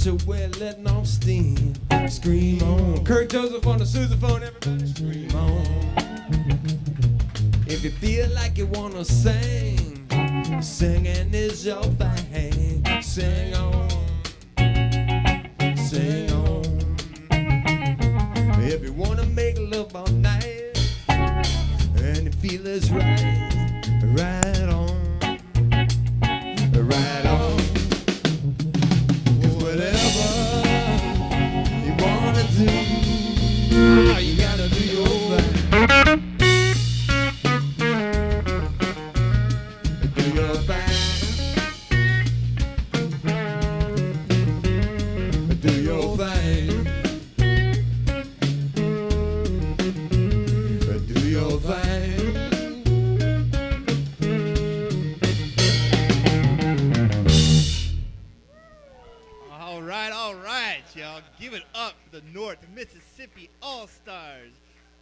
so we're letting off steam. Scream on. Kirk Joseph on the sousaphone, everybody scream on. If you feel like you wanna sing, singing is your thing. Sing on, sing on. If you wanna make love all night and you feel it's right, right on, right on. 'Cause whatever you wanna do, you gotta do your thing. Do your thing. Do your thing. Do your thing. All right, y'all. Give it up for the North Mississippi All-Stars,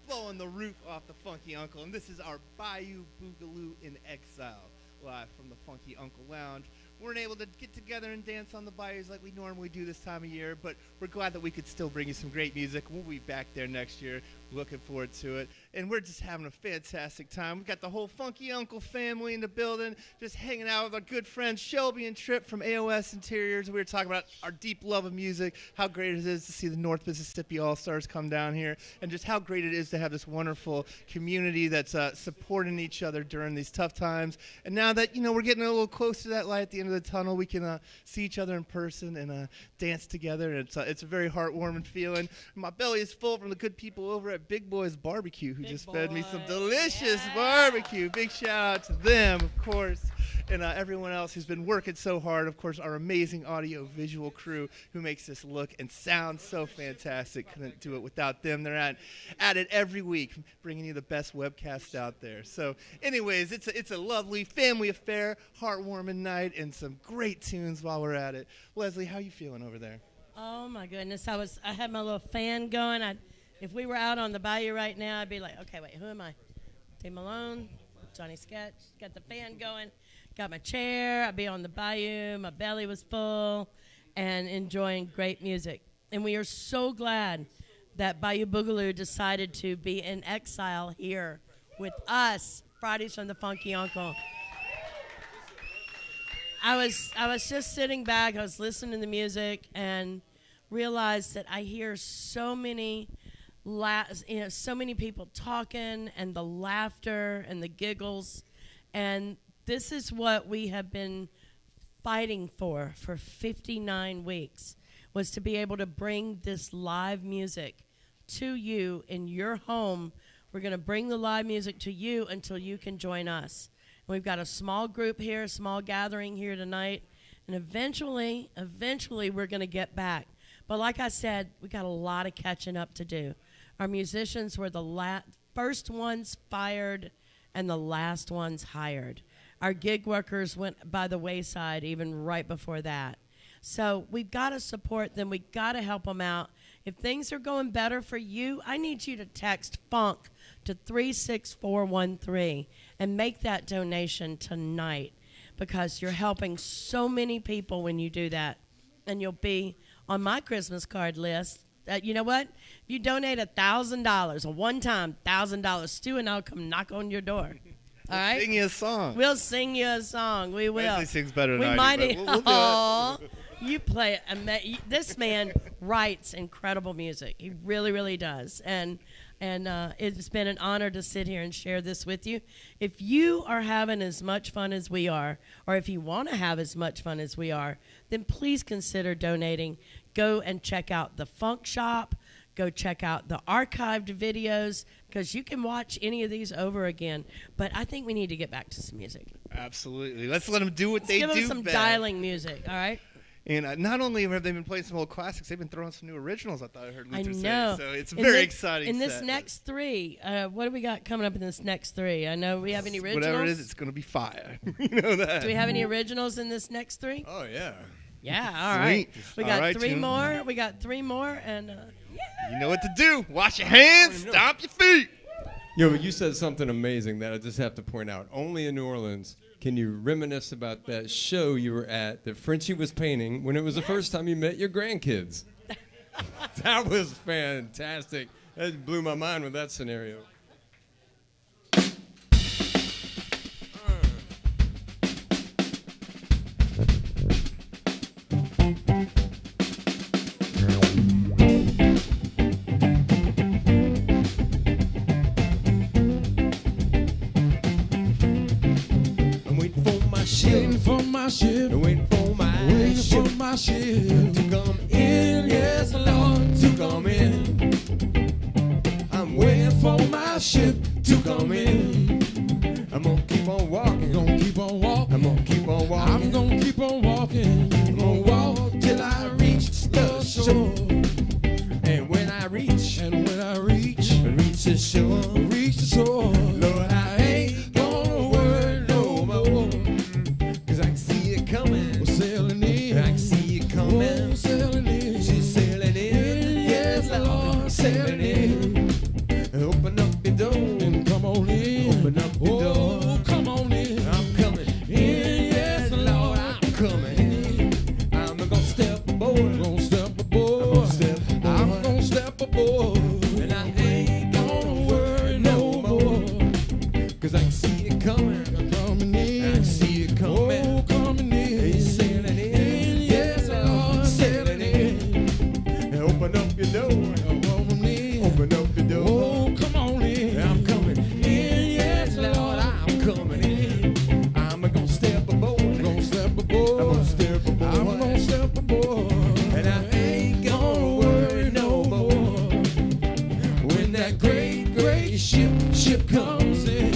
blowing the roof off the Funky Uncle. And this is our Bayou Boogaloo in Exile, live from the Funky Uncle Lounge. We weren't able to get together and dance on the bayous like we normally do this time of year, but we're glad that we could still bring you some great music. We'll be back there next year. Looking forward to it. And we're just having a fantastic time. We've got the whole Funky Uncle family in the building, just hanging out with our good friends Shelby and Tripp from AOS Interiors. We were talking about our deep love of music, how great it is to see the North Mississippi All-Stars come down here, and just how great it is to have this wonderful community that's supporting each other during these tough times. And now that, you know, we're getting a little close to that light at the end of the tunnel, we can see each other in person and dance together. And it's a very heartwarming feeling. My belly is full from the good people over at Big Boys Barbecue who just fed me some delicious barbecue. Big shout out to them, of course, and everyone else who's been working so hard. Of course, our amazing audio visual crew who makes this look and sound so fantastic. Couldn't do it without them. They're at it every week, bringing you the best webcast out there. So anyways, it's a lovely family affair, heartwarming night, and some great tunes while we're at it. Leslie, how you feeling over there? Oh my goodness, I had my little fan going. If we were out on the bayou right now, I'd be like, okay, wait, who am I? Dave Malone, Johnny Sketch, got the fan going, got my chair, I'd be on the bayou, my belly was full, and enjoying great music. And we are so glad that Bayou Boogaloo decided to be in exile here with us, Fridays from the Funky Uncle. I was just sitting back, I was listening to the music, and realized that I hear so many so many people talking, and the laughter and the giggles, and this is what we have been fighting for 59 weeks, was to be able to bring this live music to you in your home. We're going to bring the live music to you until you can join us. And we've got a small group here, a small gathering here tonight, and eventually we're going to get back. But like I said, we got a lot of catching up to do. Our musicians were the first ones fired and the last ones hired. Our gig workers went by the wayside even right before that. So we've got to support them. We've got to help them out. If things are going better for you, I need you to text FUNK to 36413 and make that donation tonight, because you're helping so many people when you do that. And you'll be on my Christmas card list. You know what? If you donate $1,000, a one-time $1,000, Stu and I'll come knock on your door. All right? Sing you a song. We'll sing you a song. We will. Leslie sings better than I do, but we'll do it. You play it. This man writes incredible music. He really, really does. And it's been an honor to sit here and share this with you. If you are having as much fun as we are, or if you want to have as much fun as we are, then please consider donating. Go and check out the Funk Shop. Go check out the archived videos, because you can watch any of these over again. But I think we need to get back to some music. Absolutely. Let's let them do what they do best. Give them some best. dialing music, all right? And not only have they been playing some old classics, they've been throwing some new originals, I thought I heard Luther say. So it's very exciting. In this next three, what do we got coming up in this next three? I know we have any originals. Whatever it is, it's going to be fire. You know that. Do we have any originals in this next three? Oh, yeah. Yeah, all right. We got three more. We got three more, and yeah. You know what to do. Wash your hands, stomp your feet. Yo, you said something amazing that I just have to point out. Only in New Orleans can you reminisce about that show you were at that Frenchie was painting when it was the first time you met your grandkids? That was fantastic. That blew my mind with that scenario. Waiting for my ship, waiting for my ship to come in, yes, Lord, to come in. I'm waiting for my ship to come in. I'm gonna keep on walking, gonna keep on walking, I'm gonna keep on walking, I'm gonna keep on walking, I'm gonna walk till I reach the shore. And when I reach the shore, Lord, I ain't gonna worry no more. 'cause I can see it coming, We're sailing in, I can see it coming. oh, sailing in, She's sailing in, yes, Lord, sailing in. Open up your door, And come on in. Open up the oh, door. come on in. I'm coming In, yes, Lord, I'm coming in. I'm gonna step aboard, gonna step aboard. I'm gonna step aboard. and I ain't Don't worry no more. 'cause I can see it coming, Coming in. I can see it coming. Oh, coming in. He's sailing in, Yes, Lord, sailing in. Open up your door, Coming in. open up your door. Oh, come on in. I'm coming In, yes, Lord, I'm coming in. I'm gonna step aboard, gonna step aboard. I'm gonna step aboard. I'm gonna step aboard. And I ain't gonna worry no more. When that great, great ship comes in.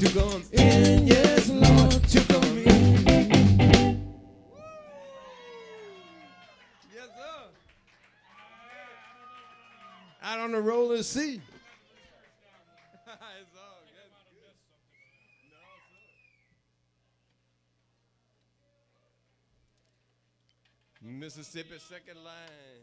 to come in. Yes, Lord, to come in. Yes, sir. Out on the rolling sea. It's all good. No, sir. Mississippi second line.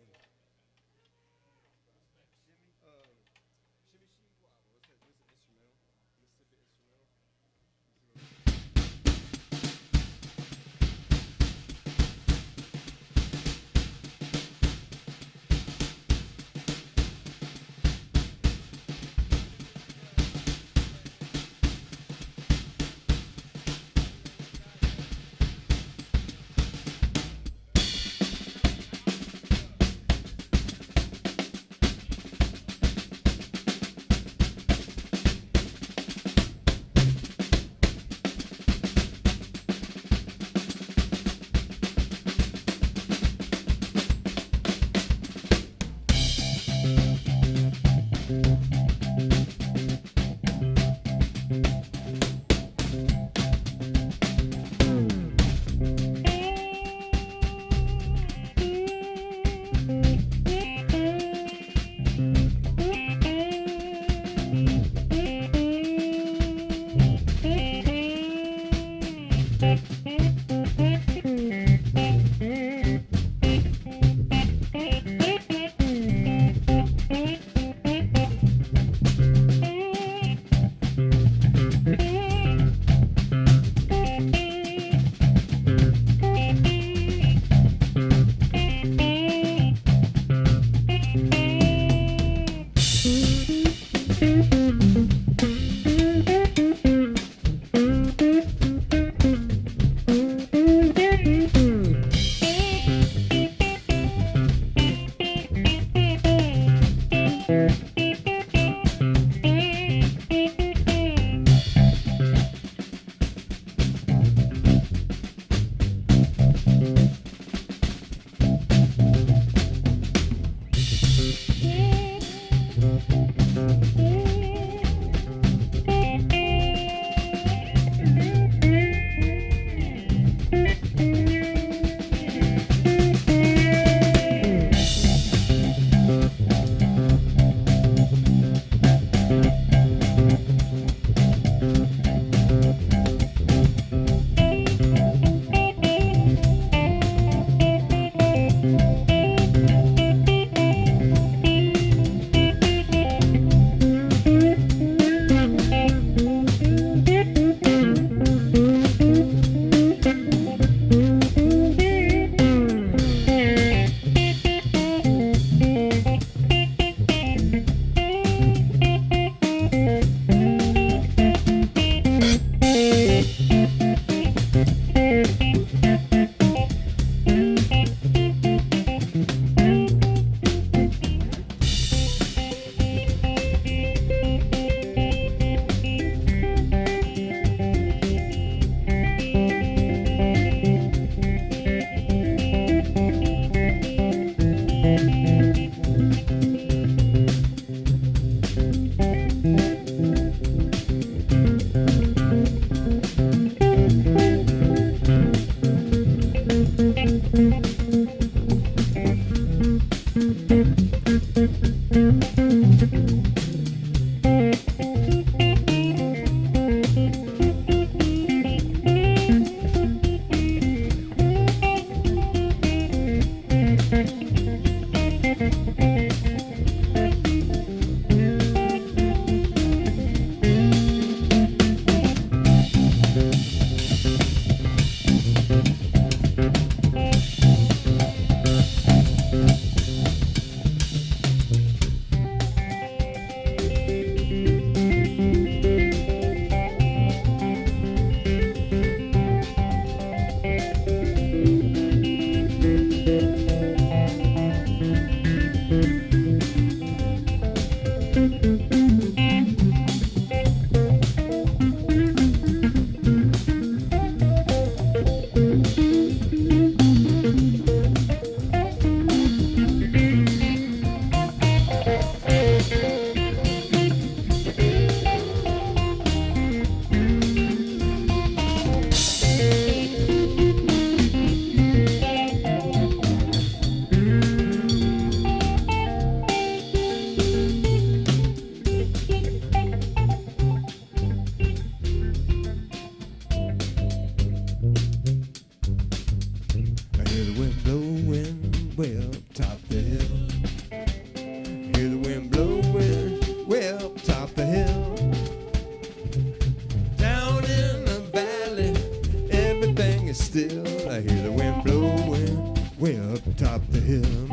still. I hear the wind blowing way up top the hill.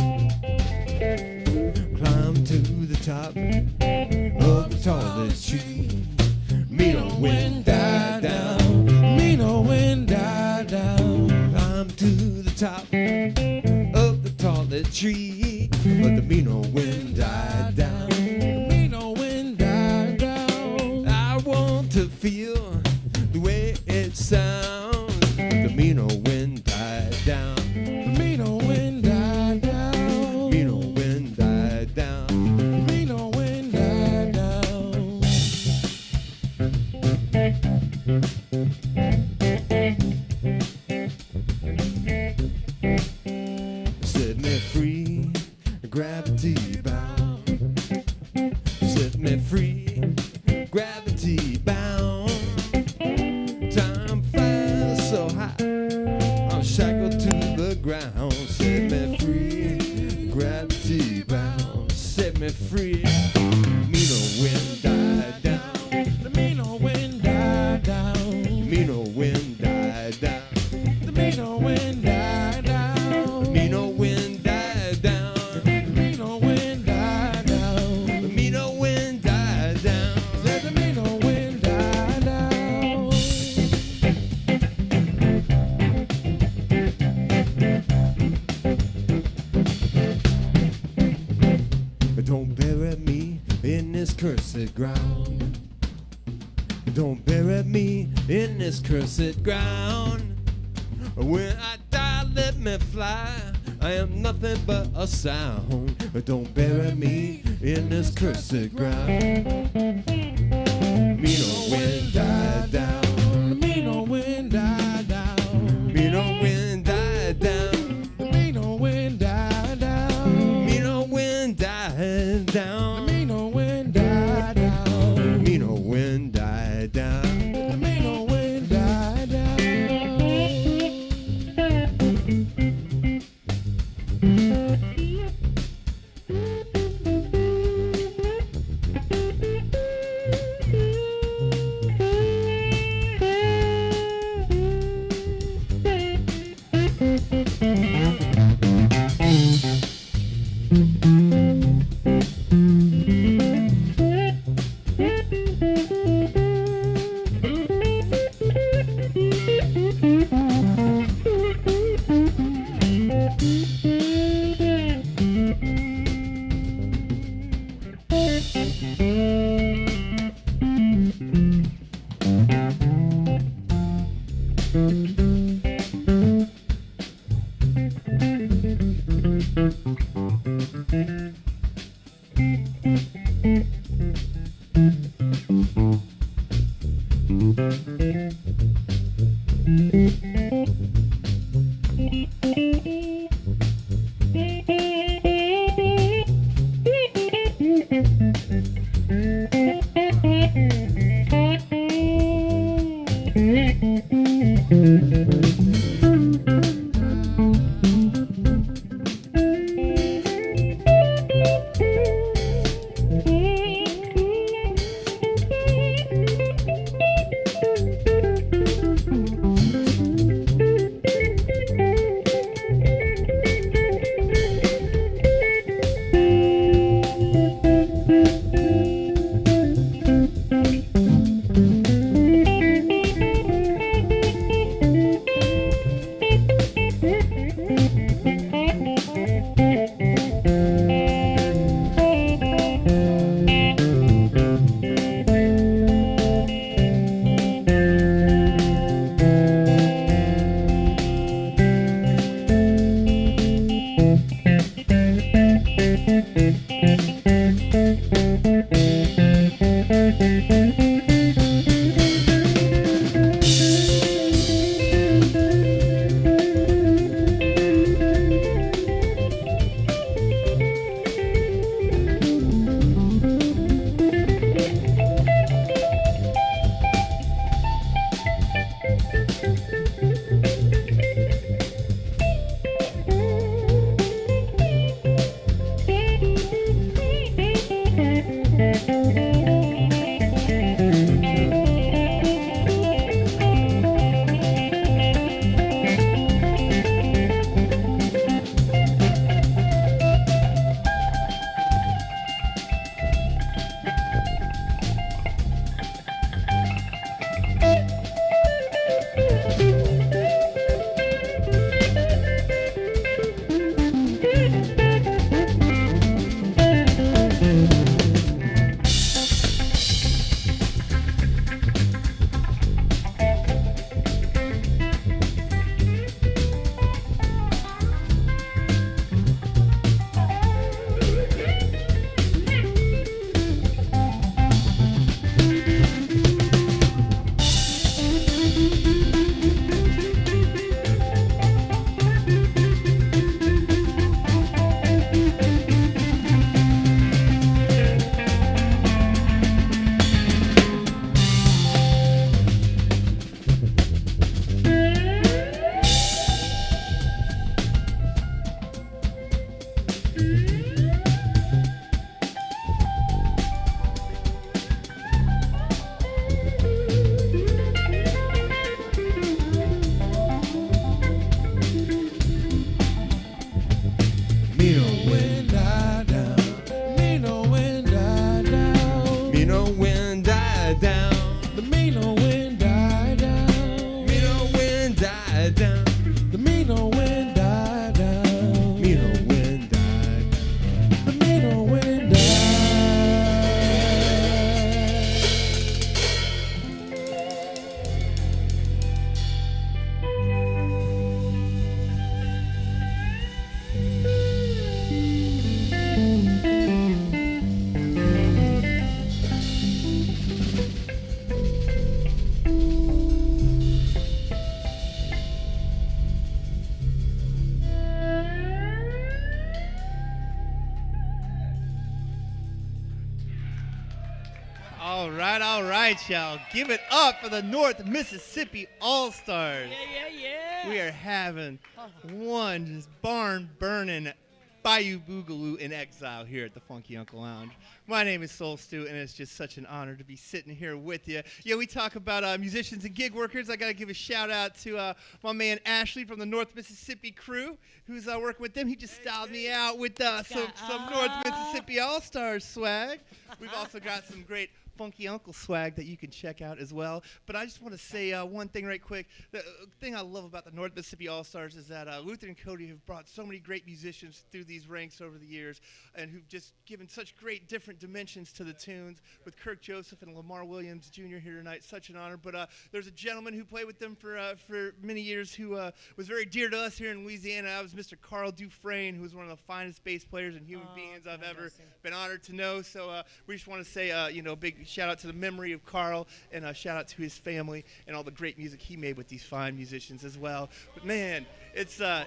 Climb to the top of the tallest tree. Mean old wind died down. Mean old wind died down. Climb to the top of the tallest tree, but the mean old wind died down. The mean old wind died down. I want to feel the way it sounds. The mean old wind died down. The mean old wind died down. Mean old wind died down. The mean old wind died down. Set me free, gravity bound. Set me free, gravity bound. Time flies so high, I'm shackled to the ground. Set me free, gravity bound. Set me free. Mean old wind died down. The mean old wind died down. Mean old wind died down. The mean old wind died down. Mean old wind died down. The mean old wind died down. The mean old wind died down. Said the mean old wind died down. Don't bury me in this cursed ground. Don't bury me in this cursed ground. When I die, let me fly. I am nothing but a sound. Don't bury me in this cursed ground. Mean old wind died down. Mean old wind died down. Mean old wind died down. Mean old wind died down. Mean old wind died down. Mean old wind died down. Mean old wind died down. The mean old wind died down. All right, y'all. Give it up for the North Mississippi All-Stars. Yeah. We are having one just barn-burning Bayou Boogaloo in Exile here at the Funky Uncle Lounge. My name is Soul Stew, and it's just such an honor to be sitting here with you. Yeah, we talk about musicians and gig workers. I got to give a shout-out to my man Ashley from the North Mississippi crew, who's working with them. He just styled me out with some North Mississippi All-Stars swag. We've also got some great Funky Uncle swag that you can check out as well. But I just want to say one thing right quick. The thing I love about the North Mississippi All-Stars is that Luther and Cody have brought so many great musicians through these ranks over the years and who've just given such great different dimensions to the tunes. With Kirk Joseph and Lamar Wlliams Jr. here tonight, such an honor. But there's a gentleman who played with them for many years who was very dear to us here in Louisiana. That was Mr. Carl Dufresne, who was one of the finest bass players and human beings I've ever been honored to know. So we just want to say, a big shout out to the memory of Carl, and a shout out to his family and all the great music he made with these fine musicians as well. But man, it's a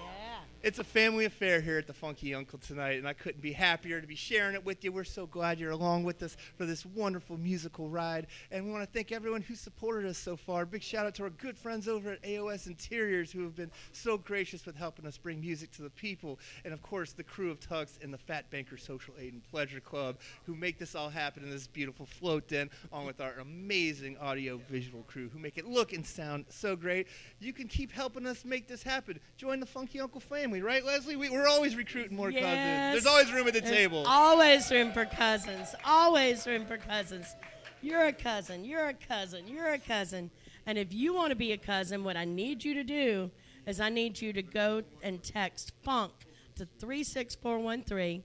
family affair here at the Funky Uncle tonight, and I couldn't be happier to be sharing it with you. We're so glad you're along with us for this wonderful musical ride, and we want to thank everyone who supported us so far. Big shout out to our good friends over at AOS Interiors who have been so gracious with helping us bring music to the people, and of course the crew of Tugs and the Fat Banker Social Aid and Pleasure Club who make this all happen in this beautiful float den, along with our amazing audio visual crew who make it look and sound so great. You can keep helping us make this happen. Join the Funky Uncle family. Right, Leslie? We're always recruiting more cousins. There's always room at the table. Always room for cousins. Always room for cousins. You're a cousin. You're a cousin. You're a cousin. And if you want to be a cousin, what I need you to do is I need you to go and text FUNK to 36413.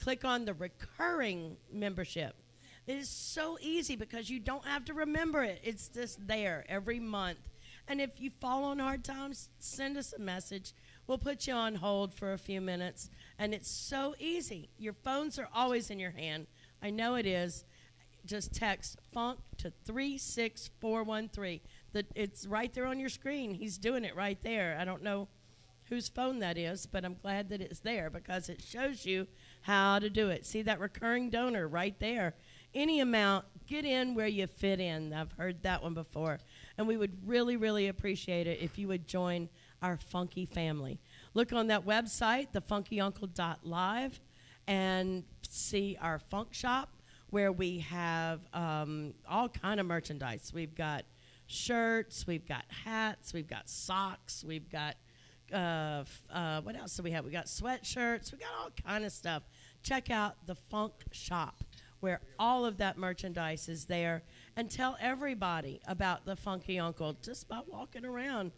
Click on the recurring membership. It is so easy because you don't have to remember it. It's just there every month. And if you fall on hard times, send us a message. We'll put you on hold for a few minutes, and it's so easy. Your phones are always in your hand. I know it is. Just text FUNK to 36413. It's right there on your screen. He's doing it right there. I don't know whose phone that is, but I'm glad that it's there because it shows you how to do it. See that recurring donor right there. Any amount, get in where you fit in. I've heard that one before. And we would really, really appreciate it if you would join our funky family. Look on that website, thefunkyuncle.live, and see our funk shop where we have all kind of merchandise. We've got shirts, we've got hats, we've got socks, we've got what else do we have? We got sweatshirts, we got all kind of stuff. Check out the funk shop where all of that merchandise is there, and tell everybody about the Funky Uncle just by walking around.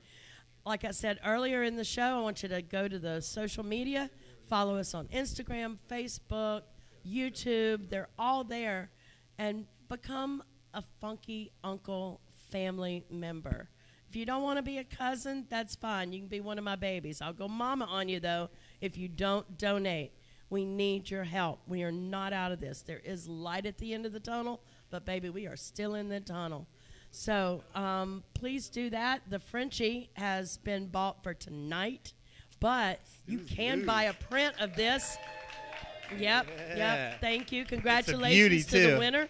Like I said earlier in the show, I want you to go to the social media, follow us on Instagram, Facebook, YouTube. They're all there, and become a Funky Uncle family member. If you don't want to be a cousin, that's fine. You can be one of my babies. I'll go mama on you, though, if you don't donate. We need your help. We are not out of this. There is light at the end of the tunnel, but, baby, we are still in the tunnel. So please do that. The Frenchie has been bought for tonight, but you can buy a print of this. Yep. Thank you. Congratulations to the winner.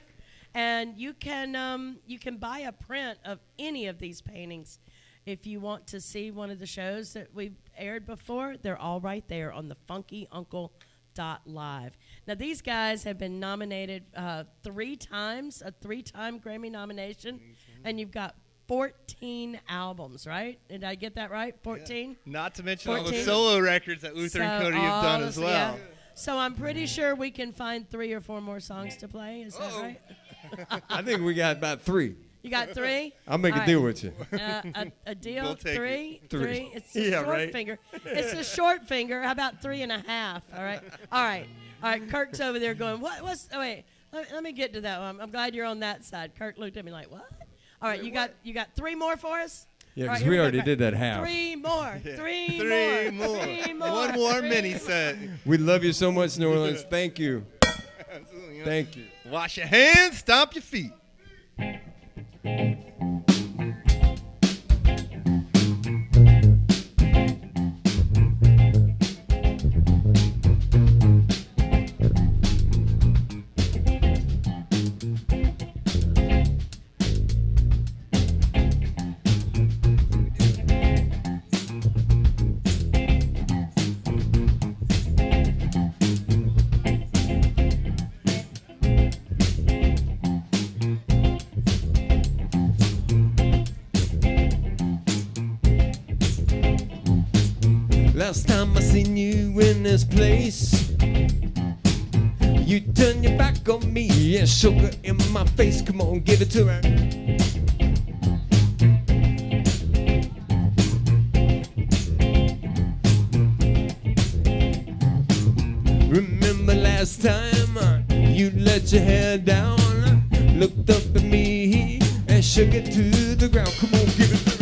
And you can buy a print of any of these paintings. If you want to see one of the shows that we've aired before, they're all right there on the funkyuncle.live. Now, these guys have been nominated 3 times, a 3-time Grammy nomination, and you've got 14 albums, right? Did I get that right? 14? Yeah. Not to mention all the solo records that Uther and Cody have done as well. Yeah. So I'm pretty sure we can find 3 or 4 more songs to play. Is that right? I think we got about 3. You got 3? I'll make a deal with you. A deal? We'll take 3? it. 3? It's a short finger. It's a short finger. How about 3.5? All right. Kirk's over there going, what's, oh, wait. Let me get to that one. I'm glad you're on that side. Kirk looked at me like, what? All right, you got 3 more for us? Yeah, because we already did that half. 3 more. Yeah. 3 more. 3 more. One more mini set. We love you so much, New Orleans. Thank you. Absolutely. Thank you. Wash your hands, stomp your feet. Last time I seen you in this place, you turned your back on me and shook her in my face. Come on, give it to her. Remember last time you let your hair down, looked up at me and shook it to the ground. Come on, give it to her.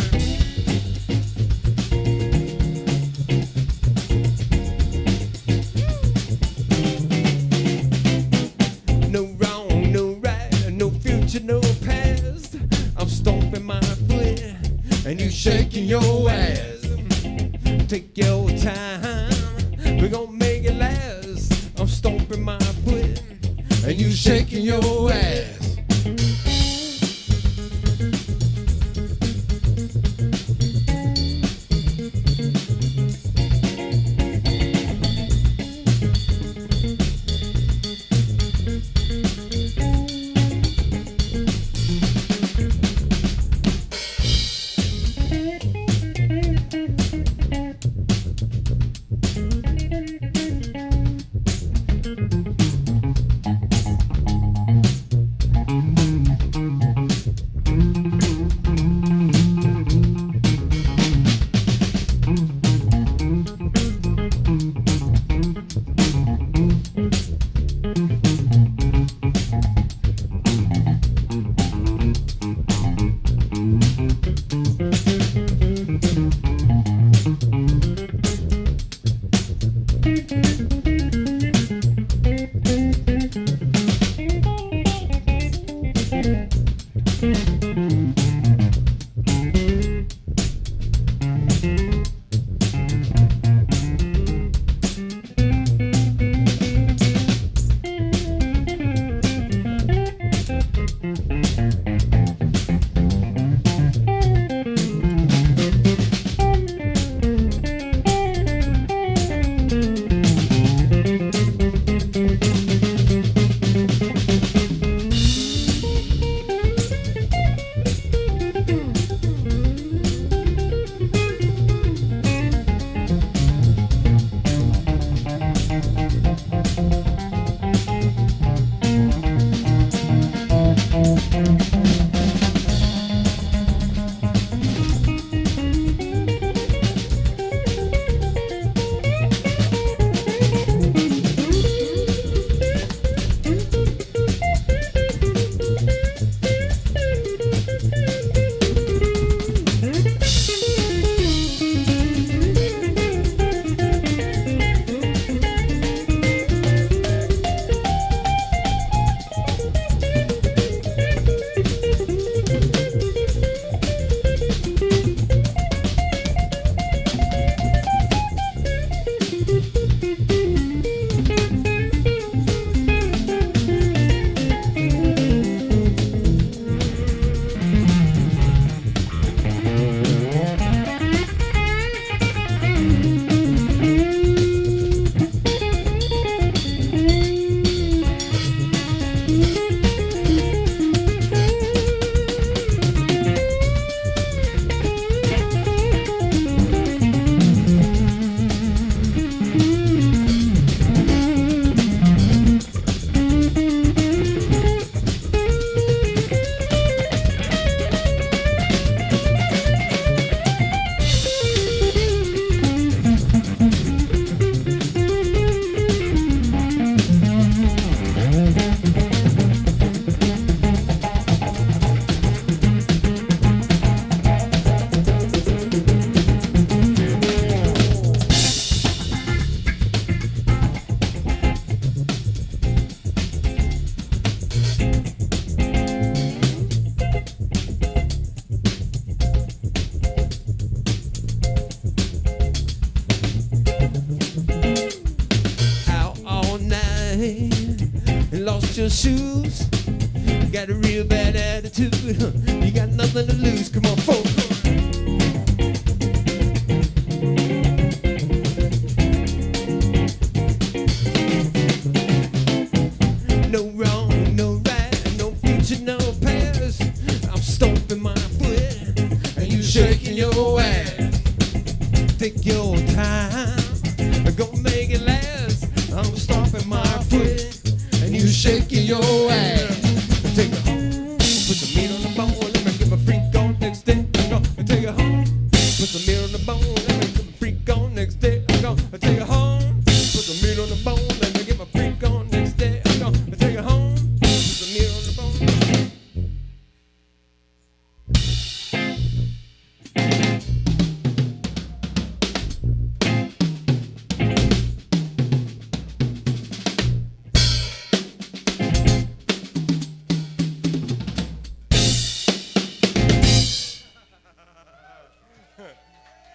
No past, I'm stomping my foot and you shaking your ass. Take your time, we're gonna make it last. I'm stomping my foot and you shaking your ass. your shoes. You got a real bad attitude. You got nothing to lose. Come on, folks. No wrong, no right, no future, no past. I'm stomping my foot and you shaking your ass. Take your time, gonna make it last. I'm stomping my foot and you shaking your ass. Take it home, put some meat on the bone, let me get my freak on next day. I'm gonna take it home, put some meat on the bone, let me get my freak on next day. I'm gonna take it home, put some meat on the bone, let me get my freak on next day. I'm gonna take it home, put some meat on the bone.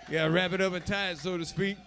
Yeah, wrap it up and tie it, so to speak.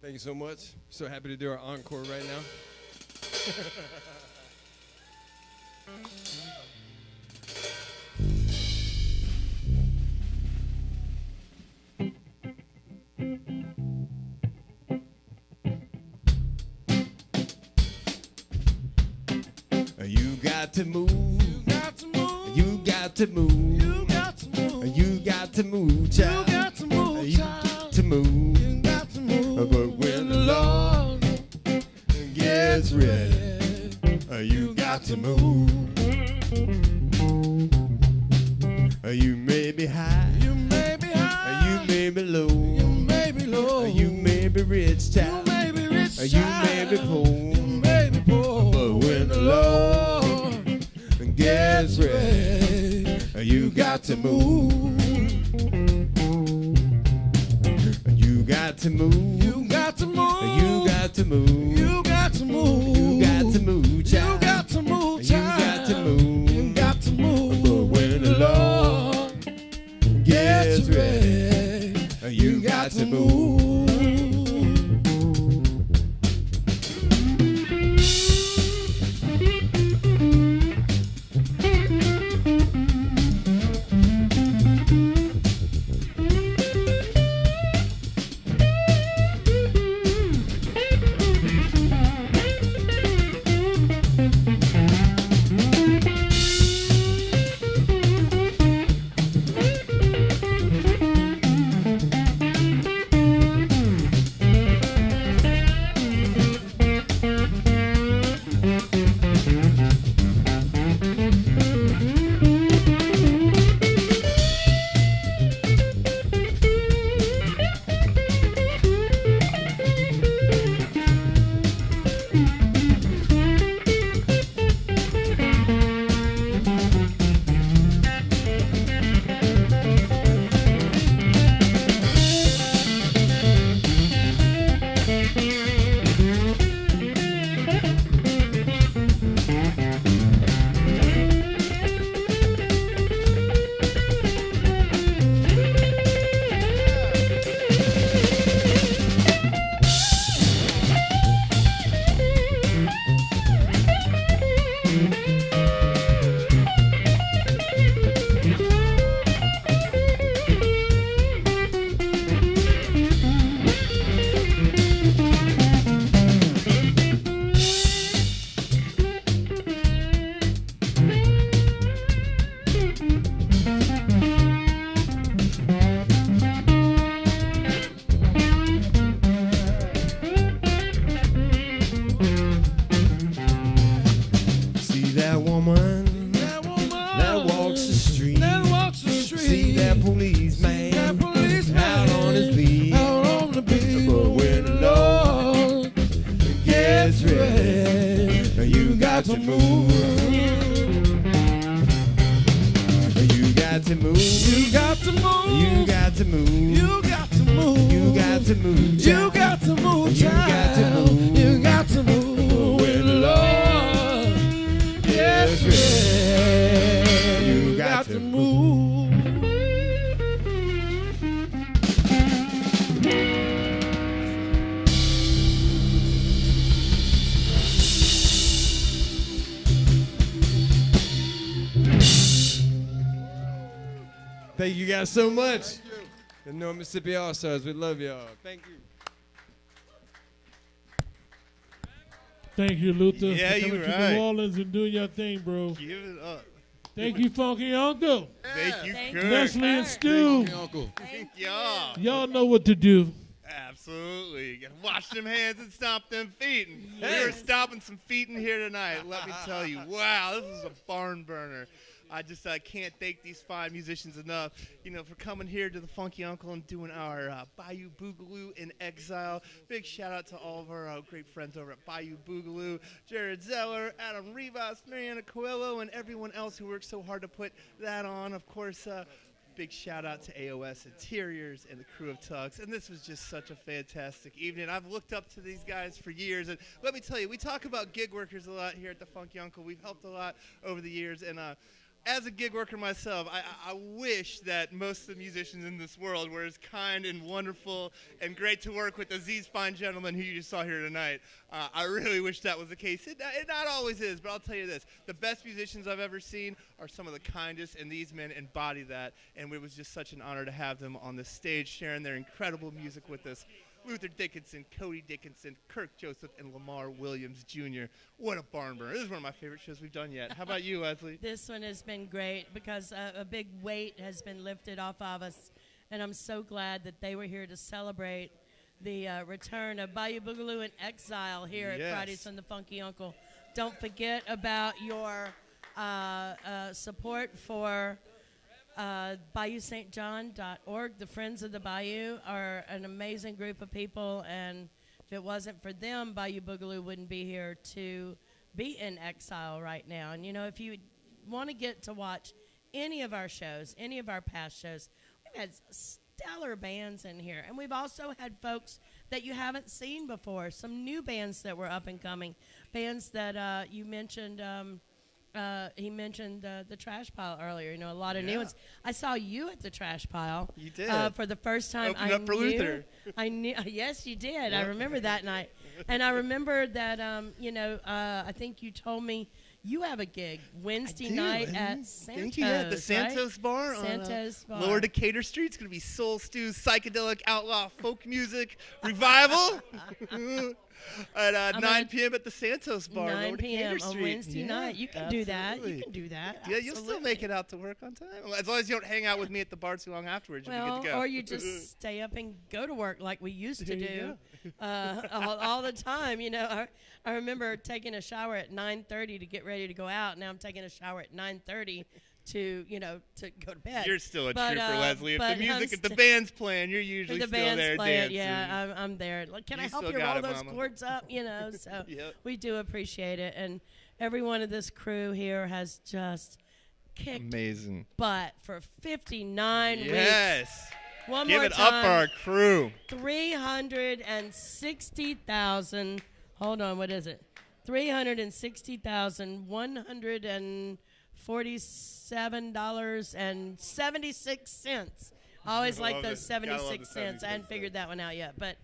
Thank you so much. So happy to do our encore right now. You got to move. You got to move. You got to move. You got to move. You got to move, child. You got to move, child. You got to move. You got to move. But when the Lord gets ready, you got to move. You may be high. You may be high. You may be low. You may be low. You may be rich, child. You may be rich, child. You may be poor. You may be poor. But when the Lord gets ready, you got to move. You got to move. You got to move. You got to move. You got to move. You got to move, child. You got to move, child. You got to move. You got to move. But when the Lord gets ready, you got to move. got to move. You got to move. You got to move. You got to move. You got to move. You got to move. You got to move. You got to move. You got to move with love. Yes, yeah. You got to move. Thank you guys so much. The North Mississippi All-Stars, we love y'all. Thank you. Thank you, Luther, Yeah, for you coming to right. New Orleans and doing your thing, bro. Give it up. Thank you, Funky Uncle. Thank you, Thank Kirk. you. Leslie and Stu. Uncle. Y'all. Y'all know what to do. Absolutely. You gotta wash them hands and stomp them feet. And we Yes. were stomping some feet in here tonight. Let me tell you, wow, this is a barn burner. I just can't thank these fine musicians enough, for coming here to the Funky Uncle and doing our Bayou Boogaloo in Exile. Big shout out to all of our great friends over at Bayou Boogaloo, Jared Zeller, Adam Rivas, Mariana Coelho, and everyone else who worked so hard to put that on. Of course, big shout out to AOS Interiors and the crew of Tux. And this was just such a fantastic evening. I've looked up to these guys for years. And let me tell you, we talk about gig workers a lot here at the Funky Uncle. We've helped a lot over the years. And as a gig worker myself, I wish that most of the musicians in this world were as kind and wonderful and great to work with as these fine gentlemen who you just saw here tonight. I really wish that was the case. It not always is, but I'll tell you this. The best musicians I've ever seen are some of the kindest, and these men embody that. And it was just such an honor to have them on the stage sharing their incredible music with us. Luther Dickinson, Cody Dickinson, Kirk Joseph, and Lamar Wlliams Jr. What a barn burner. This is one of my favorite shows we've done yet. How about you, Leslie? This one has been great because a big weight has been lifted off of us, and I'm so glad that they were here to celebrate the return of Bayou Boogaloo in Exile here at Fridays from the Funky Uncle. Don't forget about your support for BayouSt.John.org. The Friends of the Bayou are an amazing group of people, and if it wasn't for them, Bayou Boogaloo wouldn't be here to be in exile right now. And, if you want to get to watch any of our shows, any of our past shows, we've had stellar bands in here. And we've also had folks that you haven't seen before, some new bands that were up and coming, bands that you mentioned. He mentioned the Trash Pile earlier. A lot of new ones. I saw you at the Trash Pile. You did. For the first time. Opened up for Luther. I knew. Yes, you did. Yep. I remember that night. And I remember that, I think you told me you have a gig Wednesday night at Santos. Yeah, the Santos Bar Santos on Bar. Lower Decatur Street. It's going to be Soul Stew's psychedelic outlaw folk music revival. At 9 p.m. at the Santos Bar. 9 p.m. on Wednesday Yeah, night. You can do that. absolutely. You can do that. Yeah, you'll still make it out to work on time. As long as you don't hang out with me at the bar too long afterwards, you'll be good to go. Or you just stay up and go to work like we used to There you do all the time. I remember taking a shower at 9:30 to get ready to go out. Now I'm taking a shower at 9:30 to go to bed. You're still a But, trooper, Leslie. If but the music, I'm if the st- band's playing, you're usually the still band's there playing, dancing. yeah, I'm there. Like, can I You help still you got roll it, those mama. chords up? So Yep. we do appreciate it, and every one of this crew here has just kicked Amazing. butt for 59 weeks. Yes. One Give more it up time. for our crew. 360,000. Hold on, what is it? 360,147.76. I always like love those it. Gotta love the 76 cents. I hadn't 76 figured that one out yet, but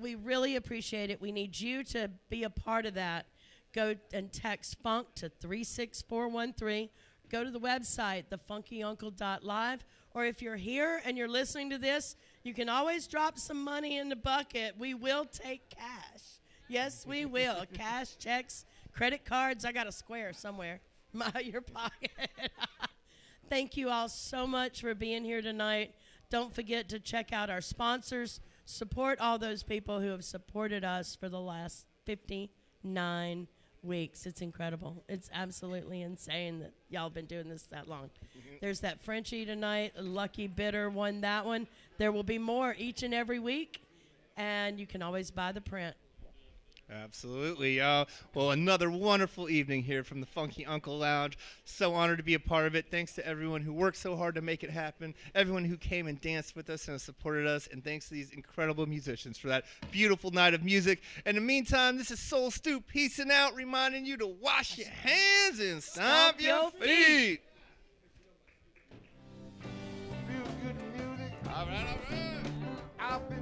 we really appreciate it. We need you to be a part of that. Go and text FUNK to 36413. Go to the website, thefunkyuncle.live. Or if you're here and you're listening to this, you can always drop some money in the bucket. We will take cash. Yes, we will. Cash, checks, credit cards. I got a square somewhere in your pocket. Thank you all so much for being here tonight. Don't forget to check out our sponsors. Support all those people who have supported us for the last 59 weeks. It's incredible. It's absolutely insane that y'all have been doing this that long. There's that Frenchie tonight. Lucky Bitter won that one. There will be more each and every week, and you can always buy the print. Absolutely. Well, another wonderful evening here from the Funky Uncle Lounge. So honored to be a part of it. Thanks to everyone who worked so hard to make it happen, everyone who came and danced with us and supported us, and thanks to these incredible musicians for that beautiful night of music. In the meantime, this is Soul Stew peacing out, reminding you to wash your hands and stomp your feet. Feel good music. All right. I've been